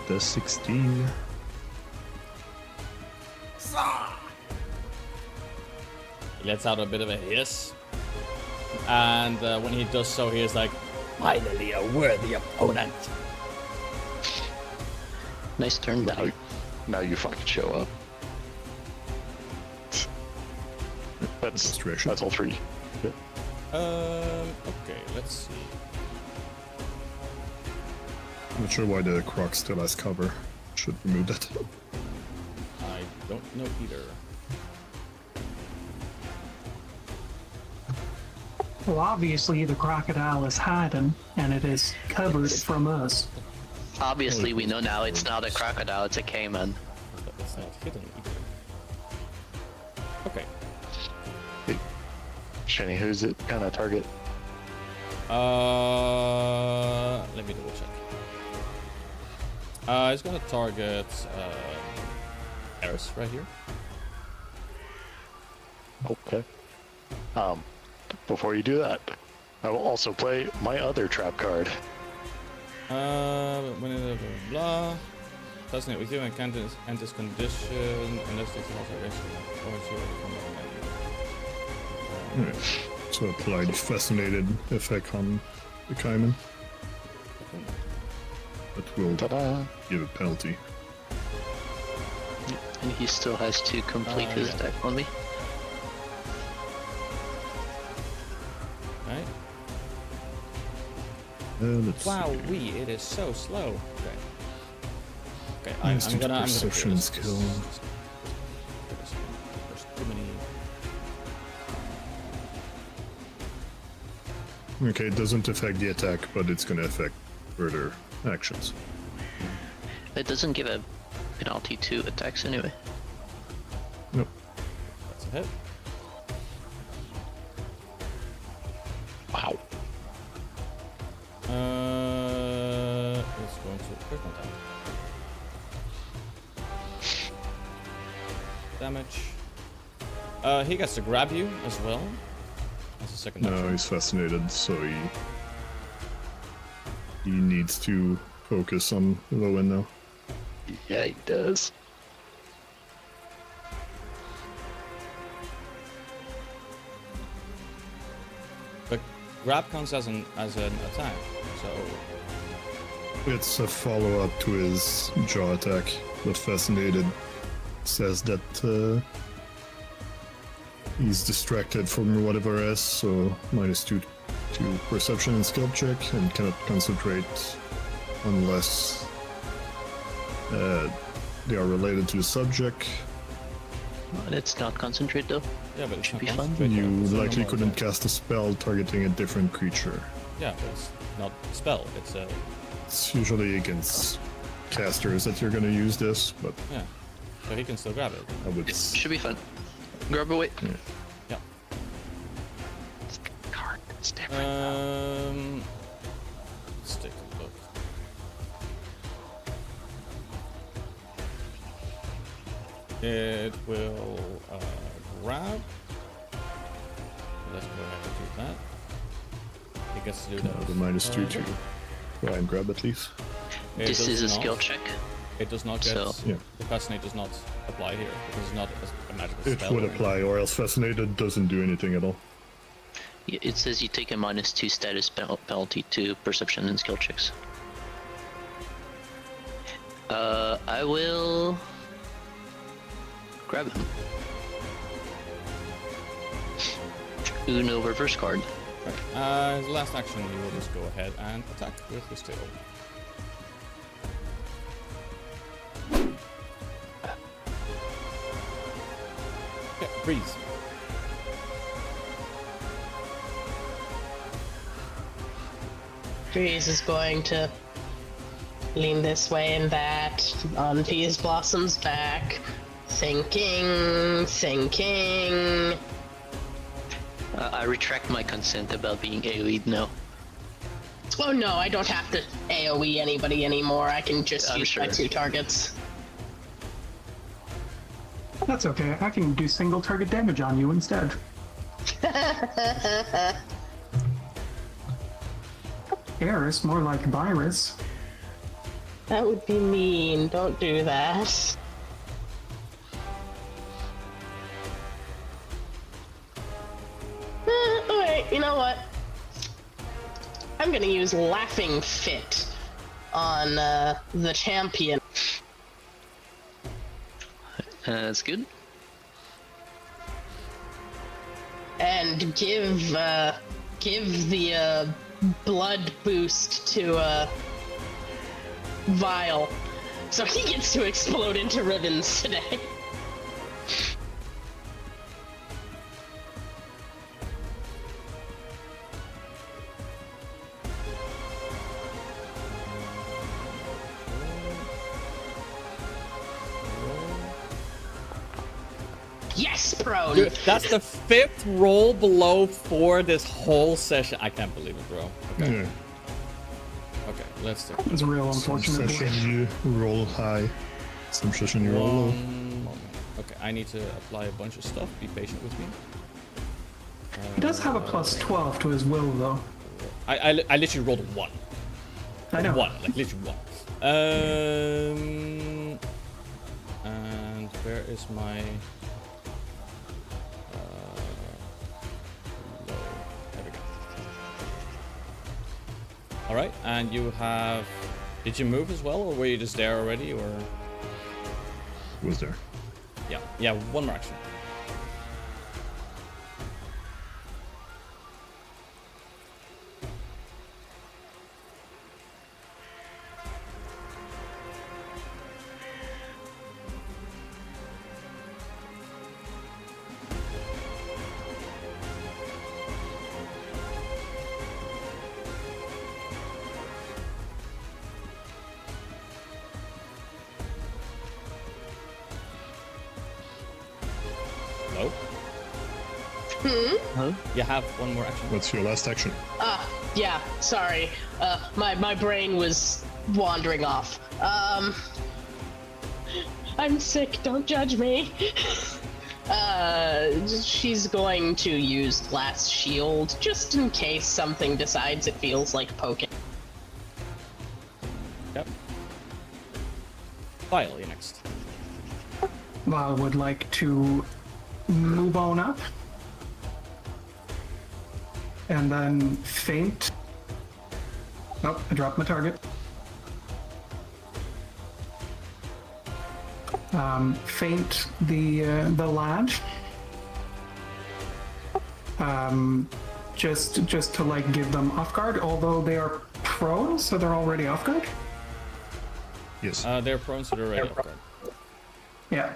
The 16. He lets out a bit of a hiss. And when he does so, he is like, finally a worthy opponent. nice turn, buddy. Now you fucking show up. That's all 3. Okay, let's see. I'm not sure why the croc still has cover. Should remove that. I don't know either. Well, obviously the crocodile is hiding, and it is covered from us. Obviously, we know now it's not a crocodile, it's a caiman. But it's not hidden either. Okay. Shenny, who's it gonna target? Let me double check. It's gonna target Eris right here. Okay. Before you do that, I will also play my other trap card. When it blah. Fascinate with you and can't end this condition unless it's also Alright. So apply the fascinated effect on the Cayman. But will Ta-da! give a penalty. And he still has to complete his yeah. attack on me. Right? Let's Wow, see. it is so slow. Okay. Okay, Nice I'm gonna perception clear this. skill. There's too many. Okay, it doesn't affect the attack, but it's gonna affect further actions. It doesn't give a penalty to attacks anyway. Nope. That's a hit. Wow. It's going to critical attack. Damage. He gets to grab you as well. As a second No, action. he's fascinated, so he needs to focus on Lowen now. Yeah, he does. But grab counts as an attack, so It's a follow-up to his jaw attack, but fascinated says that he's distracted from whatever else, so -2 to perception and skill check, and cannot concentrate unless they are related to the subject. And it's not concentrate though. yeah, but it's Should not be fun. concentrated, You it's a likely normal couldn't attack. cast a spell targeting a different creature. Yeah, but it's not a spell. It's a It's usually against casters that you're gonna use this, but yeah. So he can still grab it. I would. Should be fun. Grab away. Yeah. Card. It's different. Let's take a look. It will grab. Let's go ahead and do that. He gets to do that. The -2 to try and grab at least. It This does is a not- skill check. It does not get. So- Yeah. The fascinate does not apply here because it's not a magical It spell. would apply, or else Fascinated doesn't do anything at all. It says you take a -2 status penalty to perception and skill checks. I will grab him. Uno reverse card. His last action, you will just go ahead and attack with his tail. Yeah, breeze. Breeze is going to lean this way and that on Peas Blossom's back, thinking. I retract my consent about being AoE'd now. Oh no, I don't have to AoE anybody anymore. I can just I'm use my sure. 2 targets. That's okay. I can do single target damage on you instead. Eris, more like Virus. That would be mean. Don't do that. Alright, you know what? I'm gonna use Laughing Fit on the champion. That's good. And give the blood boost to Vile, so he gets to explode into ribbons today. Yes, prone. Dude, that's the 5th roll below 4 this whole session. I can't believe it, bro. Okay. Yeah. Okay, let's do It's real Some unfortunate. session you roll high, some session you roll low. one moment. Okay, I need to apply a bunch of stuff. Be patient with me. He does have a +12 to his will, though. I literally rolled a 1. I know. 1, like literally 1. And where is my low? There we go. All right, and you have Did you move as well, or were you just there already, or? Was there? Yeah, one more action. No? Huh? You have one more action. What's your last action? Yeah, sorry. My brain was wandering off. I'm sick, don't judge me. She's going to use glass shield just in case something decides it feels like poking. Yep. Vile, you're next. Val would like to move on up. And then feint. Oh, I dropped my target. Feint the lad. Just to like give them off guard, although they are prone, so they're already off guard. Yes. They're prone, so they're already off guard. Yeah.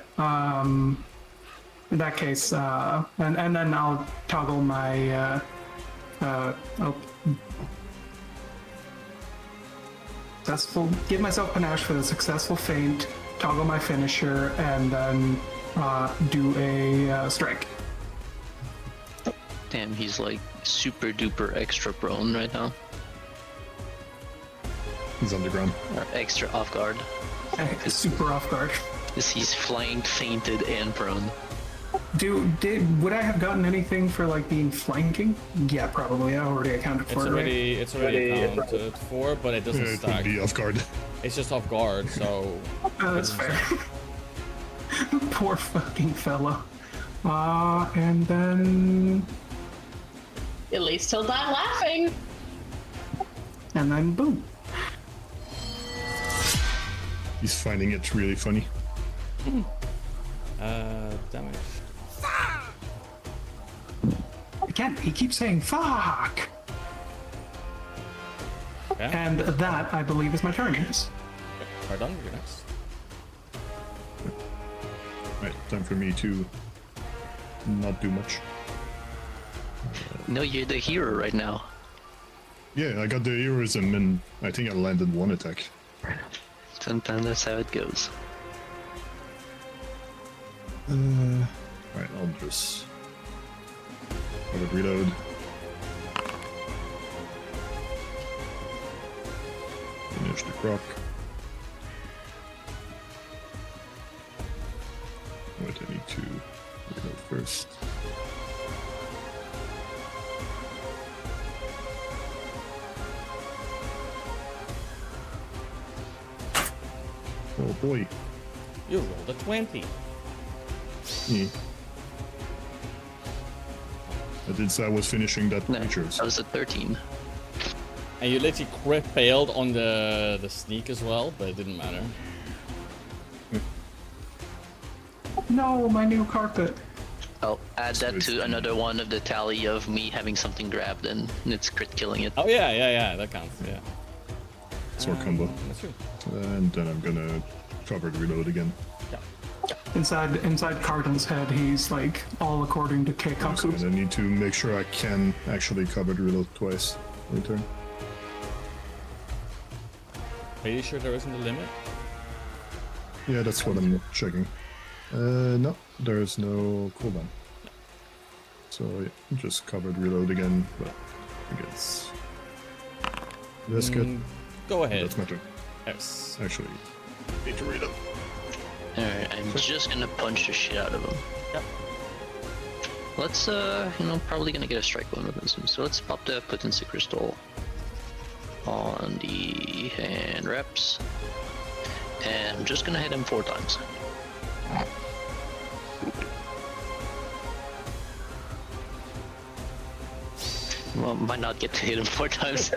In that case, and then I'll toggle my successful. Give myself panache for the successful feint. Toggle my finisher, and then do a strike. Damn, he's like super duper extra prone right now. He's underground. Or extra off guard. Super off guard. Because he's flanked, fainted, and prone. Would I have gotten anything for like being flanking? Yeah, probably. I already accounted for it. It's already accounted for, but it doesn't It would stack. be off guard. It's just off guard, so. That's fair. Poor fucking fella. And then At least he'll die laughing. and then boom. He's finding it really funny. Damage. Again, he keeps saying fuck. Okay. And that, I believe, is my turn. Yes. Are done. You're next. Right, time for me to not do much. No, you're the hero right now. Yeah, I got the heroism and I think I landed one attack. Sometimes that's how it goes. Alright, I'll just reload. Finish the croc. Wait, I need to reload first. Oh boy. You rolled a 20. Yeah. I did say I was finishing that No, creature. that was a 13. And you literally crit failed on the sneak as well, but it didn't matter. No, my new carpet. I'll add that good. to another one of the tally of me having something grabbed and it's crit killing it. Oh yeah, that counts. Yeah. Sword combo. That's true. And then I'm gonna covered reload again. Yeah. Inside Cardin's head, he's like all according to Keikaku. And I need to make sure I can actually covered reload twice in turn. Are you sure there isn't a limit? Yeah, that's what I'm checking. No, there is no cooldown. So yeah, just covered reload again, but I guess Vesket. Go ahead. That's my turn. Yes. Actually, need to reload. Alright, I'm just gonna punch the shit out of him. Yep. Let's, probably gonna get a strike one with him. So let's pop the potency crystal on the hand reps. And I'm just gonna hit him 4 times. Well, might not get to hit him 4 times.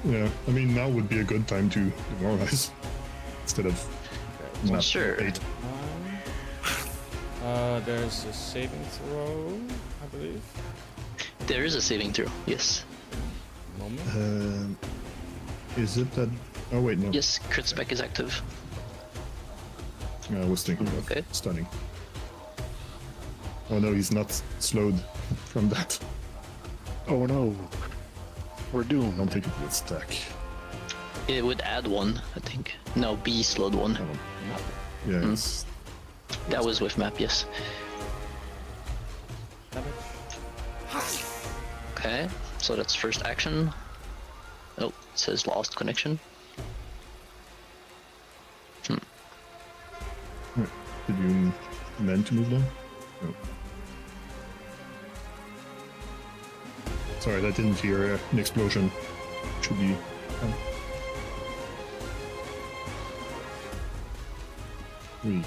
Yeah, I mean, now would be a good time to demoralize instead of map Sure. 8. There's a saving throw, I believe. There is a saving throw. Yes. Moment. Is it that? Oh wait, no. Yes. Crit spec is active. I was thinking of Okay. stunning. Oh no, he's not slowed from that. Oh no. We're I doomed. don't think it would stack. It would add 1, I think. No, B slowed 1. Yeah, it's That was with map. Yes. Okay. So that's first action. Oh, it says lost connection. Did you meant to move down? No. Sorry, I didn't hear an explosion. Should be. We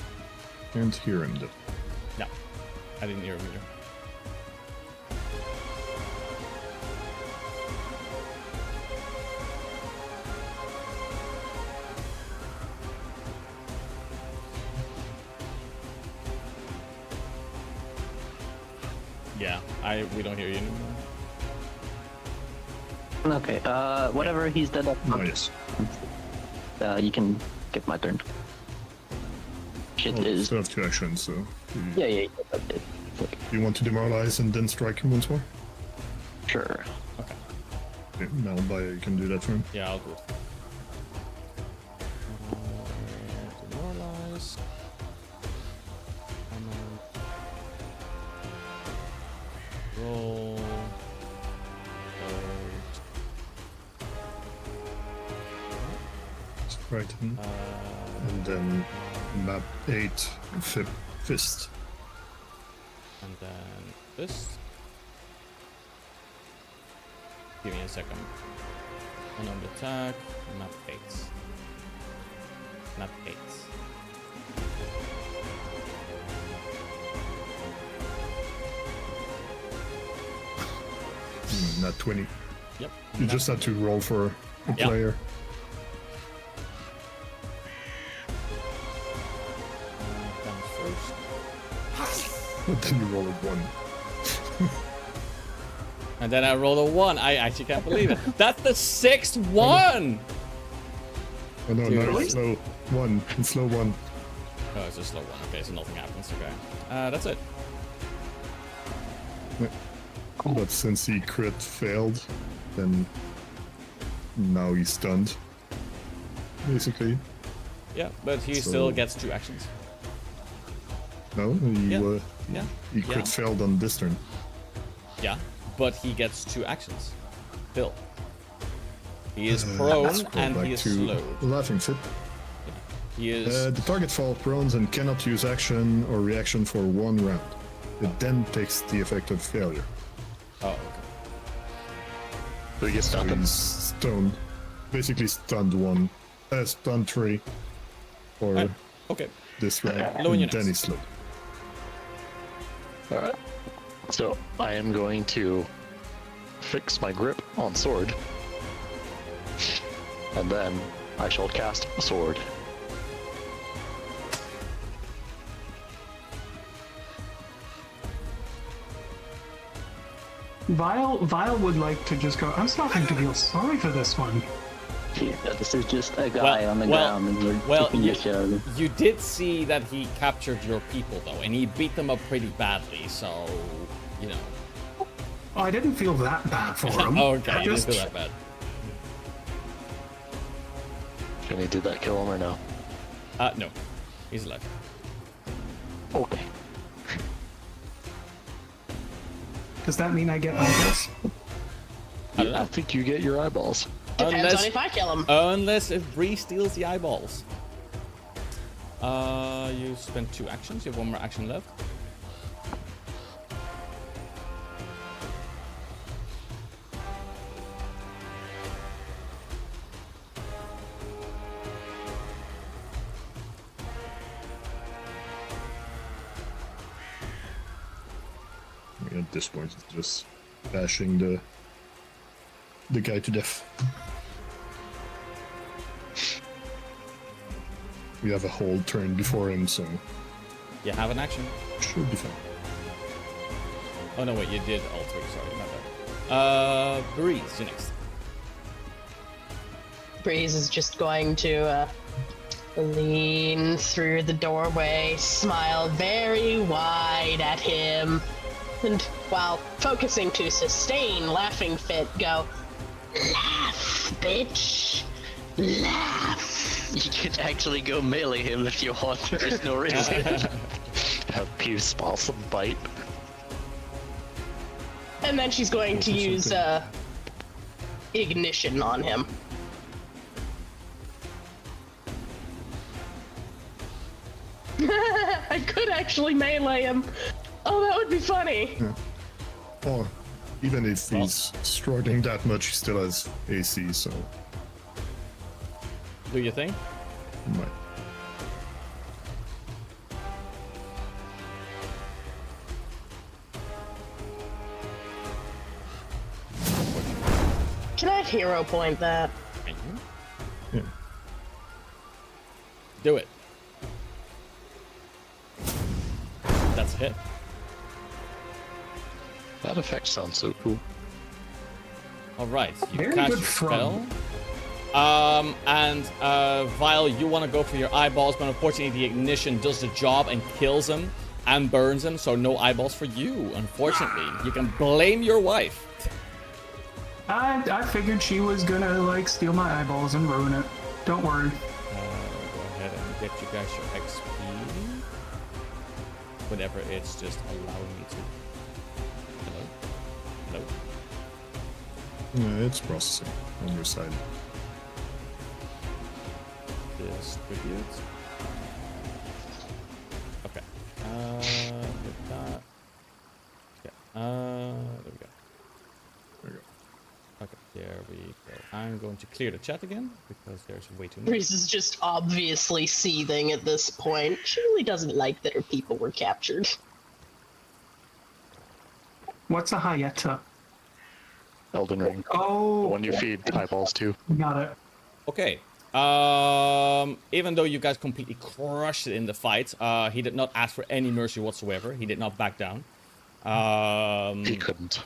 can't hear him though. No, I didn't hear him either. Yeah, we don't hear you anymore. Okay, whatever he's dead up, Oh yes. you can get my turn. Shit Well, is. still have 2 actions, so. Yeah, that's it. You want to demoralize and then strike him once more? Sure. Okay. Okay, Malbaya, you can do that for him. Yeah, I'll do it. Demoralize. Roll. Strike him. And then map 8, fist. And then this. Give me a second. Unarmed attack. Map 8. Map 8. Not 20. Yep. You just had to roll for a Yeah. player. Down first. But then you roll a 1. And then I rolled a 1. I actually can't believe it. That's the 6th one! Oh no, Dude. no, slow 1. It's slow 1. Oh, it's a slow one. Okay, so nothing happens. Okay. That's it. But since he crit failed, then now he's stunned. Basically. Yeah, but he So- still gets 2 actions. No, he, Yeah. Yeah. he crit Yeah. failed on this turn. Yeah, but he gets 2 actions. Still. He is Let's prone scroll and back he is to slowed. Laughing Fit. He is. The target falls prone and cannot use action or reaction for 1 round. It then takes the effect of failure. Oh, okay. So he gets So stunned. he's stunned. Basically stunned 1. Stunned 3. For Alright, okay. this round. Low And units. then he's slowed. Alright. So I am going to fix my grip on sword. And then I shall cast sword. Vile would like to just go. I'm starting to feel sorry for this one. Yeah, this is just a guy on the ground and we're kicking you, the shit out of him. you did see that he captured your people though, and he beat them up pretty badly. So, you know. Oh, I didn't feel that bad for him. Oh, okay, I you didn't just, feel that bad. Can he did that kill him or no? No, he's alive. Okay. Does that mean I get eyeballs? I don't I know. think you get your eyeballs. Depends on if I kill him. Unless if Bree steals the eyeballs. You spent 2 actions. You have 1 more action left. At this point, it's just bashing the guy to death. We have a whole turn before him, so You have an action. should be fine. Oh no, wait, you did all three. Sorry, my bad. Breeze, you're next. Breeze is just going to lean through the doorway, smile very wide at him, and while focusing to sustain laughing fit, go, "Laugh, bitch, laugh." You can actually go melee him if you want. There's no reason. Have Peace Balsam bite. And then she's going to use ignition on him. I could actually melee him. Oh, that would be funny. Yeah. Or even if he's struggling that much, he still has AC, so Do your thing. he might. Can I hero point that? Yeah. Do it. That's a hit. That effect sounds so cool. All right, you Very cast good your from. spell. Vile, you want to go for your eyeballs, but unfortunately the ignition does the job and kills him and burns him, so no eyeballs for you, unfortunately. You can blame your wife. I figured she was gonna like steal my eyeballs and ruin it. Don't worry. Go ahead and get you guys your XP. Whatever, it's just allowing me to. Hello? Hello? Yeah, it's processing on your side. Distribute. Okay. With that. Okay. There we go. There we go. Okay, there we go. I'm going to clear the chat again because there's way too much. Breeze is just obviously seething at this point. She really doesn't like that her people were captured. What's a Hayeta? Elden Ring. The Oh, one you feed eyeballs to. got it. Okay. Even though you guys completely crushed it in the fight, he did not ask for any mercy whatsoever. He did not back down. He couldn't.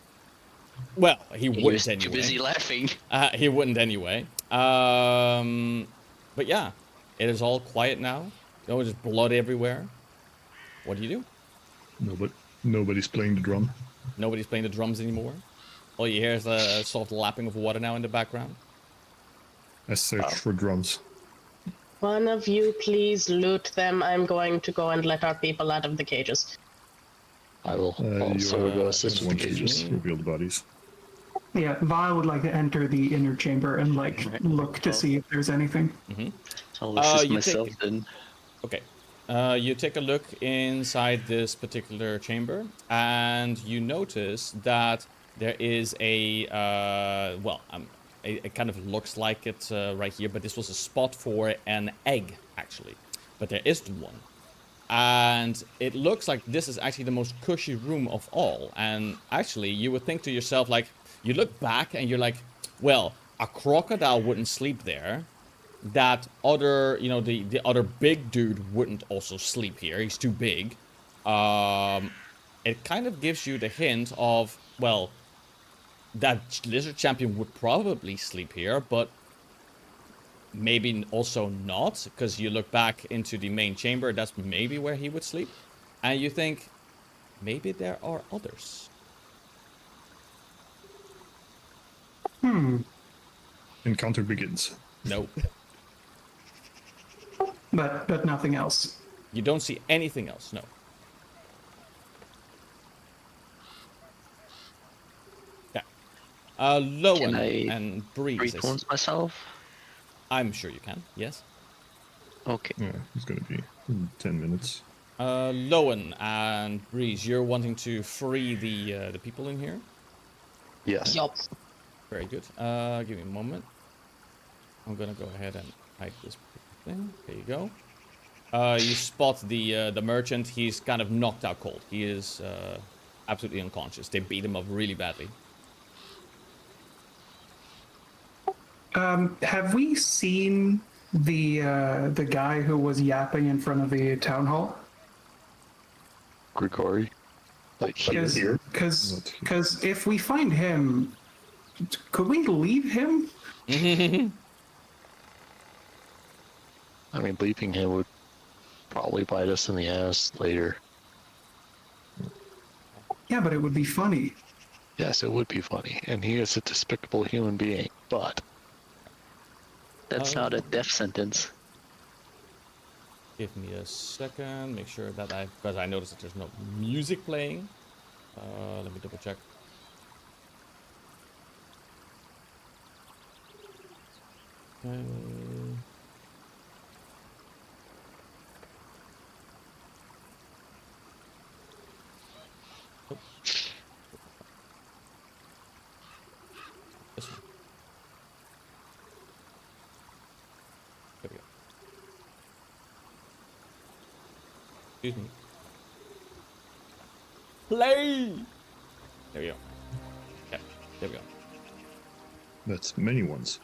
Well, he wouldn't was anyway. too busy laughing. He wouldn't anyway. But yeah, it is all quiet now. There's just blood everywhere. What do you do? Nobody's playing the drum. Nobody's playing the drums anymore. All you hear is a soft lapping of water now in the background. I search for drums. One of you please loot them. I'm going to go and let our people out of the cages. I will also You go assist with the want to cages. reveal the bodies. Yeah, Vi would like to enter the inner chamber and like look to see if there's anything. I'll assist you myself take- then. Okay. You take a look inside this particular chamber, and you notice that there is a, it kind of looks like it right here, but this was a spot for an egg, actually. But there isn't one. And it looks like this is actually the most cushy room of all. And actually, you would think to yourself, like, you look back and you're like, well, a crocodile wouldn't sleep there. That other, the other big dude wouldn't also sleep here. He's too big. It kind of gives you the hint of, well, that lizard champion would probably sleep here, but maybe also not, because you look back into the main chamber, that's maybe where he would sleep. And you think, maybe there are others. Encounter begins. No. But nothing else. You don't see anything else, no. Yeah. Lowen Can I and Breeze. Breathe once myself. I'm sure you can, yes. Okay. Yeah, it's gonna be 10 minutes. Lowen and Breeze, you're wanting to free the people in here? Yes. Yup. Very good. Give me a moment. I'm gonna go ahead and hide this thing. There you go. You spot the merchant. He's kind of knocked out cold. He is absolutely unconscious. They beat him up really badly. Have we seen The guy who was yapping in front of the town hall. Grigori. Like here. Because if we find him, could we leave him? I mean, leaving him would probably bite us in the ass later. Yeah, but it would be funny. Yes, it would be funny, and he is a despicable human being, but... That's not a death sentence. Give me a second, make sure that because I noticed that there's no music playing. Let me double check. Okay. Oh. This one. There we go. Excuse me. Play! There we go. Okay, there we go. That's many ones.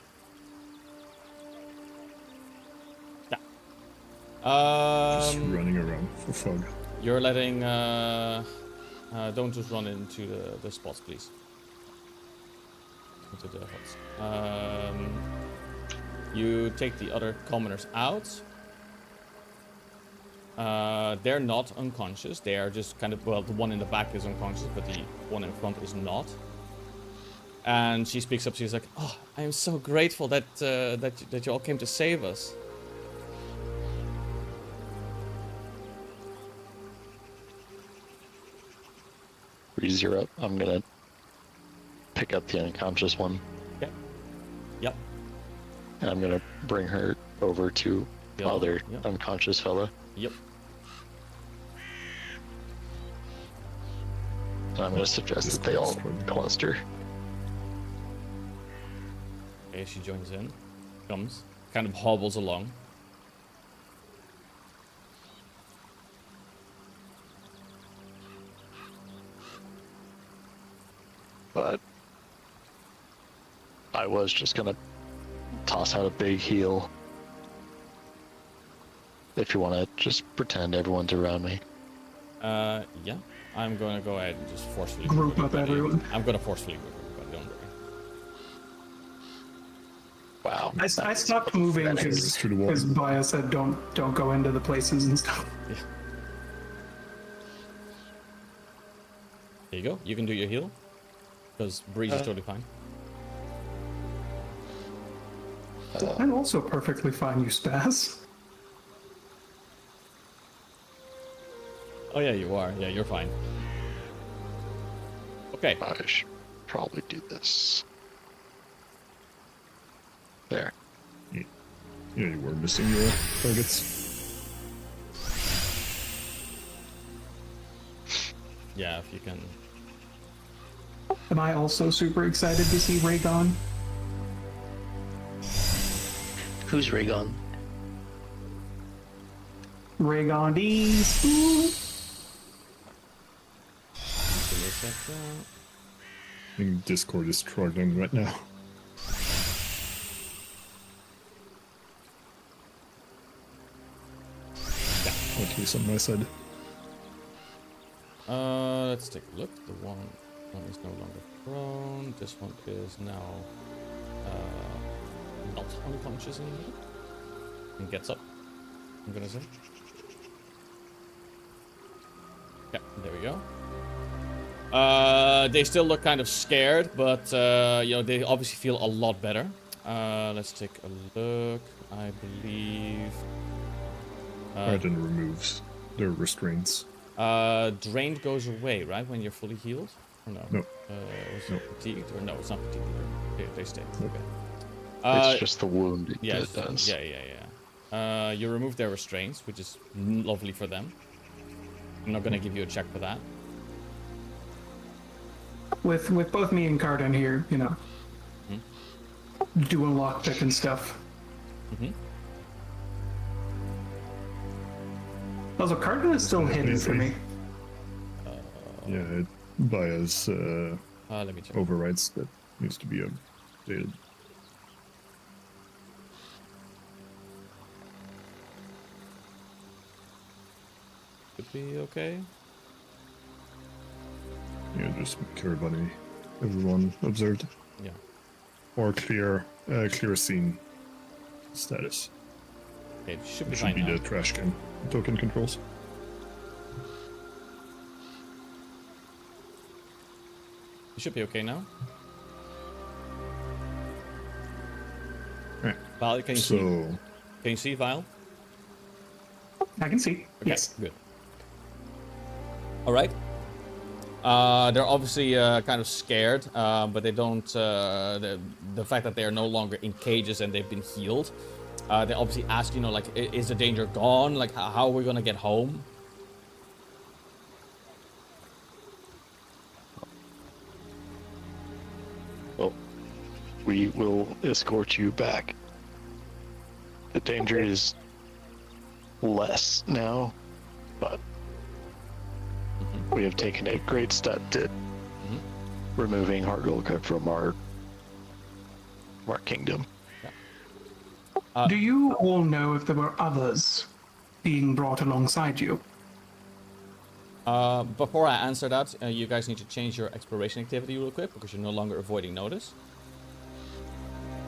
Yeah. Just running around for fun. You're letting, don't just run into the spots, please. Into the huts. You take the other commoners out. They're not unconscious. They are just kind of, well, the one in the back is unconscious, but the one in front is not. And she speaks up. She's like, "Oh, I am so grateful that that you all came to save us." Breeze, you're up. I'm gonna pick up the unconscious one. Okay. Yep. And I'm gonna bring her over to the other unconscious fella. Yep. And I'm gonna suggest that they all cluster. Okay, she joins in. Comes. Kind of hobbles along. But I was just gonna toss out a big heal. If you want to just pretend everyone's around me. Yeah. I'm gonna go ahead and just forcefully Group up everyone. I'm gonna forcefully group everybody, don't worry. Wow. I stopped moving because Baya said don't go into the places and stuff. Yeah. There you go. You can do your heal. Because Breeze is totally fine. I'm also perfectly fine, you spaz. Oh yeah, you are. Yeah, you're fine. Okay. I should probably do this. There. Yeah, you were missing your targets. Yeah, if you can. Am I also super excited to see Rhaegon? Who's Rhaegon? Rhaegon D's. Give me a second. I think Discord is struggling right now. Yeah, at least on my side. Let's take a look. The one is no longer prone. This one is now not unconscious anymore. And gets up, I'm gonna say. Yeah, there we go. They still look kind of scared, but you know, they obviously feel a lot better. Let's take a look. I believe Arden removes their restraints. Drained goes away, right, when you're fully healed? Or no? No. Was it fatigued? Or no, it's not fatigued either. They stay. Nope. Okay. It's just the wound it Yeah, does. yeah. You remove their restraints, which is lovely for them. I'm not gonna give you a check for that. With both me and Carden here, you know, doing lockpick and stuff. Also, Carden is still hidden for me. Yeah, it bias Let me check. overrides that needs to be updated. Could be okay. Yeah, just make everyone observed. Yeah. Or clear scene status. Okay, it should be It fine should be now. the trash can token controls. It should be okay now. Right. Val, can you see? Can you see, Val? I can see. Okay, Yes. good. All right. They're obviously kind of scared, but they don't. The fact that they are no longer in cages and they've been healed, they obviously ask, you know, like, is the danger gone? Like, how are we gonna get home? Well, we will escort you back. The danger is less now, but we have taken a great step to removing Hargulka from our kingdom. Do you all know if there were others being brought alongside you? Before I answer that, you guys need to change your exploration activity real quick because you're no longer avoiding notice.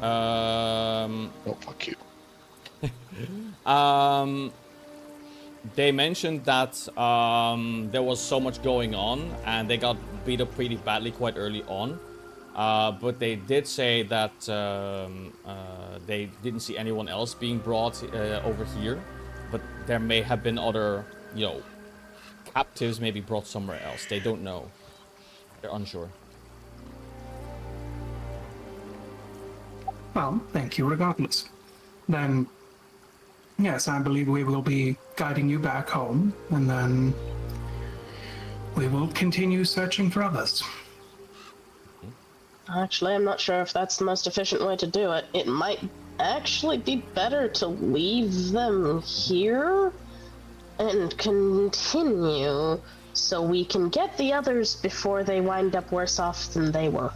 Oh, fuck you. They mentioned that there was so much going on and they got beat up pretty badly quite early on. But they did say that they didn't see anyone else being brought over here. But there may have been other, you know, captives maybe brought somewhere else. They don't know. They're unsure. Well, thank you regardless. Then, yes, I believe we will be guiding you back home, and then we will continue searching for others. Actually, I'm not sure if that's the most efficient way to do it. It might actually be better to leave them here and continue so we can get the others before they wind up worse off than they were.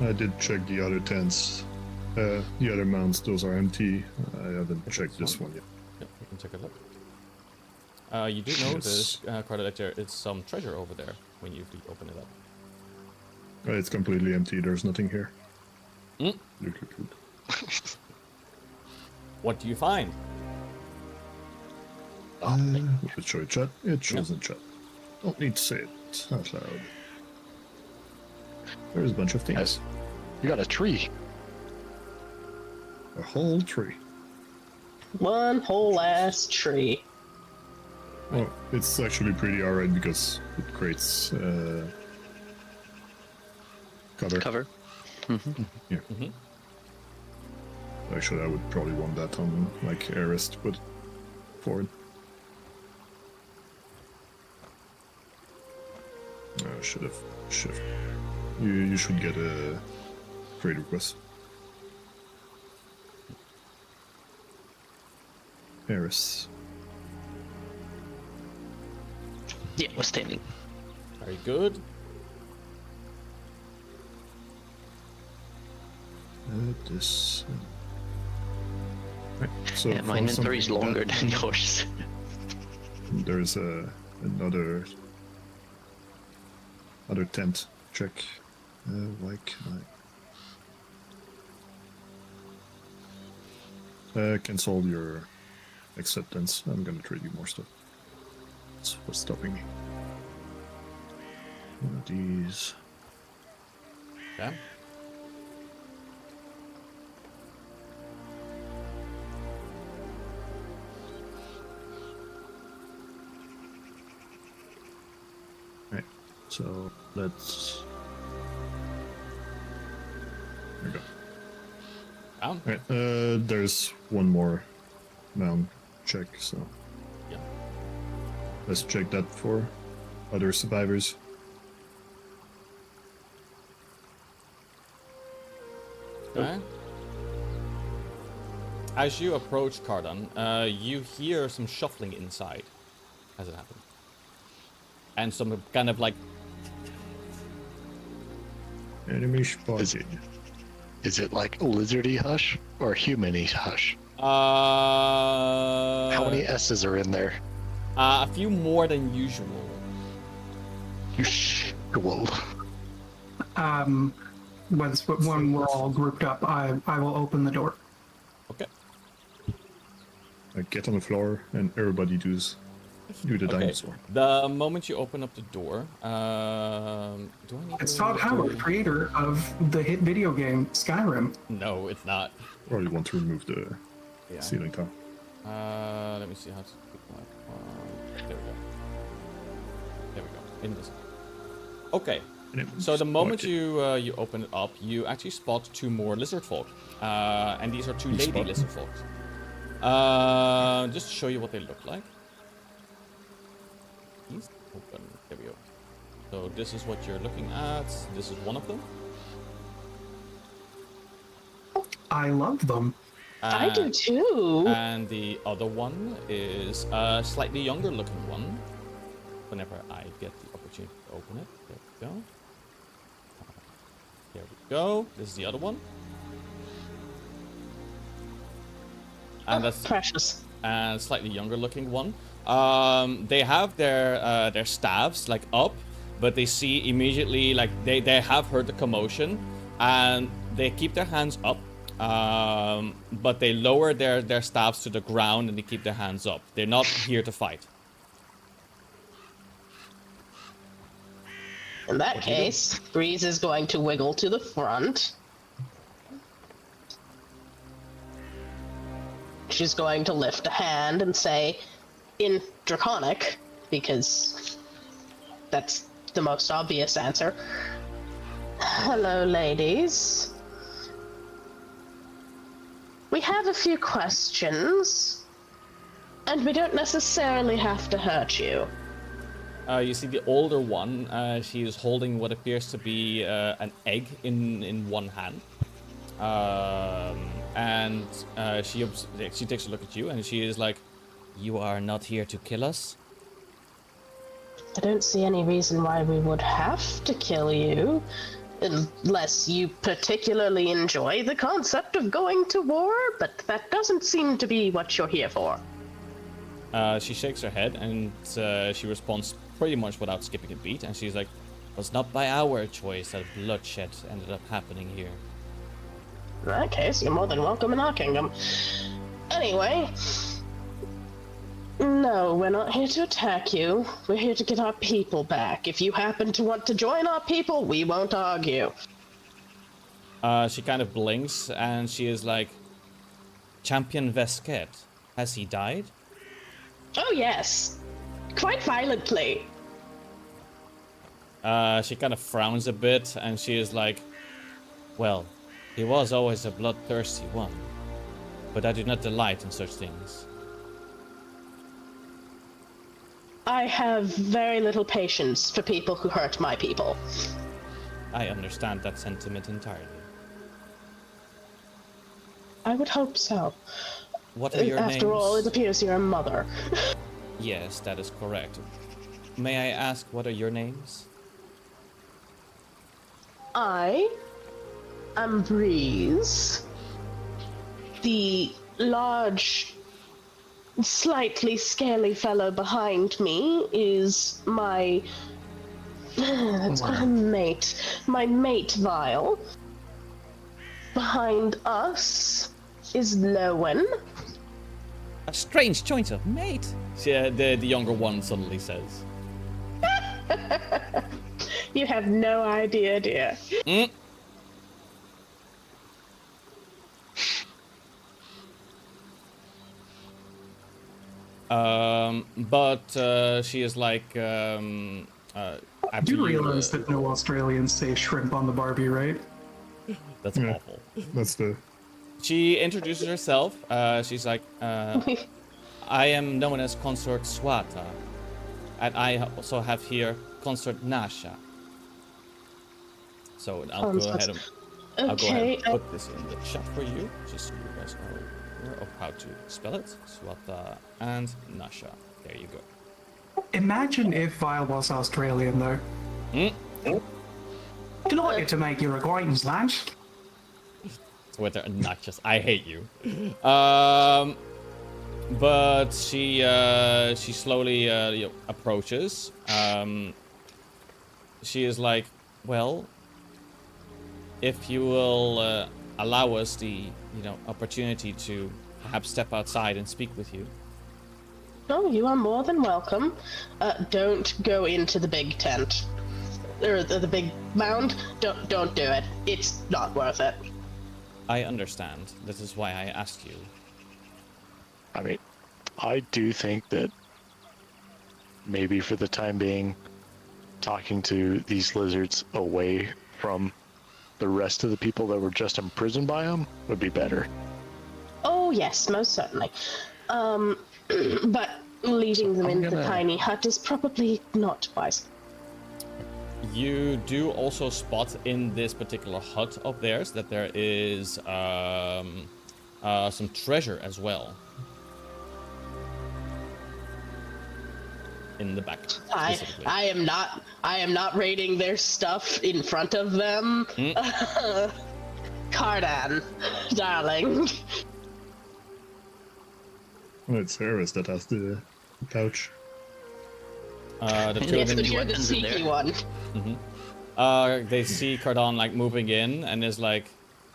I did check the other tents. The other mounts, those are empty. I haven't checked this one yet. Yep, we can take a look. You do notice, Carter, that there is some treasure over there when you open it up. It's completely empty. There's nothing here. Mm. Look, look, look. What do you find? Will it show in chat? It shows in chat. Don't need to say it out loud. There's a bunch of things. Yes. You got a tree. A whole tree. One whole ass tree. Oh, it's actually pretty alright because it creates cover. Yeah. Mm-hmm. Actually, I would probably want that on like Ares to put forward. Should have. You should get a trade request. Ares. Yeah, we're standing. Very good. This. Right, so Yeah, my from inventory is something longer that- than yours. There's another tent check. Why can I cancel your acceptance? I'm gonna trade you more stuff. That's what's stopping me. One of these. Yeah. Right. So let's. There we go. Down. Right. There's one more mound check, so Yeah. let's check that for other survivors. Okay. As you approach Cardan, you hear some shuffling inside as it happens. And some kind of like... Enemy spotted. Is it like lizardy hush or humany hush? How How many S's are in there? A few more than usual. Usual. When we're all grouped up, I will open the door. Okay. I get on the floor and everybody do the dinosaur. The moment you open up the door, do I need It's to Todd Howard, creator of the hit video game Skyrim. No, it's not. Or you want to remove the ceiling tile. Let me see how to pick that one. There we go. There we go. In this. Okay. So the moment you open it up, you actually spot two more lizard folk, and these are two lady lizard folk. Just to show you what they look like. He's open. There we go. So this is what you're looking at. This is one of them. I love them. I do too. And the other one is a slightly younger looking one. Whenever I get the opportunity to open it. There we go. There we go. This is the other one. And that's precious. And slightly younger looking one. They have their staves like up, but they see immediately like they have heard the commotion, and they keep their hands up. But they lower their staves to the ground and they keep their hands up. They're not here to fight. In that case, Breeze is going to wiggle to the front. She's going to lift a hand and say, in Draconic, because that's the most obvious answer. Hello, ladies. We have a few questions, and we don't necessarily have to hurt you. You see the older one, she is holding what appears to be an egg in one hand. And she takes a look at you and she is like, "You are not here to kill us?" I don't see any reason why we would have to kill you, unless you particularly enjoy the concept of going to war, but that doesn't seem to be what you're here for. She shakes her head and she responds pretty much without skipping a beat, and she's like, "It was not by our choice that bloodshed ended up happening here." In that case, you're more than welcome in our kingdom. Anyway, no, we're not here to attack you. We're here to get our people back. If you happen to want to join our people, we won't argue. She kind of blinks and she is like, "Champion Vesket, has he died?" Oh yes, quite violently. She kind of frowns a bit and she is like, "Well, he was always a bloodthirsty one, but I do not delight in such things." I have very little patience for people who hurt my people. I understand that sentiment entirely. I would hope so. What are your names? After all, it appears you're a mother. Yes, that is correct. May I ask, what are your names? I am Breeze. The large, slightly scaly fellow behind me is my... Let's call him mate. My mate, Vile. Behind us is Lowen. A strange choice of mate, the younger one suddenly says. You have no idea, dear. But she is like, I do realize that no Australians say shrimp on the Barbie, right? That's awful. That's the... She introduces herself. She's like, "I am known as Consort Swata, and I also have here Consort Nasha." So I'll go ahead and put this in the chat for you, just so you guys are aware of how to spell it. Swata and Nasha. There you go. Imagine if Vile was Australian, though. Delighted to make your acquaintance, lads. With her nachos. I hate you. But she slowly approaches. She is like, well, if you will allow us the opportunity to perhaps step outside and speak with you. Oh, you are more than welcome. Don't go into the big tent. Or the big mound. Don't do it. It's not worth it. I understand. This is why I asked you. I mean, I do think that maybe for the time being, talking to these lizards away from the rest of the people that were just imprisoned by them would be better. Oh, yes, most certainly. But leaving them in the tiny hut is probably not wise. You do also spot in this particular hut of theirs that there is some treasure as well. In the back. I am not raiding their stuff in front of them. Cardan, darling. Well, it's Ceres that has the pouch. The two Yes, of but them, you're the sneaky one. they see Cardan like moving in and is like,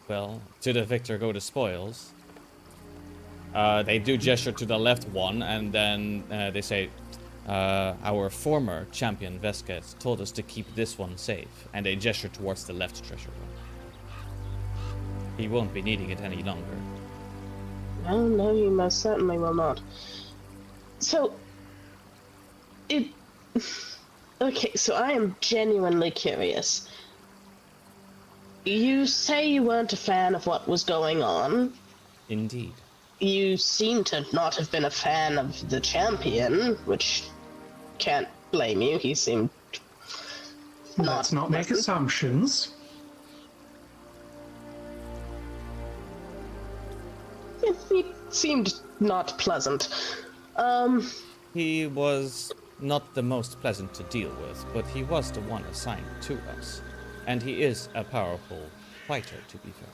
well, to the victor go the spoils. They do gesture to the left one and then they say, our former champion Vesket told us to keep this one safe, and they gesture towards the left treasure room. He won't be needing it any longer. Oh, no, you most certainly will not. So, okay, so I am genuinely curious. You say you weren't a fan of what was going on. Indeed. You seem to not have been a fan of the champion, which can't blame you. He seemed Let's not make assumptions. He seemed not pleasant. He was not the most pleasant to deal with, but he was the one assigned to us. And he is a powerful fighter, to be fair.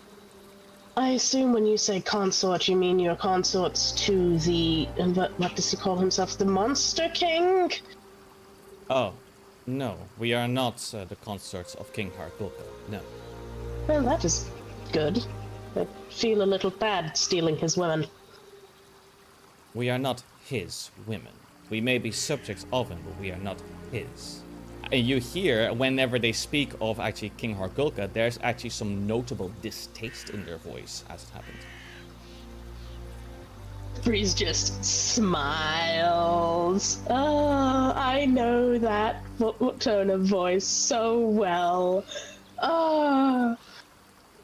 I assume when you say consort, you mean your consorts to the... what does he call himself? The Monster King? Oh, no. We are not the consorts of King Hargulka, no. Well, that is good. I feel a little bad stealing his women. We are not his women. We may be subjects of him, but we are not his. And you hear, whenever they speak of actually King Hargulka, there's actually some notable distaste in their voice as it happened. Breeze just smiles. Oh, I know that tone of voice so well. Oh,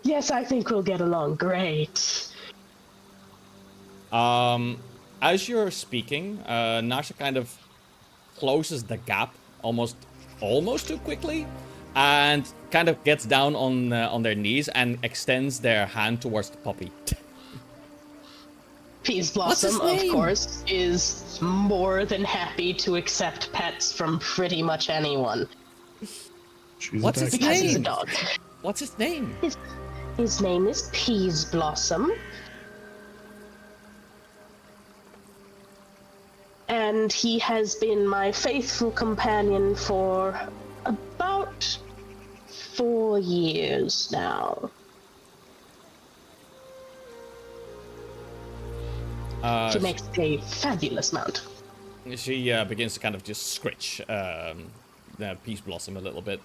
yes, I think we'll get along great. As you're speaking, Nasha kind of closes the gap almost too quickly, and kind of gets down on their knees and extends their hand towards the puppy. Peas Blossom, of course, is more than happy to accept pets from pretty much anyone. What's his Because he's a name? dog. What's his name? His name is Peas Blossom. And he has been my faithful companion for about 4 years now. She makes a fabulous mount. She begins to kind of just scritch the Peace Blossom a little bit.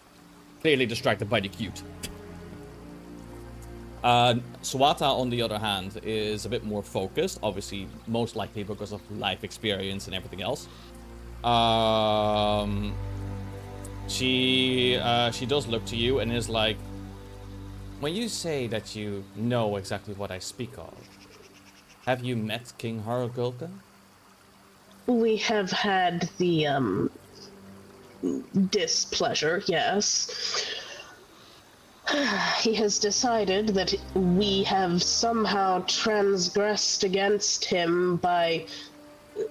Clearly distracted by the cute. Swata, on the other hand, is a bit more focused, obviously, most likely because of life experience and everything else. She does look to you and is like, when you say that you know exactly what I speak of, have you met King Hargulka? We have had the, displeasure, yes. He has decided that we have somehow transgressed against him by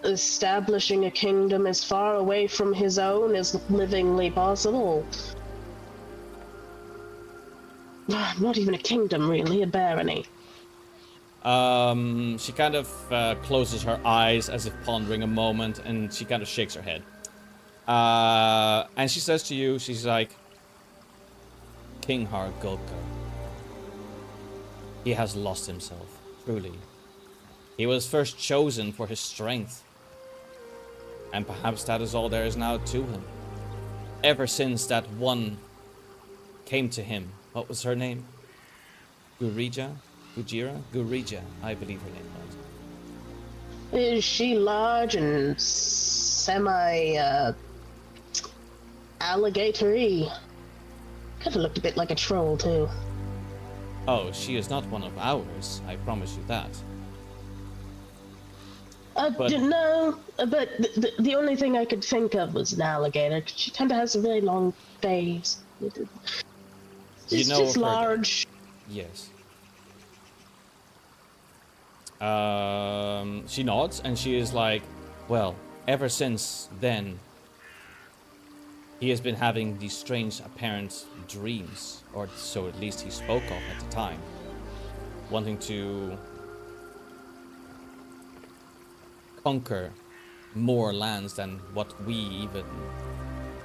establishing a kingdom as far away from his own as livingly possible. Not even a kingdom, really, a barony. She kind of closes her eyes as if pondering a moment, and she kind of shakes her head. And she says to you, she's like, King Hargulka. He has lost himself, truly. He was first chosen for his strength. And perhaps that is all there is now to him. Ever since that one came to him, what was her name? Gurija, I believe her name was. Is she large and alligatory? Kind of looked a bit like a troll too. Oh, she is not one of ours, I promise you that. No, but the only thing I could think of was an alligator. She kind of has a very long face. She's just large. Yes. She nods and she is like, well, ever since then, he has been having these strange apparent dreams, or so at least he spoke of at the time, wanting to conquer more lands than what we even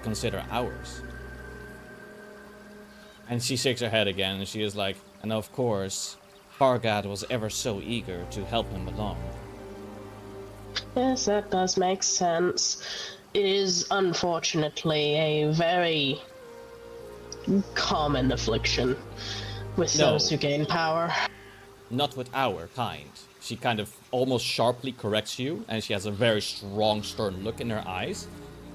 consider ours. And she shakes her head again and she is like, and of course, Fargad was ever so eager to help him along. Yes, that does make sense. It is unfortunately a very common affliction with those who gain power. Not with our kind. She kind of almost sharply corrects you, and she has a very strong, stern look in her eyes.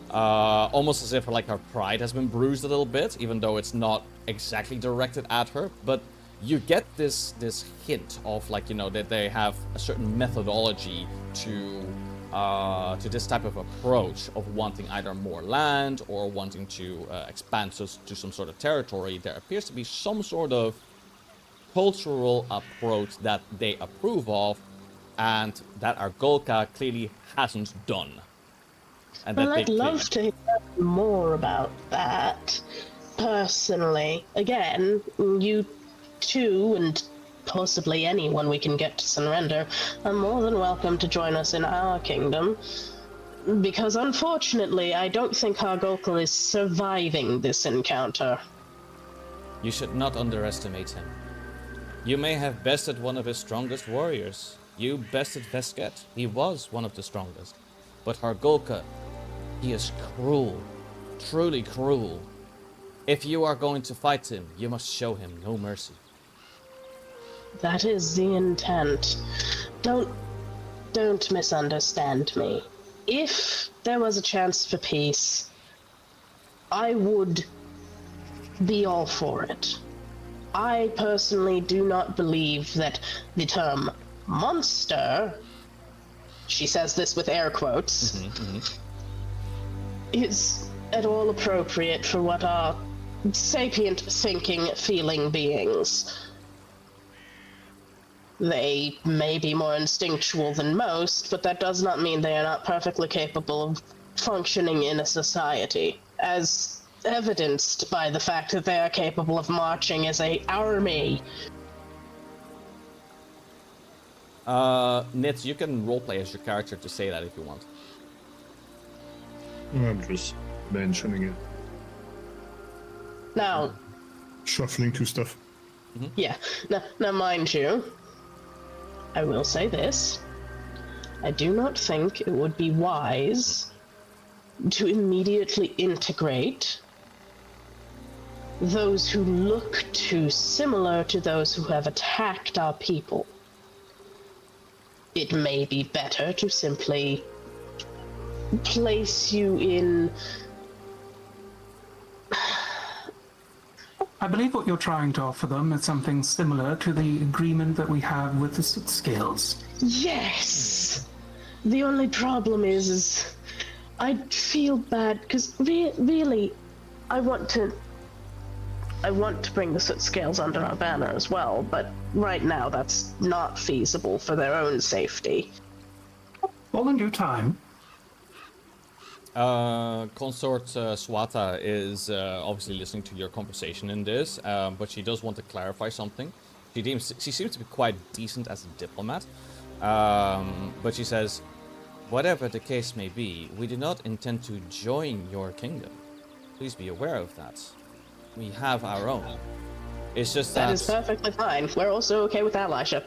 Almost as if like her pride has been bruised a little bit, even though it's not exactly directed at her. But you get this hint of like, you know, that they have a certain methodology to this type of approach of wanting either more land or wanting to expand to some sort of territory. There appears to be some sort of cultural approach that they approve of, and that Hargulka clearly hasn't done. And well, I'd love to hear more about that, personally. Again, you two, and possibly anyone we can get to surrender, are more than welcome to join us in our kingdom. Because unfortunately, I don't think Hargulka is surviving this encounter. You should not underestimate him. You may have bested one of his strongest warriors. You bested Vesket. He was one of the strongest. But Hargulka, he is cruel. Truly cruel. If you are going to fight him, you must show him no mercy. That is the intent. Don't misunderstand me. If there was a chance for peace, I would be all for it. I personally do not believe that the term monster, she says this with air quotes, is at all appropriate for what are sapient, thinking, feeling beings. They may be more instinctual than most, but that does not mean they are not perfectly capable of functioning in a society, as evidenced by the fact that they are capable of marching as an army. Nitz, you can roleplay as your character to say that if you want. I'm just mentioning it. Now, shuffling to stuff. yeah. Now, mind you, I will say this. I do not think it would be wise to immediately integrate those who look too similar to those who have attacked our people. It may be better to simply place you in... I believe what you're trying to offer them is something similar to the agreement that we have with the scales. Yes! The only problem is I feel bad, because really, I want to bring the soot scales under our banner as well, but right now that's not feasible for their own safety. All in due time. Consort Swata is obviously listening to your conversation in this, but she does want to clarify something. she seems to be quite decent as a diplomat, but she says, whatever the case may be, we do not intend to join your kingdom. Please be aware of that. We have our own. It's just that... That is perfectly fine. We're also okay with allyship.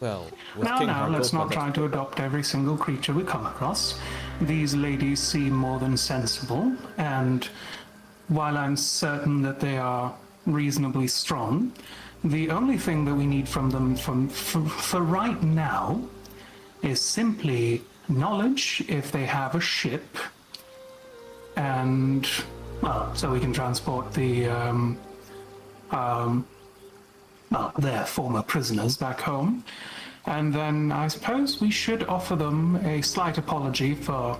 Well, with Now, King let's Hargulka, not try to adopt every single creature we come across. These ladies seem more than sensible, and while I'm certain that they are reasonably strong, the only thing that we need from them for right now is simply knowledge if they have a ship, and, well, so we can transport the, their former prisoners back home. And then I suppose we should offer them a slight apology for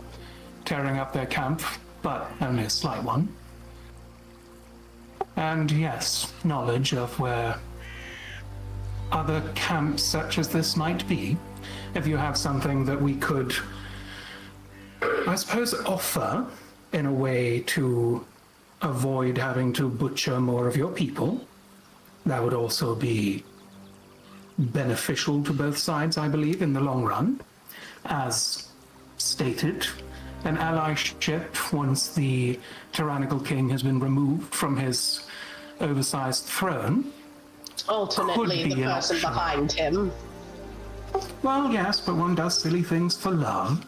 tearing up their camp, but only a slight one. And yes, knowledge of where other camps such as this might be. If you have something that we could, I suppose, offer in a way to avoid having to butcher more of your people, that would also be beneficial to both sides, I believe, in the long run. As stated, an allyship, once the tyrannical king has been removed from his oversized throne, Alternately, could the be an person option. behind him. Well, yes, but one does silly things for love.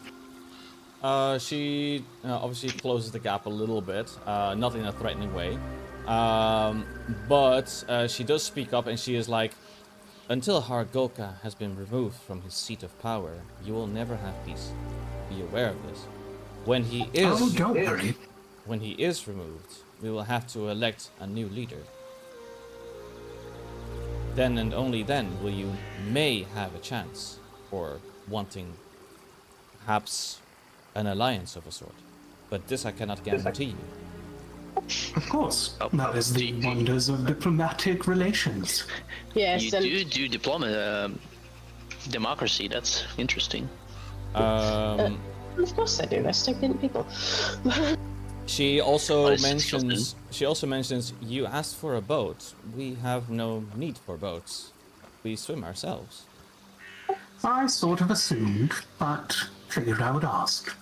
She obviously closes the gap a little bit, not in a threatening way. But she does speak up and she is like, until Hargulka has been removed from his seat of power, you will never have peace. Be aware of this. When he is Don't worry. When he is removed, we will have to elect a new leader. Then and only then will you may have a chance for wanting perhaps an alliance of a sort. But this I cannot guarantee you. Of course, that is the wonders of diplomatic relations. Yes, You do democracy. That's interesting. of course I do. That's taking people. She also Nice. mentions. She also mentions. You asked for a boat. We have no need for boats. We swim ourselves. I sort of assumed, but figured I would ask.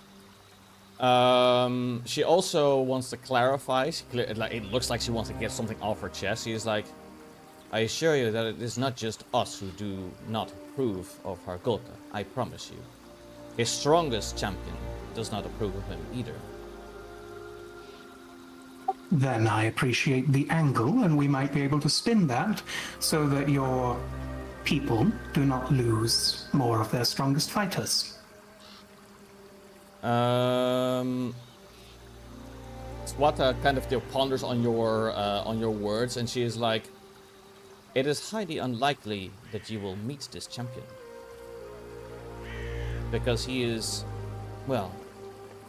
She also wants to clarify. It looks like she wants to get something off her chest. She is like, I assure you that it is not just us who do not approve of Hargulka. I promise you. His strongest champion does not approve of him either. Then I appreciate the angle, and we might be able to spin that so that your people do not lose more of their strongest fighters. Swata kind of ponders on your words, and she is like, it is highly unlikely that you will meet this champion. Because he is, well,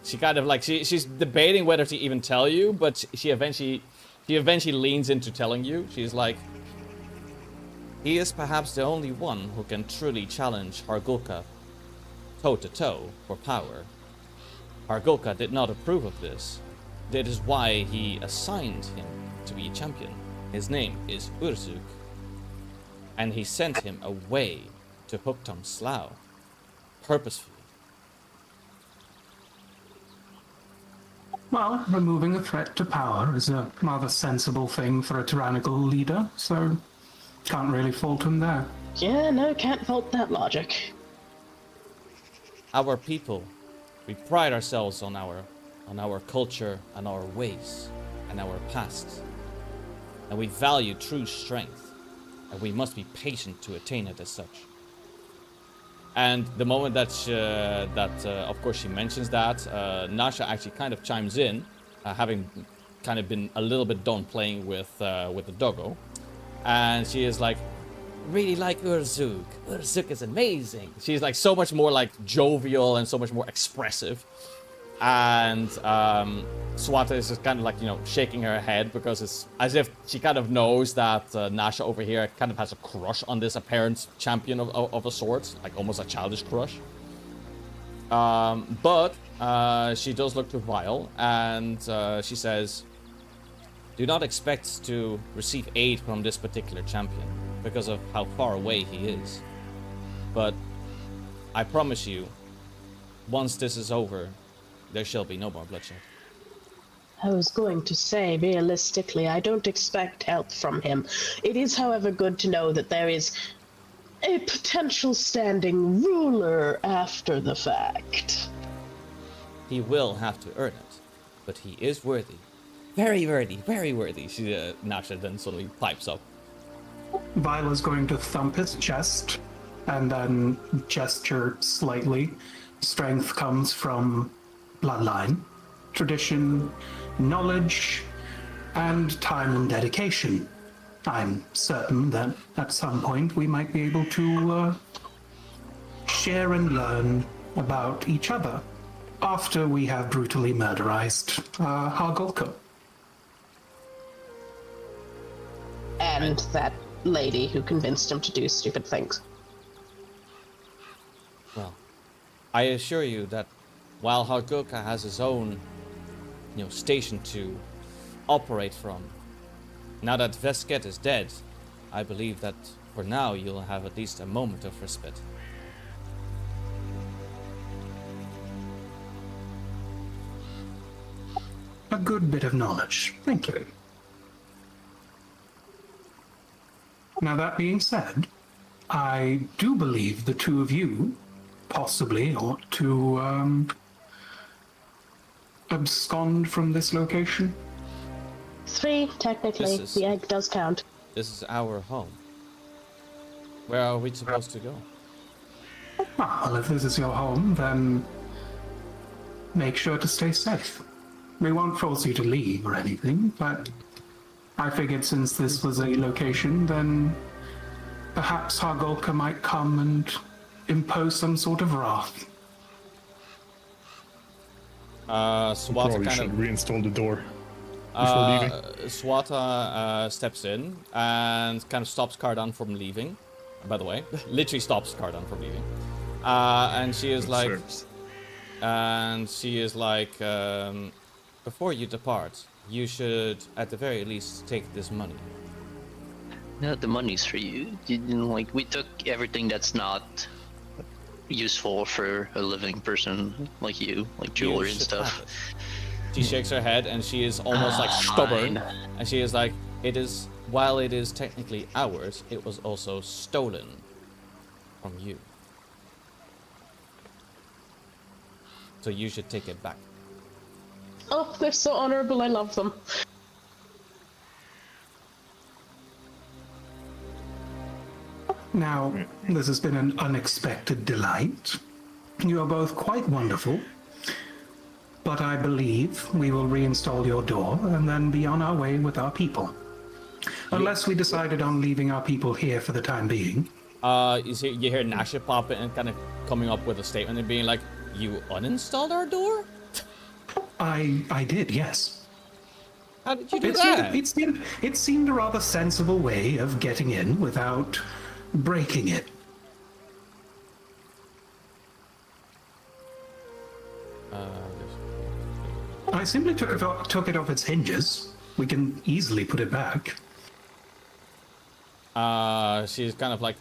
she kind of like, she's debating whether to even tell you, but she eventually leans into telling you. She's like, he is perhaps the only one who can truly challenge Hargulka toe-to-toe for power. Hargulka did not approve of this. That is why he assigned him to be a champion. His name is Urzuk. And he sent him away to Huktam Slough. Purposefully. Well, removing a threat to power is a rather sensible thing for a tyrannical leader, so can't really fault him there. Yeah, no, can't fault that logic. Our people, we pride ourselves on our culture and our ways and our past. And we value true strength, and we must be patient to attain it as such. And the moment that of course she mentions that, Nasha actually kind of chimes in, having kind of been a little bit done playing with the doggo, and she is like, really like Urzuk. Urzuk is amazing. She's like so much more like jovial and so much more expressive. And Swata is just kind of like, you know, shaking her head because it's as if she kind of knows that Nasha over here kind of has a crush on this apparent champion of a sort, like almost a childish crush. But she does look to Vile, and she says, do not expect to receive aid from this particular champion because of how far away he is. But I promise you, once this is over, there shall be no more bloodshed. I was going to say, realistically, I don't expect help from him. It is, however, good to know that there is a potential standing ruler after the fact. He will have to earn it, but he is worthy. Very worthy, very worthy. Nasha then suddenly pipes up. Vila's going to thump his chest and then gesture slightly. Strength comes from bloodline, tradition, knowledge, and time and dedication. I'm certain that at some point we might be able to share and learn about each other after we have brutally murderized Hargulka. And that lady who convinced him to do stupid things. Well, I assure you that while Hargulka has his own, station to operate from, now that Vesket is dead, I believe that for now you'll have at least a moment of respite. A good bit of knowledge. Thank you. Now, that being said, I do believe the two of you possibly ought to abscond from this location. 3, technically. The egg does count. This is our home. Where are we supposed to go? Well, if this is your home, then make sure to stay safe. We won't force you to leave or anything, but I figured since this was a location, then perhaps Hargulka might come and impose some sort of wrath. Swata Probably kind should of reinstall the door before leaving. Swata steps in and kind of stops Cardan from leaving. By the way, literally stops Cardan from leaving. And she is like, before you depart, you should, at the very least, take this money. No, the money's for you. We took everything that's not useful for a living person like you, like jewelry and stuff. She shakes her head and she is almost like stubborn. Fine. And she is like, while it is technically ours, it was also stolen from you. So you should take it back. Oh, they're so honorable, I love them. Now, this has been an unexpected delight. You are both quite wonderful, but I believe we will reinstall your door and then be on our way with our people. Unless we decided on leaving our people here for the time being. You hear Nasha pop in and kind of coming up with a statement and being like, "You uninstalled our door?" I did, yes. How did you do that? It seemed a rather sensible way of getting in without breaking it. I simply took it off its hinges. We can easily put it back. She's kind of like,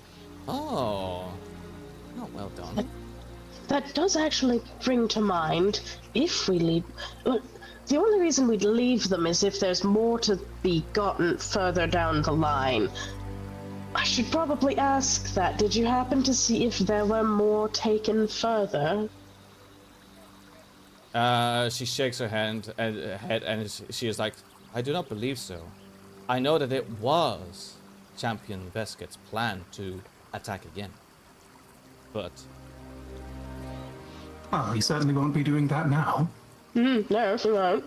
oh, well done. That does actually bring to mind, if we leave... the only reason we'd leave them is if there's more to be gotten further down the line. I should probably ask that. Did you happen to see if there were more taken further? She shakes her head and she is like, I do not believe so. I know that it was Champion Vesket's plan to attack again. But... well, he certainly won't be doing that now. No, he won't.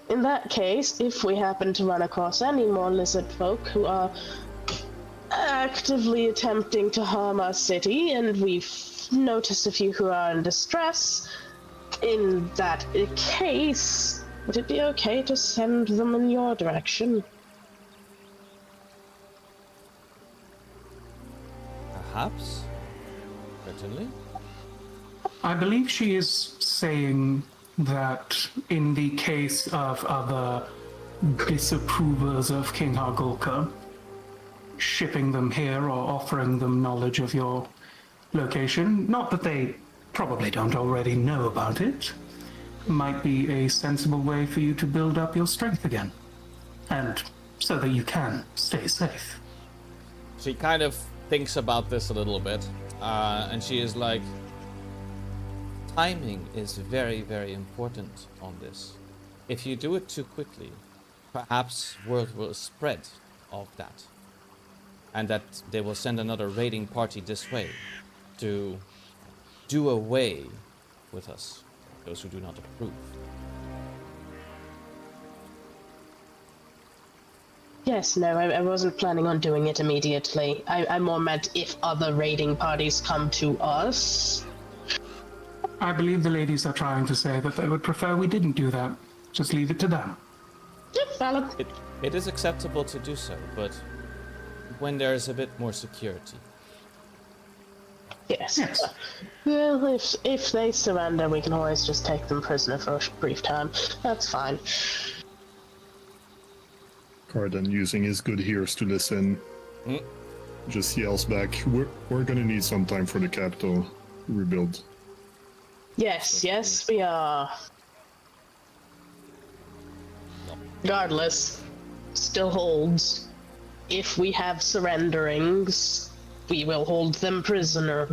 In that case, if we happen to run across any more lizard folk who are actively attempting to harm our city, and we've noticed a few who are in distress, in that case, would it be okay to send them in your direction? Perhaps? Certainly. I believe she is saying that in the case of other disapprovers of King Hargulka, shipping them here or offering them knowledge of your location, not that they probably don't already know about it, might be a sensible way for you to build up your strength again. And so that you can stay safe. She kind of thinks about this a little bit, and she is like, timing is very, very important on this. If you do it too quickly, perhaps word will spread of that. And that they will send another raiding party this way to do away with us, those who do not approve. Yes, no, I wasn't planning on doing it immediately. I more meant if other raiding parties come to us. I believe the ladies are trying to say that they would prefer we didn't do that. Just leave it to them. Yep, valid. It is acceptable to do so, but when there is a bit more security. Yes. Yes. Well, if they surrender, we can always just take them prisoner for a brief time. That's fine. Carden, using his good ears to listen, just yells back, we're gonna need some time for the capital to rebuild. Yes, we are. Regardless, still holds. If we have surrenderings, we will hold them prisoner.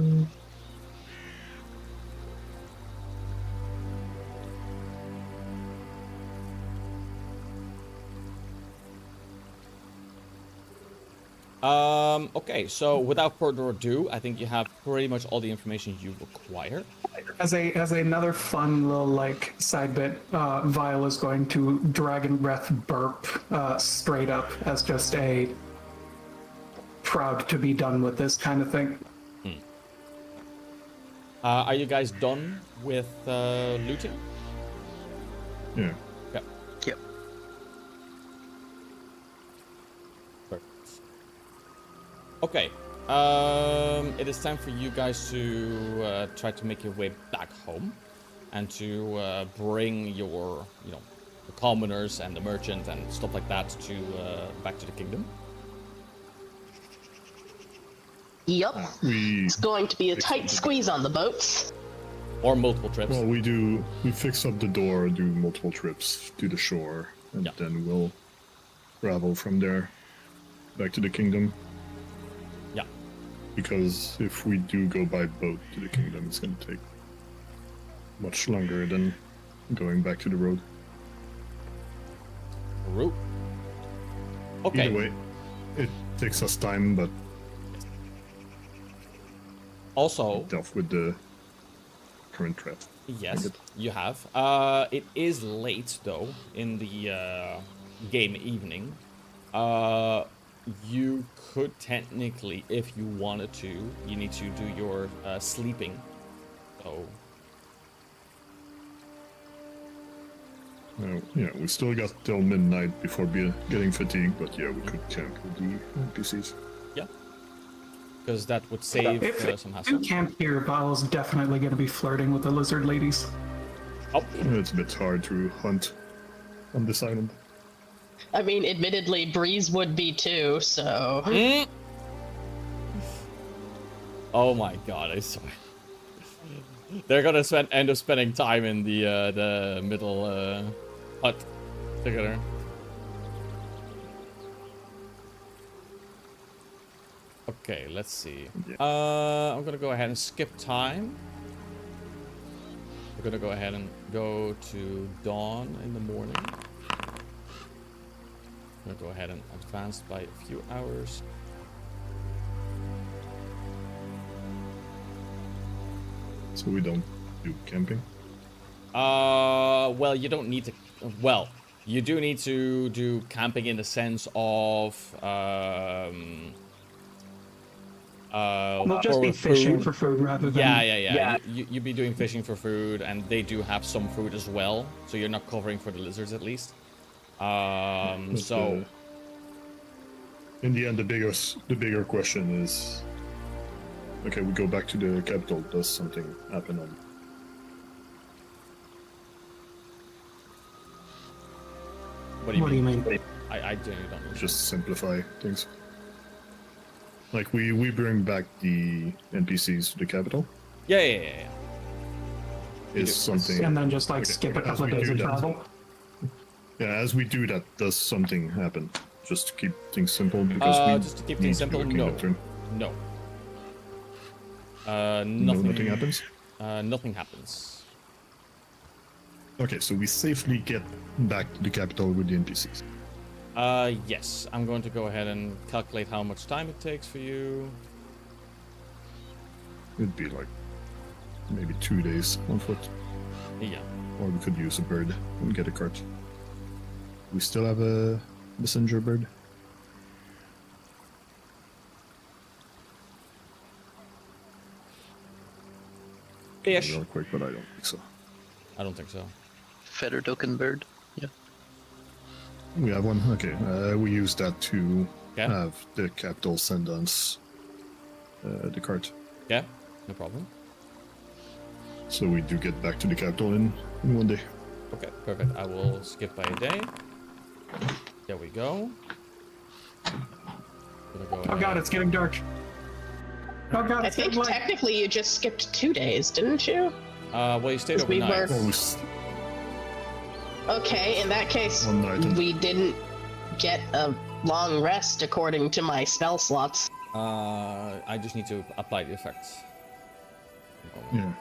Okay, so without further ado, I think you have pretty much all the information you require. As another fun little like side bit, Vile is going to dragon breath burp straight up as just a proud to be done with this kind of thing. Are you guys done with looting? Yeah. Yep. Yep. Perfect. Okay. It is time for you guys to try to make your way back home, and to bring your, the commoners and the merchant and stuff like that to back to the kingdom. Yup. We It's going to be a tight squeeze on the boats. Or multiple trips. Well, we fix up the door, do multiple trips to the shore, and then we'll travel from there back to the kingdom. Yeah. Because if we do go by boat to the kingdom, it's going to take much longer than going back to the road. Route. Okay. Either way, it takes us time, but also, dealt with the current threat. yes, you have. It is late though in the game evening. You could technically, if you wanted to, you need to do your sleeping. So. Yeah, we still got till midnight before getting fatigued, but yeah, we could camp with the NPCs. Yeah. Because that would save some hassle. If you camp here, Vile's definitely going to be flirting with the lizard ladies. Oh. It's a bit hard to hunt on this island. I mean, admittedly, Breeze would be too, so... Oh my god, I swear. They're gonna end up spending time in the middle hut together. Okay, let's see. Yeah. I'm gonna go ahead and skip time. We're gonna go ahead and go to dawn in the morning. I'm gonna go ahead and advance by a few hours. So we don't do camping? Well, you don't need to... Well, you do need to do camping in the sense of... We'll just be fishing for food rather than... Yeah. You'd be doing fishing for food, and they do have some food as well, so you're not covering for the lizards at least. So... In the end, the bigger question is... Okay, we go back to the capital. Does something happen on... What do you What do you mean? I genuinely don't know. Just simplify things. Like we bring back the NPCs to the capital. Yeah. Is something. And then just like Okay, skip a as couple of we days do of that- travel. Yeah, as we do that, does something happen? Just to keep things simple, because we Just to keep need things to do simple, a kingdom no. turn. No. No, nothing happens. Nothing happens. Okay, so we safely get back to the capital with the NPCs. Yes. I'm going to go ahead and calculate how much time it takes for you. It'd be like maybe 2 days on foot, Yeah. or we could use a bird and get a cart. We still have a messenger bird. Ish. Real quick, but I don't think so. I don't think so. Feather token bird. Yeah. We have one. Okay, we use that to Okay. have the capital send us the cart. Yeah. No problem. So we do get back to the capital in 1 day. Okay. Perfect. I will skip by a day. There we go. Gonna go Oh ahead. god, it's getting dark. Oh god, I it's think getting light. technically you just skipped 2 days, didn't you? Well, you stayed 'Cause we overnight. were- Oh, Okay, in that case, 1 night. we didn't get a long rest according to my spell slots. I just need to apply the effects. Yeah.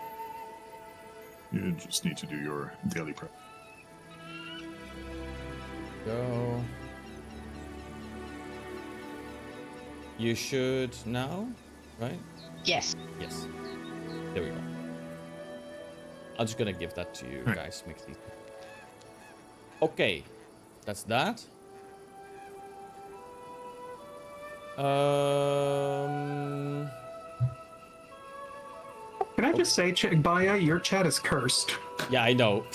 You just need to do your daily prep. Go. You should now, right? Yes. Yes. There we go. I'm just gonna give that to you Right. guys. Make these. Okay, that's that. Can I just say, Baya, your chat is cursed. Yeah, I know.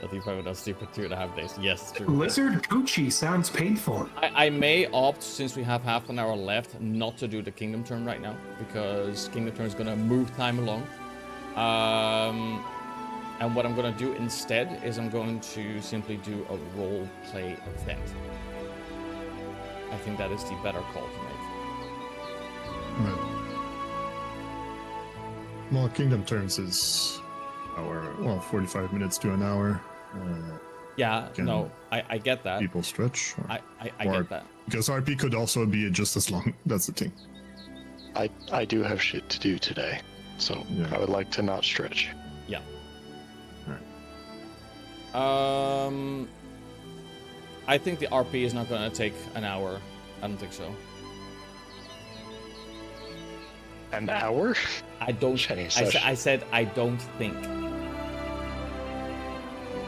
That you probably not sleep for 2.5 days. Yes, it's true. Lizard Gucci sounds painful. I may opt, since we have half an hour left, not to do the kingdom turn right now, because kingdom turn is gonna move time along. And what I'm gonna do instead is I'm going to simply do a role play event. I think that is the better call to make. Right. Well, Kingdom Turns is 45 minutes to an hour. Yeah, Can no, I get that. People stretch. Or, I or- get that. Because RP could also be just as long. That's the thing. I do have shit to do today, so Yeah. I would like to not stretch. Yeah. Right. I think the RP is not gonna take an hour. I don't think so. An hour? I don't. Chatting I session. said I don't think.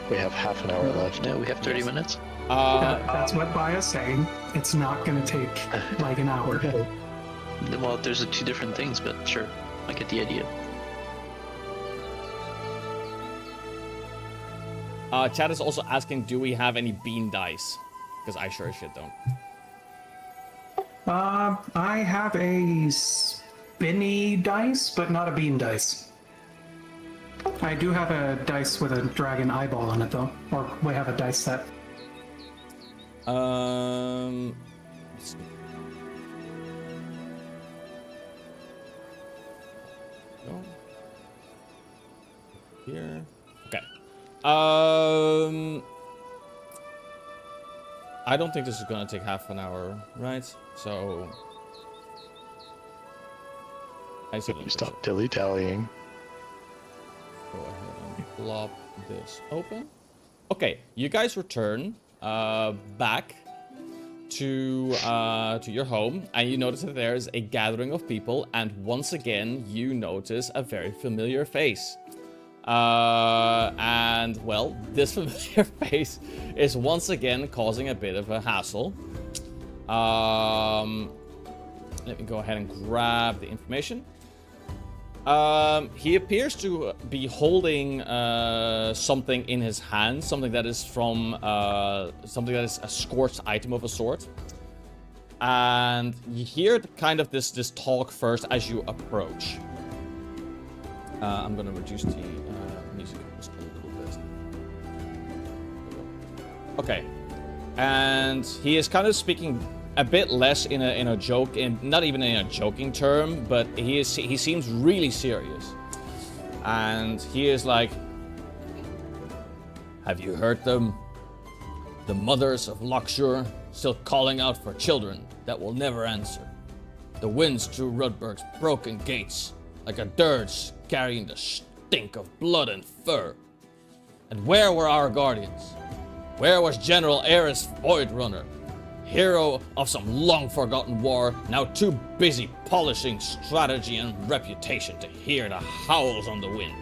We have half an hour left. No, we have 30 minutes. That's what Baya's saying. It's not gonna take like an hour. Well, there's two different things, but sure, I get the idea. Chad is also asking, do we have any bean dice? Because I sure as shit don't. I have a spinny dice, but not a bean dice. I do have a dice with a dragon eyeball on it, though. Or we have a dice set. Let's see. Go. Here. Okay. I don't think this is gonna take half an hour, right? So I still don't think so. Stop dilly-dallying. Go ahead and plop this open. Okay, you guys return back to your home, and you notice that there's a gathering of people, and once again you notice a very familiar face. And well, this familiar face is once again causing a bit of a hassle. Let me go ahead and grab the information. He appears to be holding something in his hand, something that is from something that is a scorched item of a sort. And you hear kind of this talk first as you approach. I'm gonna reduce the music just a little bit. Okay, and he is kind of speaking a bit less in a joke, and not even in a joking term, but he seems really serious. And he is like, have you heard them? The mothers of Luxor still calling out for children that will never answer. The winds through Rudberg's broken gates like a dirge carrying the stink of blood and fur. And where were our guardians? Where was General Ares Voidrunner, hero of some long-forgotten war, now too busy polishing strategy and reputation to hear the howls on the wind?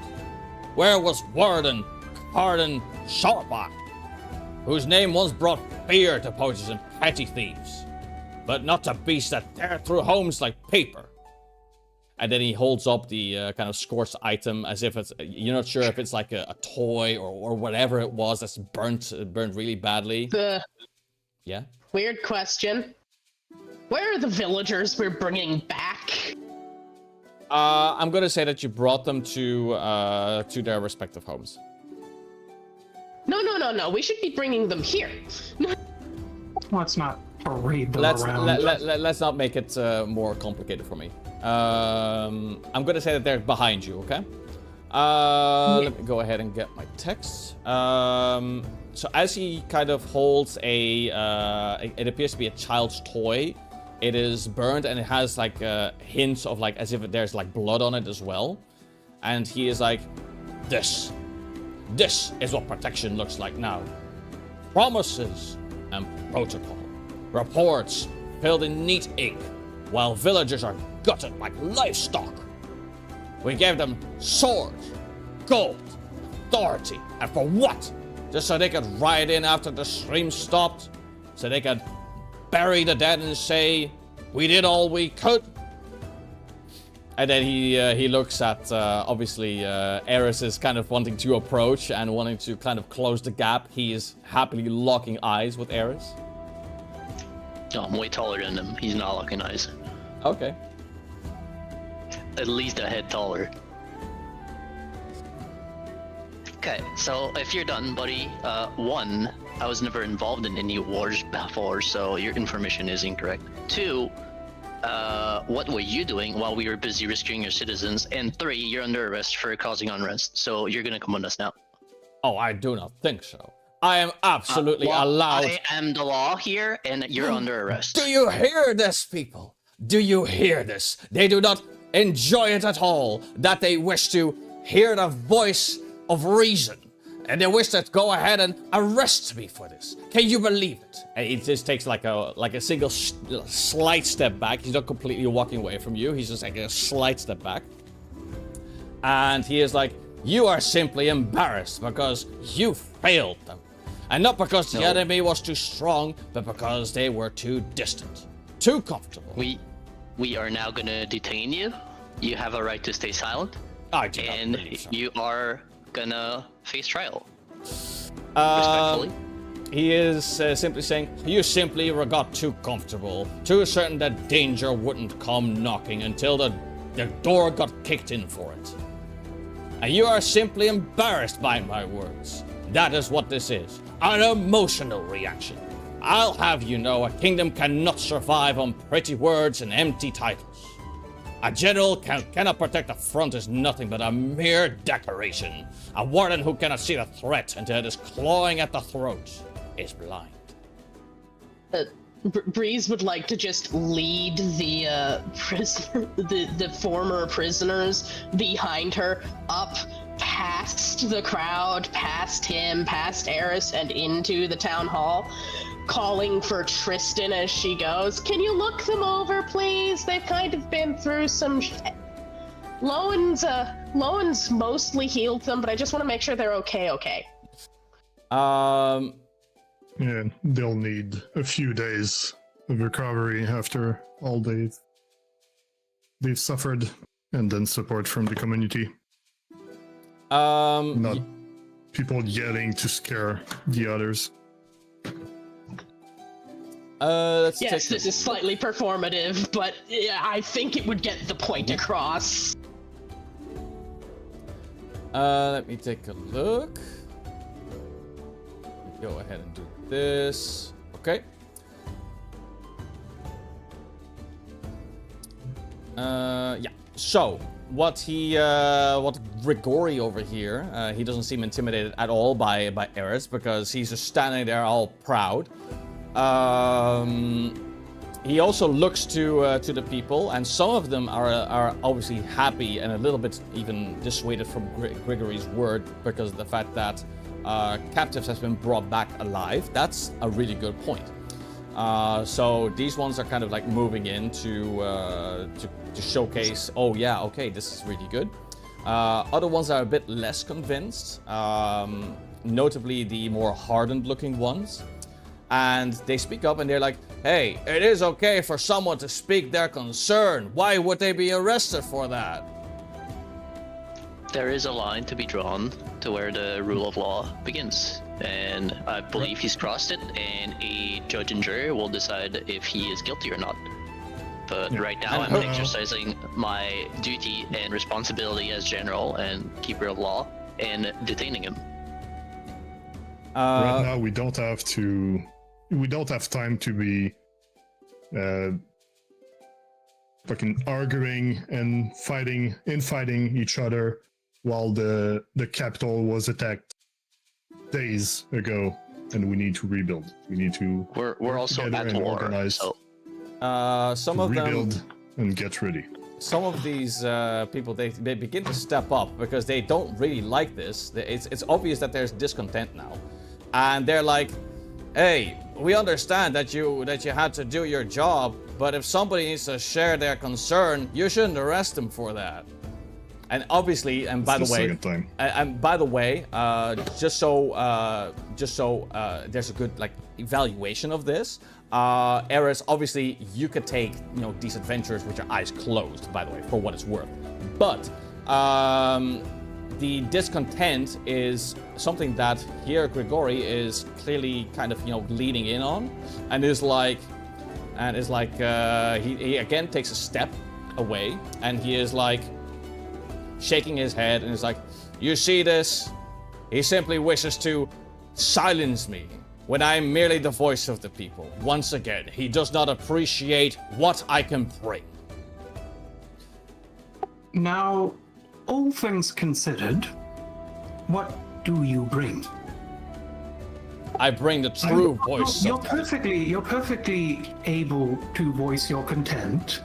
Where was Warden Carden Sharpak, whose name once brought fear to poachers and petty thieves, but not to beasts that tear through homes like paper? And then he holds up the kind of scorched item as if it's, you're not sure if it's like a toy or whatever it was that's burnt really badly. Yeah? Weird question. Where are the villagers we're bringing back? I'm gonna say that you brought them to their respective homes. No. We should be bringing them here. Let's not parade them around. Let's not make it more complicated for me. I'm gonna say that they're behind you, okay? Let me go ahead and get my text. So as he kind of holds it appears to be a child's toy. It is burned and it has like hints of like as if there's like blood on it as well. And he is like, this is what protection looks like now. Promises and protocol. Reports filled in neat ink, while villagers are gutted like livestock. We gave them swords, gold, authority, and for what? Just so they could ride in after the stream stopped? So they could bury the dead and say, we did all we could? And then he looks at, obviously, Ares is kind of wanting to approach and wanting to kind of close the gap. He is happily locking eyes with Ares. Oh, I'm way taller than him. He's not locking eyes. Okay. At least a head taller. Okay, so if you're done, buddy, one, I was never involved in any wars before, so your information is incorrect. Two, what were you doing while we were busy rescuing your citizens? And three, you're under arrest for causing unrest, so you're gonna come on us now. Oh, I do not think so. I am absolutely allowed. I am the law here, and you're under arrest. Do you hear this, people? Do you hear this? They do not enjoy it at all, that they wish to hear the voice of reason. And they wish to go ahead and arrest me for this. Can you believe it? And he just takes like a single slight step back. He's not completely walking away from you. He's just taking a slight step back. And he is like, you are simply embarrassed because you failed them. And not because the enemy was too strong, but because they were too distant. Too comfortable. We are now gonna detain you. You have a right to stay silent. I do not believe so. You are gonna face trial. Respectfully. He is simply saying, you simply got too comfortable, too certain that danger wouldn't come knocking until the door got kicked in for it. And you are simply embarrassed by my words. That is what this is. An emotional reaction. I'll have you know a kingdom cannot survive on pretty words and empty titles. A general cannot protect a front is nothing but a mere decoration. A warden who cannot see the threat until it is clawing at the throat is blind. Breeze would like to just lead the the former prisoners behind her up past the crowd, past him, past Ares, and into the town hall, calling for Tristan as she goes. Can you look them over, please? They've kind of been through some Lowen's mostly healed them, but I just want to make sure they're okay. Yeah, they'll need a few days of recovery after all they've suffered, and then support from the community. Not people yelling to scare the others. Yes, this is slightly performative, but I think it would get the point across. Let me take a look. Go ahead and do this. Okay. Yeah. So what Grigori over here, he doesn't seem intimidated at all by Eris, because he's just standing there all proud. He also looks to the people, and some of them are obviously happy and a little bit even dissuaded from Grigory's word because of the fact that captives has been brought back alive. That's a really good point. So these ones are kind of like moving in to showcase, oh yeah, okay, this is really good. Other ones are a bit less convinced, notably the more hardened looking ones. And they speak up and they're like, hey, it is okay for someone to speak their concern. Why would they be arrested for that? There is a line to be drawn to where the rule of law begins. And I believe he's crossed it, and a judge and jury will decide if he is guilty or not. But right now I'm exercising my duty and responsibility as general and keeper of law and detaining him. Right now we don't have time to be fucking arguing and fighting each other while the capital was attacked days ago, and we need to rebuild. We need to we're also at war, organize, so some of rebuild them and get ready. Some of these people, they begin to step up because they don't really like this. It's obvious that there's discontent now, and they're like, hey, we understand that you had to do your job, but if somebody needs to share their concern, you shouldn't arrest them for that. And obviously, and by the way, just so there's a good like evaluation of this, Eris, obviously you could take these adventures with your eyes closed, by the way, for what it's worth. But the discontent is something that here Grigori is clearly kind of leading in on, and is like he again takes a step away, and he is like shaking his head and is like, you see this? He simply wishes to silence me when I'm merely the voice of the people. Once again, he does not appreciate what I can bring. Now, all things considered, what do you bring? I bring the true voice. You're perfectly able to voice your content,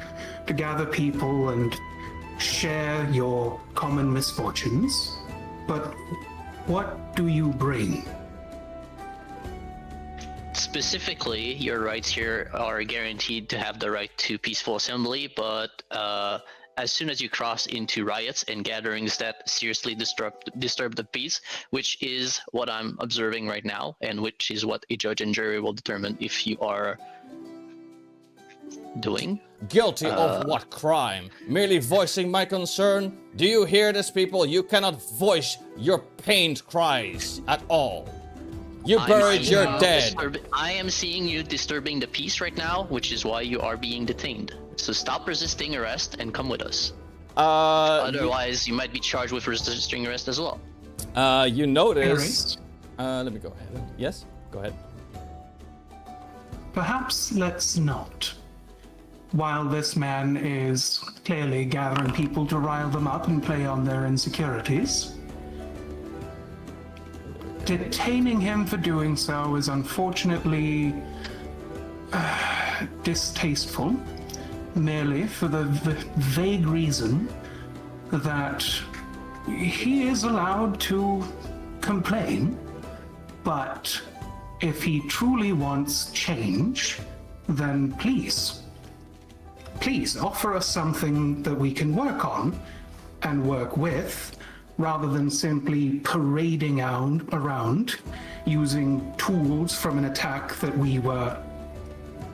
to gather people and share your common misfortunes, but what do you bring? Specifically, your rights here are guaranteed to have the right to peaceful assembly, but as soon as you cross into riots and gatherings that seriously disturb the peace, which is what I'm observing right now, and which is what a judge and jury will determine if you are doing. Guilty of what crime? Merely voicing my concern? Do you hear this, people? You cannot voice your pained cries at all. You buried your dead. I am seeing you disturbing the peace right now, which is why you are being detained. So stop resisting arrest and come with us. Otherwise, you might be charged with resisting arrest as well. You notice... let me go ahead. Yes? Go ahead. Perhaps let's not. While this man is clearly gathering people to rile them up and play on their insecurities, detaining him for doing so is unfortunately distasteful, merely for the vague reason that he is allowed to complain, but if he truly wants change, then please offer us something that we can work on and work with, rather than simply parading around using tools from an attack that we were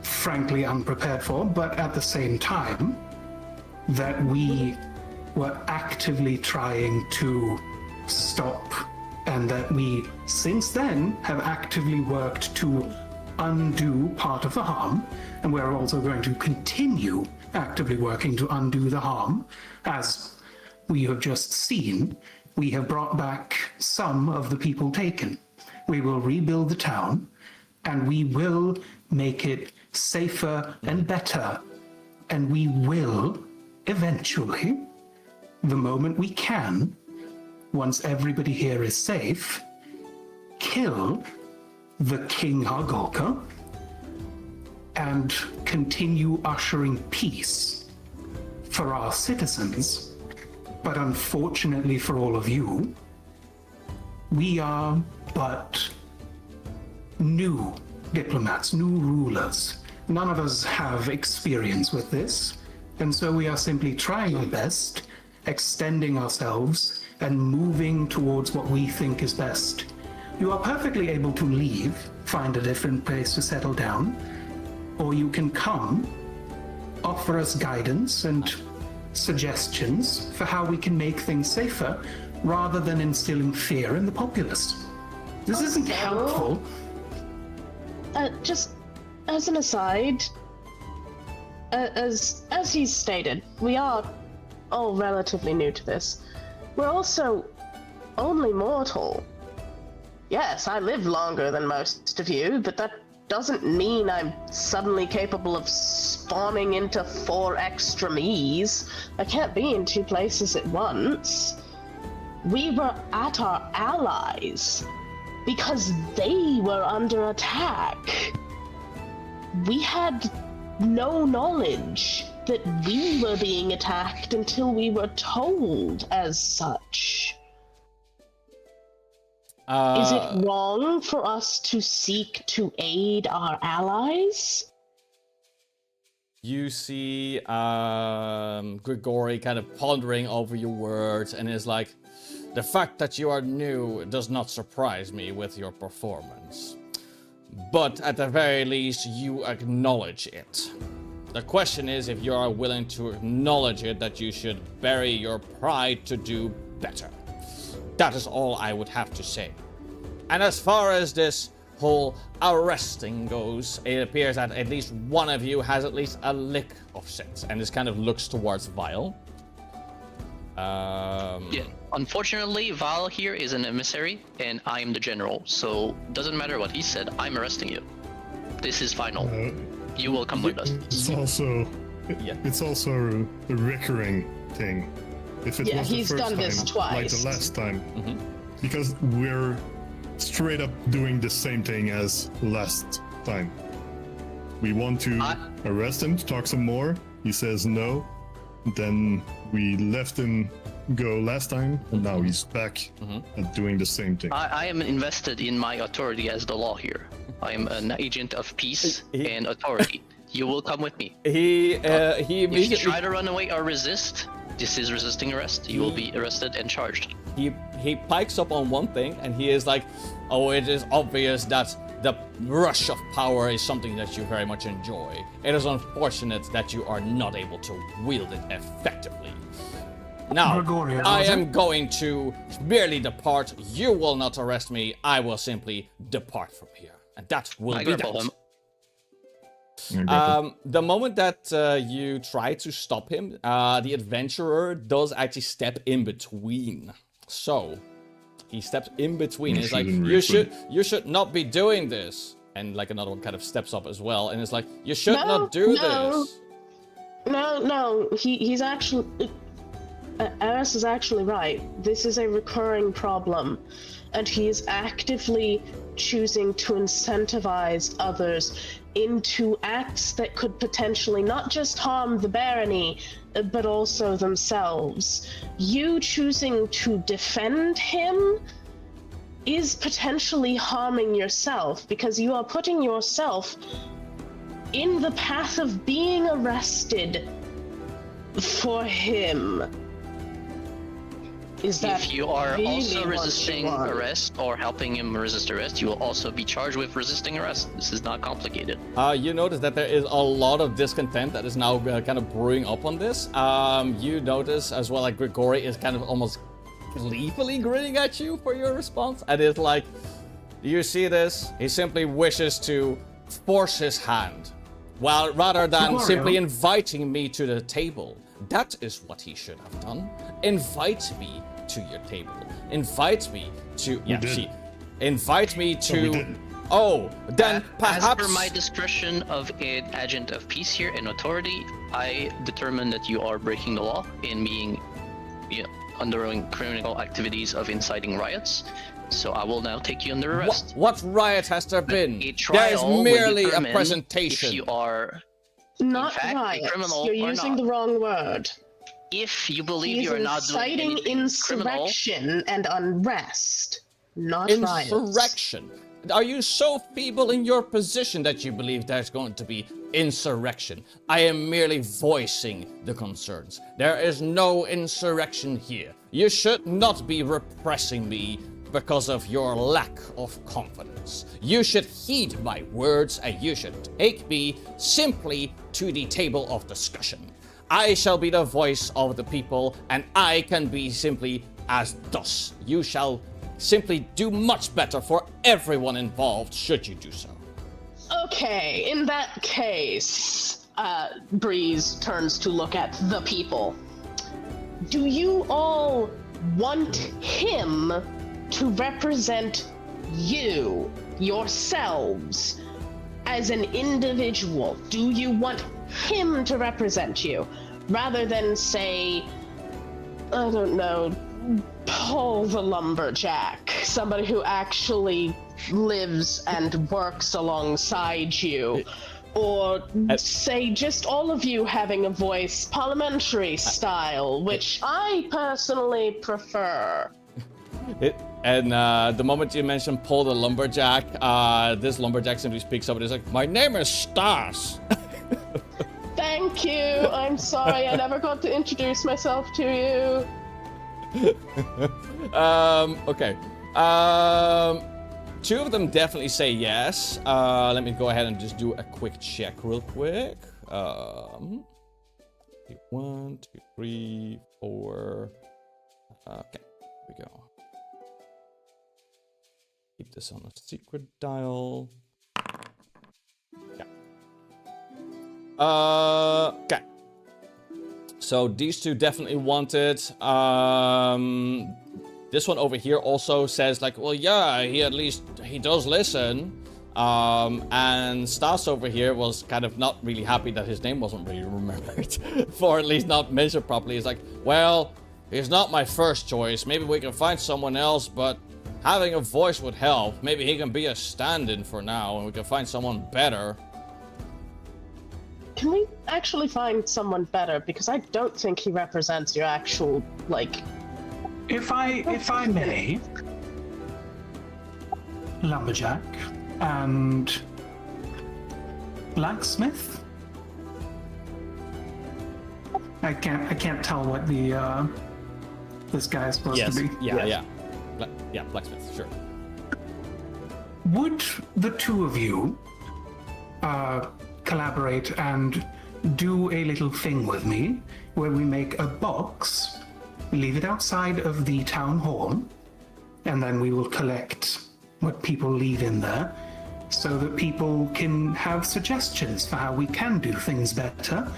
frankly unprepared for, but at the same time that we were actively trying to stop, and that we since then have actively worked to undo part of the harm, and we're also going to continue actively working to undo the harm. As we have just seen, we have brought back some of the people taken. We will rebuild the town, and we will make it safer and better. And we will, eventually, the moment we can, once everybody here is safe, kill the King Hargulka and continue ushering peace for our citizens. But unfortunately for all of you, we are but new diplomats, new rulers. None of us have experience with this, and so we are simply trying our best, extending ourselves, and moving towards what we think is best. You are perfectly able to leave, find a different place to settle down, or you can come, offer us guidance and suggestions for how we can make things safer, rather than instilling fear in the populace. This isn't helpful. Just as an aside, as he's stated, we are all relatively new to this. We're also only mortal. Yes, I live longer than most of you, but that doesn't mean I'm suddenly capable of spawning into 4 extra me's. I can't be in 2 places at once. We were at our allies because they were under attack. We had no knowledge that we were being attacked until we were told as such. Is it wrong for us to seek to aid our allies? You see Grigori kind of pondering over your words and is like, the fact that you are new does not surprise me with your performance. But at the very least, you acknowledge it. The question is if you are willing to acknowledge it, that you should bury your pride to do better. That is all I would have to say. And as far as this whole arresting goes, it appears that at least one of you has at least a lick of sense, and this kind of looks towards Vile. Yeah, unfortunately, Val here is an emissary, and I am the general, so doesn't matter what he said, I'm arresting you. This is final. You will come with us. It's also a recurring thing. If it was he's the first done this time, twice. like the last time, because we're straight up doing the same thing as last time. We want to arrest him to talk some more. He says no. Then we left him go last time, and now he's back at doing the same thing. I am invested in my authority as the law here. I am an agent of peace and authority. You will come with me. He immediately... If you try to run away or resist, this is resisting arrest. You will be arrested and charged. He pikes up on one thing, and he is like, oh, it is obvious that the rush of power is something that you very much enjoy. It is unfortunate that you are not able to wield it effectively. Now, I am going to merely depart. You will not arrest me. I will simply depart from here. And that will be that. The moment that you try to stop him, the adventurer does actually step in between. So, he steps in between. He's like, you should not be doing this. And like another one kind of steps up as well, and it's like, you should not do this. No, he's actually... Aris is actually right. This is a recurring problem, and he is actively choosing to incentivize others into acts that could potentially not just harm the barony, but also themselves. You choosing to defend him is potentially harming yourself, because you are putting yourself in the path of being arrested for him. If you are really also resisting arrest or helping him resist arrest, you will also be charged with resisting arrest. This is not complicated. You notice that there is a lot of discontent that is now kind of brewing up on this. You notice as well, like Grigori is kind of almost gleefully grinning at you for your response. And it's like, you see this? He simply wishes to force his hand, well, rather than simply inviting me to the table. That is what he should have done. Invite me to your table. Invite me to... invite me to Oh, then perhaps... As per my discretion of an agent of peace here and authority, I determine that you are breaking the law in being, undergoing criminal activities of inciting riots. So I will now take you under arrest. What riot has there been? A trial There is will merely a determine presentation. If you are Not in fact, a riots. criminal You're or using not. the wrong word. If you believe He's you are not doing inciting anything criminal, insurrection and unrest, not riots. Insurrection. Are you so feeble in your position that you believe there's going to be insurrection? I am merely voicing the concerns. There is no insurrection here. You should not be repressing me because of your lack of confidence. You should heed my words and you should take me simply to the table of discussion. I shall be the voice of the people and I can be simply as thus. You shall simply do much better for everyone involved should you do so. Okay, in that case, Breeze turns to look at the people. Do you all want him to represent you, yourselves, as an individual? Do you want him to represent you, rather than, say, I don't know, Paul the lumberjack, somebody who actually lives and works alongside you, or say just all of you having a voice, parliamentary style, which I personally prefer. The moment you mention Paul the lumberjack, this lumberjack simply speaks up and is like, "My name is Stas." Thank you. I'm sorry I never got to introduce myself to you. Okay. Two of them definitely say yes. Let me go ahead and just do a quick check real quick. 1, 2, 3, 4. Okay, here we go. Keep this on a secret dial. Yeah. Okay. So these two definitely want it. This one over here also says like, well, yeah, he does listen. And Stas over here was kind of not really happy that his name wasn't really remembered, or at least not mentioned properly. He's like, well, he's not my first choice. Maybe we can find someone else, but having a voice would help. Maybe he can be a stand-in for now, and we can find someone better. Can we actually find someone better? Because I don't think he represents your actual, like... If I may, lumberjack and blacksmith. I can't tell what the this guy is supposed to be. Yeah, blacksmith, sure. Would the two of you collaborate and do a little thing with me where we make a box, leave it outside of the town hall, and then we will collect what people leave in there so that people can have suggestions for how we can do things better.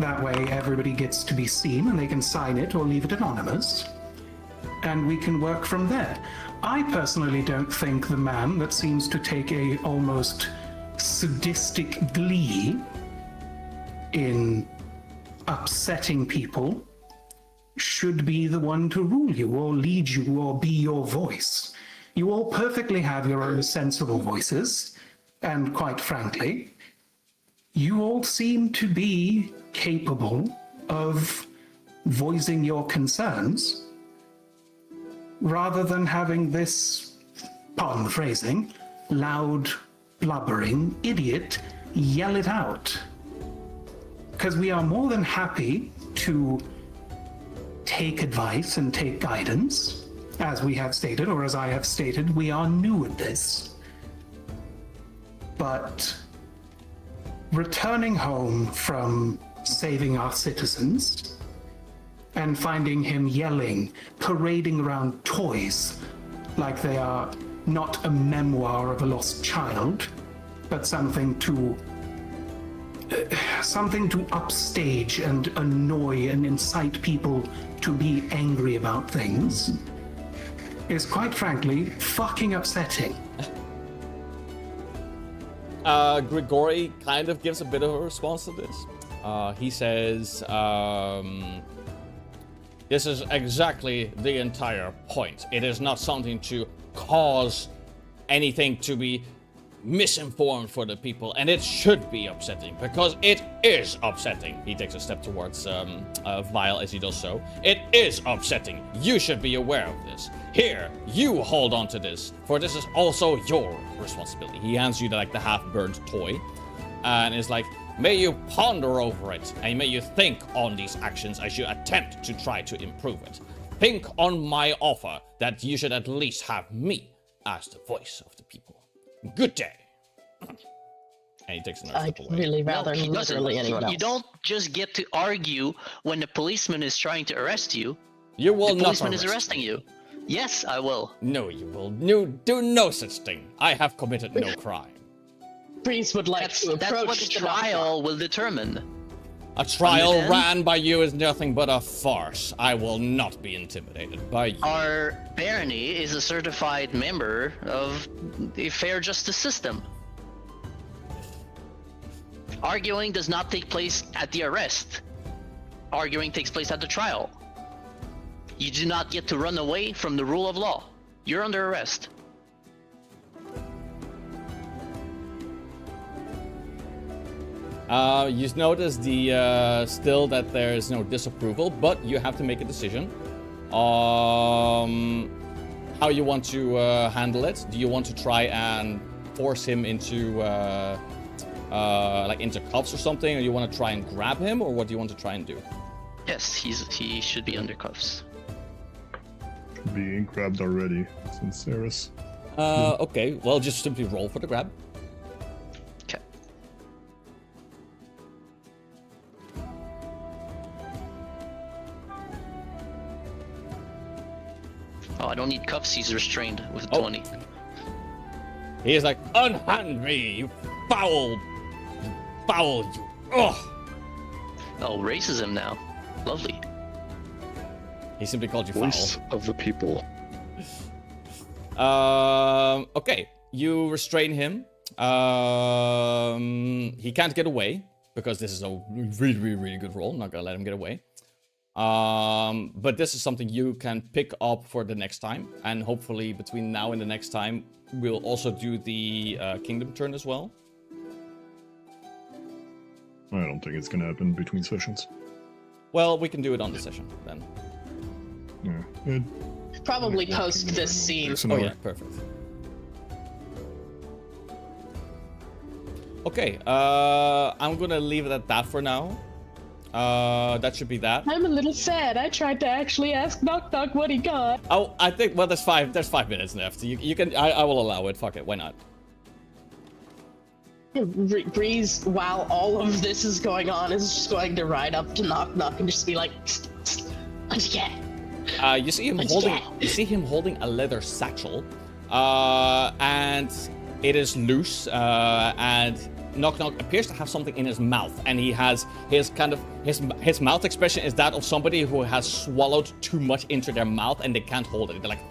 That way everybody gets to be seen and they can sign it or leave it anonymous, and we can work from there. I personally don't think the man that seems to take a almost sadistic glee in upsetting people should be the one to rule you or lead you or be your voice. You all perfectly have your own sensible voices, and quite frankly, you all seem to be capable of voicing your concerns rather than having this, pardon the phrasing, loud, blubbering idiot yell it out. Because we are more than happy to take advice and take guidance. As we have stated, or as I have stated, we are new at this. But returning home from saving our citizens and finding him yelling, parading around toys like they are not a memoir of a lost child, but something to upstage and annoy and incite people to be angry about things, is quite frankly fucking upsetting. Grigori kind of gives a bit of a response to this. He says, this is exactly the entire point. It is not something to cause anything to be misinformed for the people, and it should be upsetting, because it is upsetting. He takes a step towards Vile as he does so. It is upsetting. You should be aware of this. Here, you hold on to this, for this is also your responsibility. He hands you the half-burned toy, and is like, may you ponder over it, and may you think on these actions as you attempt to try to improve it. Think on my offer that you should at least have me as the voice of the people. Good day. And he takes another step away. I'd really rather No, literally anyone else. You don't just get to argue when the policeman is trying to arrest you. You will The not policeman is arrest arresting you. Yes, I will. No, you will do no such thing. I have committed no crime. Breeze would like to approach That's what the trial will determine. A trial Understand? ran by you is nothing but a farce. I will not be intimidated by you. Our barony is a certified member of the fair justice system. Arguing does not take place at the arrest. Arguing takes place at the trial. You do not get to run away from the rule of law. You're under arrest. You notice still that there is no disapproval, but you have to make a decision. How you want to handle it? Do you want to try and force him into into cuffs or something, or you want to try and grab him, or what do you want to try and do? Yes, he should be under cuffs. Being grabbed already, since Sarah's. Okay, well, just simply roll for the grab. Okay. Oh, I don't need cuffs. He's restrained with 20. He is like, unhand me, you foul, you. Ugh. Oh, racism now. Lovely. He simply called you foul. Voice of the people. Okay, you restrain him. He can't get away because this is a really good roll. I'm not gonna let him get away. But this is something you can pick up for the next time, and hopefully between now and the next time, we'll also do the kingdom turn as well. I don't think it's gonna happen between sessions. Well, we can do it on the session then. Yeah. Probably post this scene. Oh yeah, perfect. Okay, I'm gonna leave it at that for now. That should be that. I'm a little sad. I tried to actually ask Knock Knock what he got. Oh, I think, well, there's 5 minutes left. You can, I will allow it. Fuck it, why not? Breeze, while all of this is going on, is just going to ride up to Knock Knock and just be like, "What'd you get?" You see him holding a leather satchel, and it is loose, and Knock Knock appears to have something in his mouth, and he has his mouth expression is that of somebody who has swallowed too much into their mouth and they can't hold it. They're like,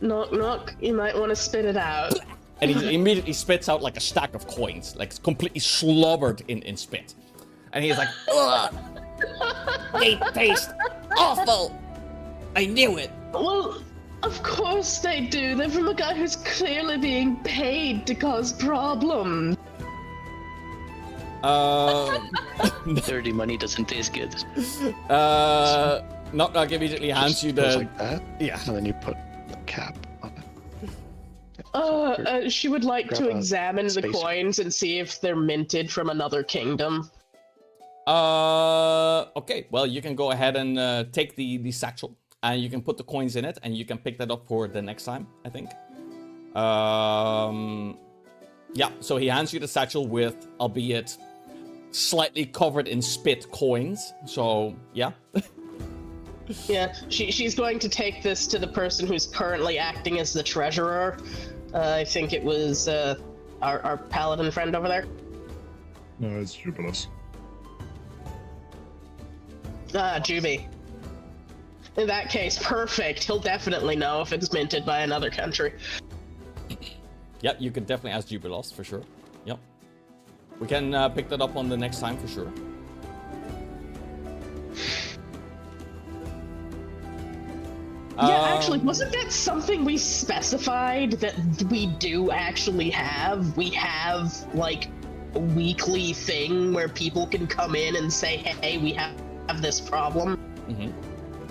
Knock Knock, you might want to spit it out. and he immediately spits out like a stack of coins, like completely slobbered in spit, and he's like, ugh, they taste awful. I knew it. Well, of course they do. They're from a guy who's clearly being paid to cause problems. Dirty money doesn't taste good. Knock Knock immediately hands you Goes the... like that, Yeah. and then you put the cap on it. She would like to Grab a examine the space. coins and see if they're minted from another kingdom. Okay, well, you can go ahead and take the satchel, and you can put the coins in it, and you can pick that up for the next time, I think. Yeah, so he hands you the satchel with, albeit slightly covered in spit, coins. So, yeah. Yeah, she's going to take this to the person who's currently acting as the treasurer. I think it was our paladin friend over there. No, it's Jubileus. Juby. In that case, perfect. He'll definitely know if it's minted by another country. Yep, you could definitely ask Jubilos for sure. Yep. We can pick that up on the next time for sure. Yeah, actually, wasn't that something we specified that we do actually have? We have, like, a weekly thing where people can come in and say, hey, we have this problem. Mm-hmm.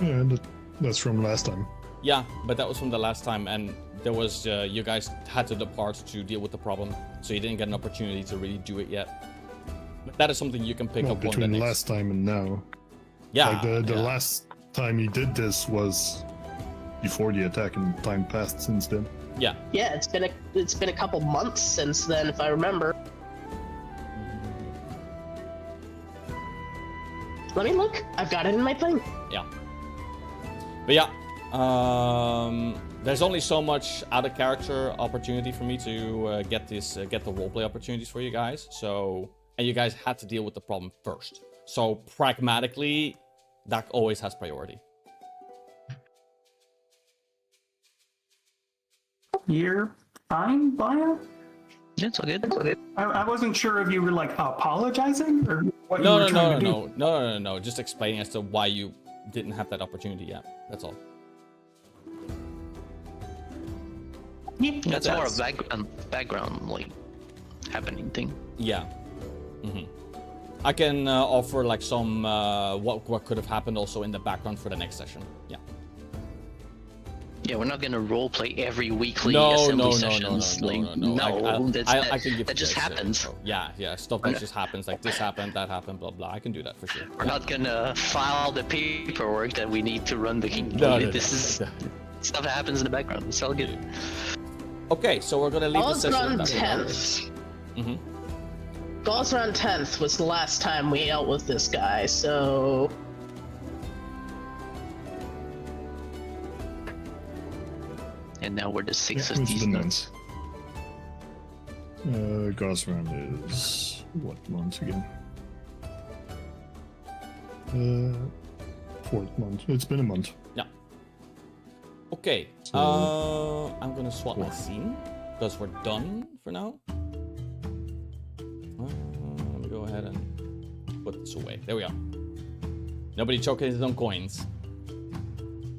Yeah, that's from last time. Yeah, but that was from the last time, and there was, you guys had to depart to deal with the problem, so you didn't get an opportunity to really do it yet. But that is something you can pick up on the between next... last time and now. Yeah. Like the last time you did this was before the attack, and time passed since then. Yeah. Yeah, it's been a couple months since then, if I remember. Let me look. I've got it in my thing. Yeah. But yeah, there's only so much out of character opportunity for me to get the roleplay opportunities for you guys. So, and you guys had to deal with the problem first. So pragmatically, that always has priority. You're fine, Bio? Yeah, it's all good. It's all good. I wasn't sure if you were like apologizing or what you were trying to do. No. Just explaining as to why you didn't have that opportunity yet. That's all. Yeah, That's more a background like happening thing. Yeah. Mm-hmm. I can offer like some what could have happened also in the background for the next session. Yeah. Yeah, we're not gonna roleplay every weekly assembly sessions. No. I can give that just happens. Yeah, stuff that just happens. Like this happened, that happened, blah blah. I can do that for sure. We're not gonna file the paperwork that we need to run the kingdom. This is stuff that happens in the background. It's all good. Okay, so we're gonna leave the session. Gallsrun 10th. Mm-hmm. Gallsrun 10th was the last time we dealt with this guy, so... And now we're the 6th of who's these the months. Gallsrun is what month again? 4th month. It's been a month. Yeah. Okay. So, I'm gonna swap my scene because we're done for now. Let me go ahead and put this away. There we go. Nobody choking his own coins.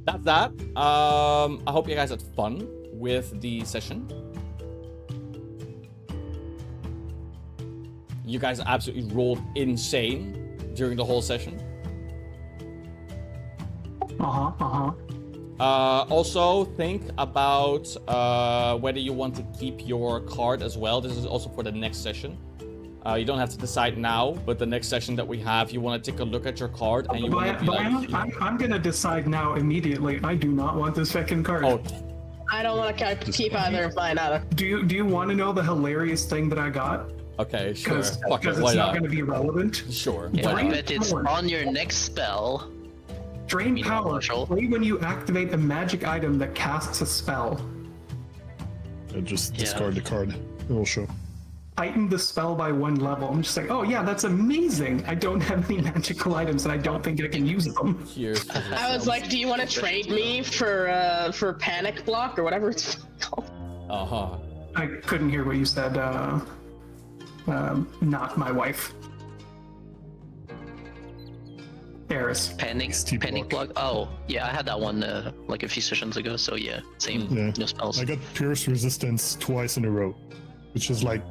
That's that. I hope you guys had fun with the session. You guys absolutely rolled insane during the whole session. Also, think about whether you want to keep your card as well. This is also for the next session. You don't have to decide now, but the next session that we have, you want to take a look at your card and you want to be like... I'm going to decide now immediately. I do not want this second card. Oh. I don't want to keep either of mine either. Do you want to know the hilarious thing that I got? Okay, sure. Because it's not going to be relevant. Sure. Yeah, I bet it's on your next spell. Drain power. Play when you activate a magic item that casts a spell. Just discard the card. It will show. Heighten the spell by 1 level. I'm just like, oh yeah, that's amazing. I don't have any magical items and I don't think I can use them. I was like, do you want to trade me for panic block or whatever it's called? Uh-huh. I couldn't hear what you said. Not my wife. Eris. Panic block. Oh, yeah, I had that one like a few sessions ago. So yeah, same. Yeah. No spells. I got Pierce Resistance twice in a row, which is like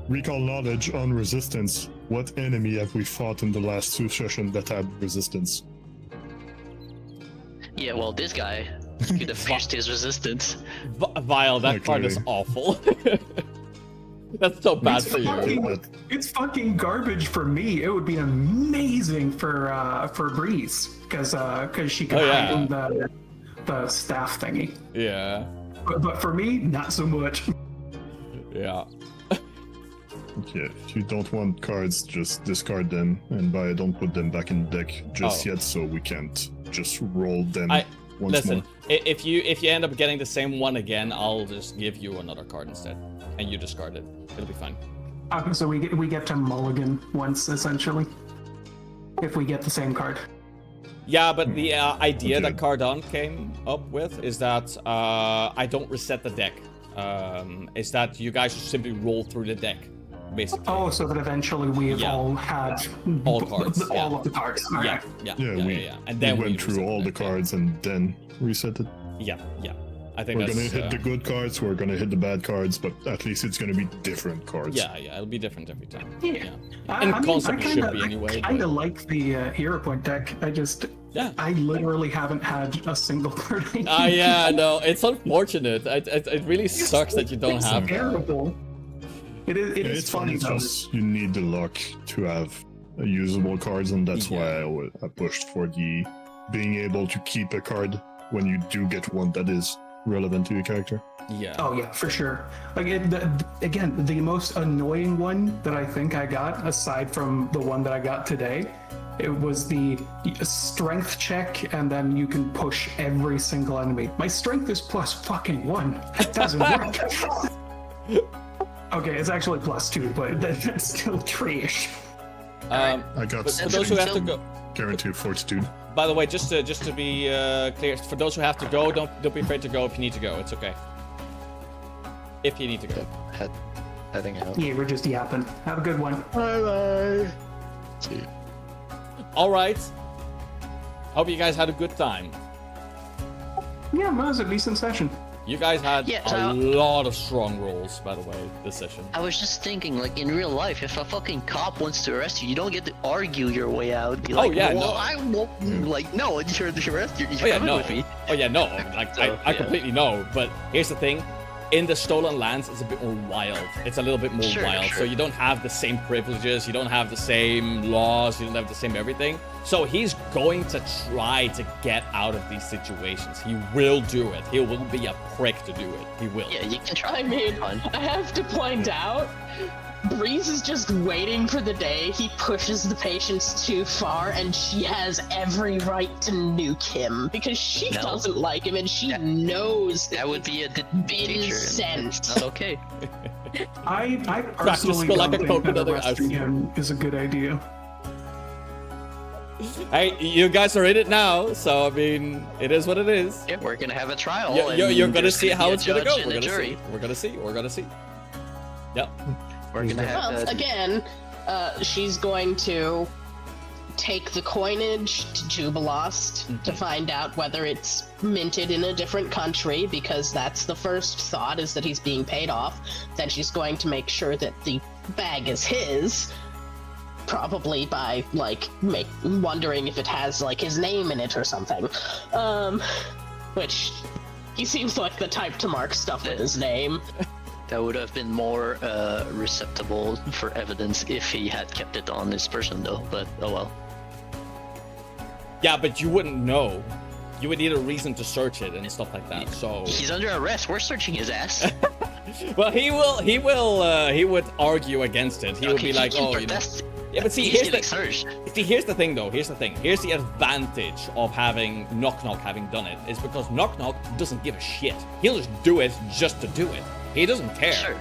recall knowledge on resistance. What enemy have we fought in the last 2 sessions that had resistance? Yeah, well, this guy could have pierced his resistance. Vile, that card is awful. That's so bad for you. It's fucking garbage for me. It would be amazing for Breeze because she can hide in the staff thingy. Yeah. But for me, not so much. Yeah. Yeah, if you don't want cards, just discard them, and don't put them back in the deck just yet, so we can't just roll them once more. If you end up getting the same one again, I'll just give you another card instead, and you discard it. It'll be fine. Okay, so we get to mulligan once essentially, if we get the same card. Yeah, but the idea that Cardon came up with is that I don't reset the deck is that you guys just simply roll through the deck, basically. Oh, so that eventually we have all had all cards, all of the cards. All right. And then we went through all the cards and then reset it. Yeah. I think we're that's, gonna hit the good cards, we're gonna hit the bad cards, but at least it's gonna be different cards. Yeah, it'll be different every time. Yeah. And concept should be anyway. I kind of like the hero point deck. I literally haven't had a single card. No, it's unfortunate. It really sucks that you don't have. It's terrible. It is funny though. You need the luck to have usable cards, and that's why I pushed for the being able to keep a card when you do get one that is relevant to your character. Yeah. Oh yeah, for sure. Like again, the most annoying one that I think I got, aside from the one that I got today, it was the strength check, and then you can push every single enemy. My strength is +1. It doesn't work. Okay, it's actually +2, but that's still trash. I got for those who have to go. Guarantee fortitude. By the way, just to be clear, for those who have to go, don't be afraid to go if you need to go. It's okay. If you need to go. Heading out. Yeah, we're just yapping. Have a good one. Bye. See you. All right. Hope you guys had a good time. Yeah, that was a decent session. You guys had a lot of strong rolls, by the way, this session. I was just thinking, like, in real life, if a fucking cop wants to arrest you, you don't get to argue your way out. Be like, I won't, like, no, you're arrested. You're coming with me. Oh, yeah, no. Like, so, I completely know. But here's the thing. In the Stolen Lands, it's a bit more wild. It's a little bit more wild. Sure. So you don't have the same privileges. You don't have the same laws. You don't have the same everything. So he's going to try to get out of these situations. He will do it. He will be a prick to do it. He will. Yeah, you can try. I mean, I have to point out, Breeze is just waiting for the day he pushes the patients too far, and she has every right to nuke him because she doesn't like him, and she knows that would be a been sent. It's not okay. I personally don't think that arresting him is a good idea. Hey, you guys are in it now, so I mean, it is what it is. Yeah, we're gonna have a trial. You're gonna see how it's gonna go. We're gonna see. Yep. We're gonna have. Again, she's going to take the coinage to Jubilost to find out whether it's minted in a different country, because that's the first thought, is that he's being paid off. Then she's going to make sure that the bag is his. Probably by, like, wondering if it has, like, his name in it or something. Which, he seems like the type to mark stuff with his name. That would have been more receptible for evidence if he had kept it on his person, though, but oh well. Yeah, but you wouldn't know. You would need a reason to search it and stuff like that, so... He's under arrest, we're searching his ass. Well, he would argue against it. He would be like, oh, you know... Yeah, but see, here's the thing, though. Here's the advantage of having Knock Knock having done it, is because Knock Knock doesn't give a shit. He'll just do it just to do it. He doesn't care. Sure.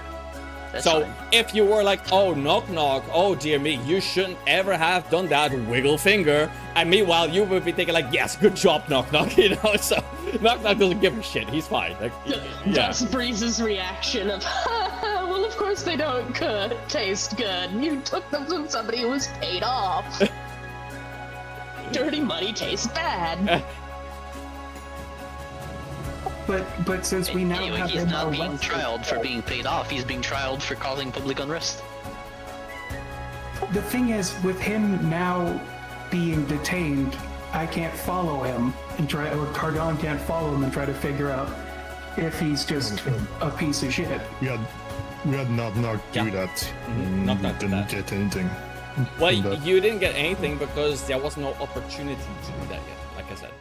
So fine. if you were like, oh, Knock Knock, oh dear me, you shouldn't ever have done that, wiggle finger, and meanwhile you would be thinking like, yes, good job, Knock Knock, you know. So Knock Knock doesn't give a shit. He's fine. Like, That's Breeze's reaction of, well, of course they don't taste good. You took them from somebody who was paid off. Dirty money tastes bad. But since we now have he's him not being trialed for being paid off. He's being trialed for causing public unrest. The thing is, with him now being detained, I can't follow him and or Cardon can't follow him and try to figure out if he's just a piece of shit. We had Knock Knock do that. Mm-hmm. Knock Knock didn't get anything. Well, you didn't get anything because there was no opportunity to do that yet. Like I said,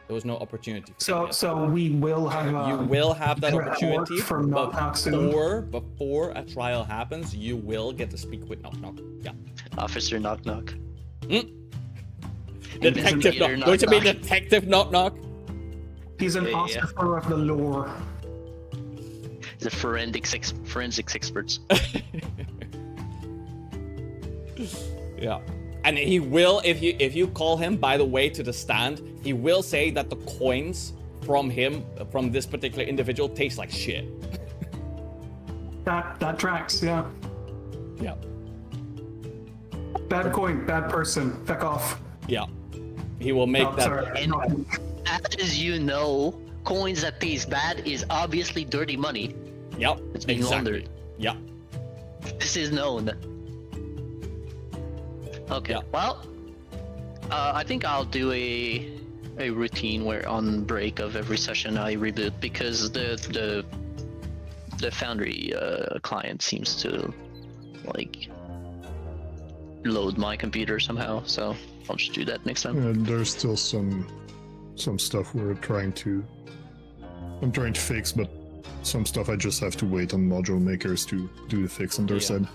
there was no opportunity. So we will have. You will have that opportunity from Knock Knock soon. Before a trial happens, you will get to speak with Knock Knock. Yeah. Officer Knock Knock. Detective Knock. Going to be Detective Knock Knock. He's an officer of the law. The forensics experts. Yeah. And he will, if you call him, by the way, to the stand, he will say that the coins from him, from this particular individual, taste like shit. That tracks, yeah. Yeah. Bad coin, bad person. Feck off. Yeah. He will make Oh, that. sorry. And as you know, coins that pays bad is obviously dirty money. Yep. It's being Exactly. laundered. Yeah. This is known. Okay. Yeah. Well, I think I'll do a routine where on break of every session I reboot because the Foundry client seems to like load my computer somehow. So I'll just do that next time. There's still some stuff I'm trying to fix, but some stuff I just have to wait on module makers to do the fix on their side.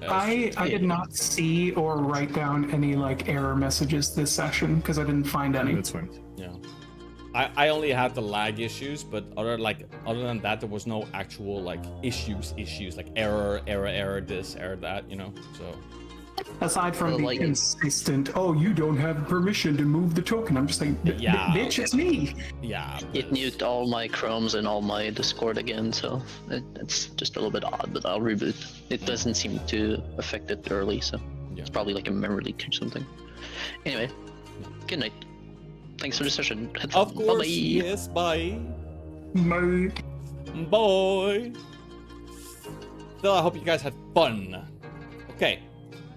I did not see or write down any like error messages this session because I didn't find any. That's fine. Yeah. I only had the lag issues, but other than that, there was no actual like issues like error, this, error that, you know. So aside from Well, the like- insistent, oh, you don't have permission to move the token. I'm just like, Yeah. bitch, it's me. yeah. It nuked all my Chromes and all my Discord again, so it's just a little bit odd, but I'll reboot. It doesn't seem to affect it early, so Yeah. it's probably like a memory leak or something. Anyway, good night. Thanks for the session. Have Of fun. course. Bye-bye. Yes. Bye. My Bye. So I hope you guys had fun. Okay,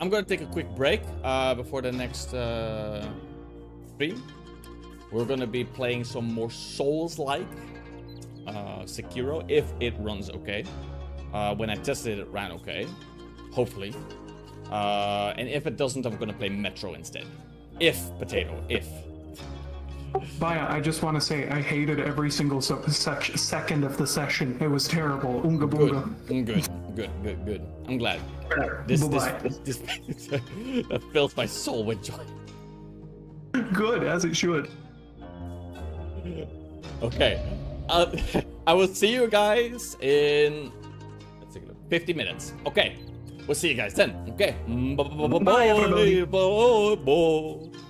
I'm gonna take a quick break before the next stream. We're gonna be playing some more Souls-like Sekiro if it runs okay. When I tested it, it ran okay, hopefully. And if it doesn't, I'm gonna play Metro instead. If potato. Baya, I just want to say I hated every single second of the session. It was terrible. Oonga boonga. Good. I'm glad. This Bye-bye. that fills my soul with joy. Good, as it should. Okay. I will see you guys in 50 minutes. Okay. We'll see you guys then. Okay. Bye, everybody. Bye.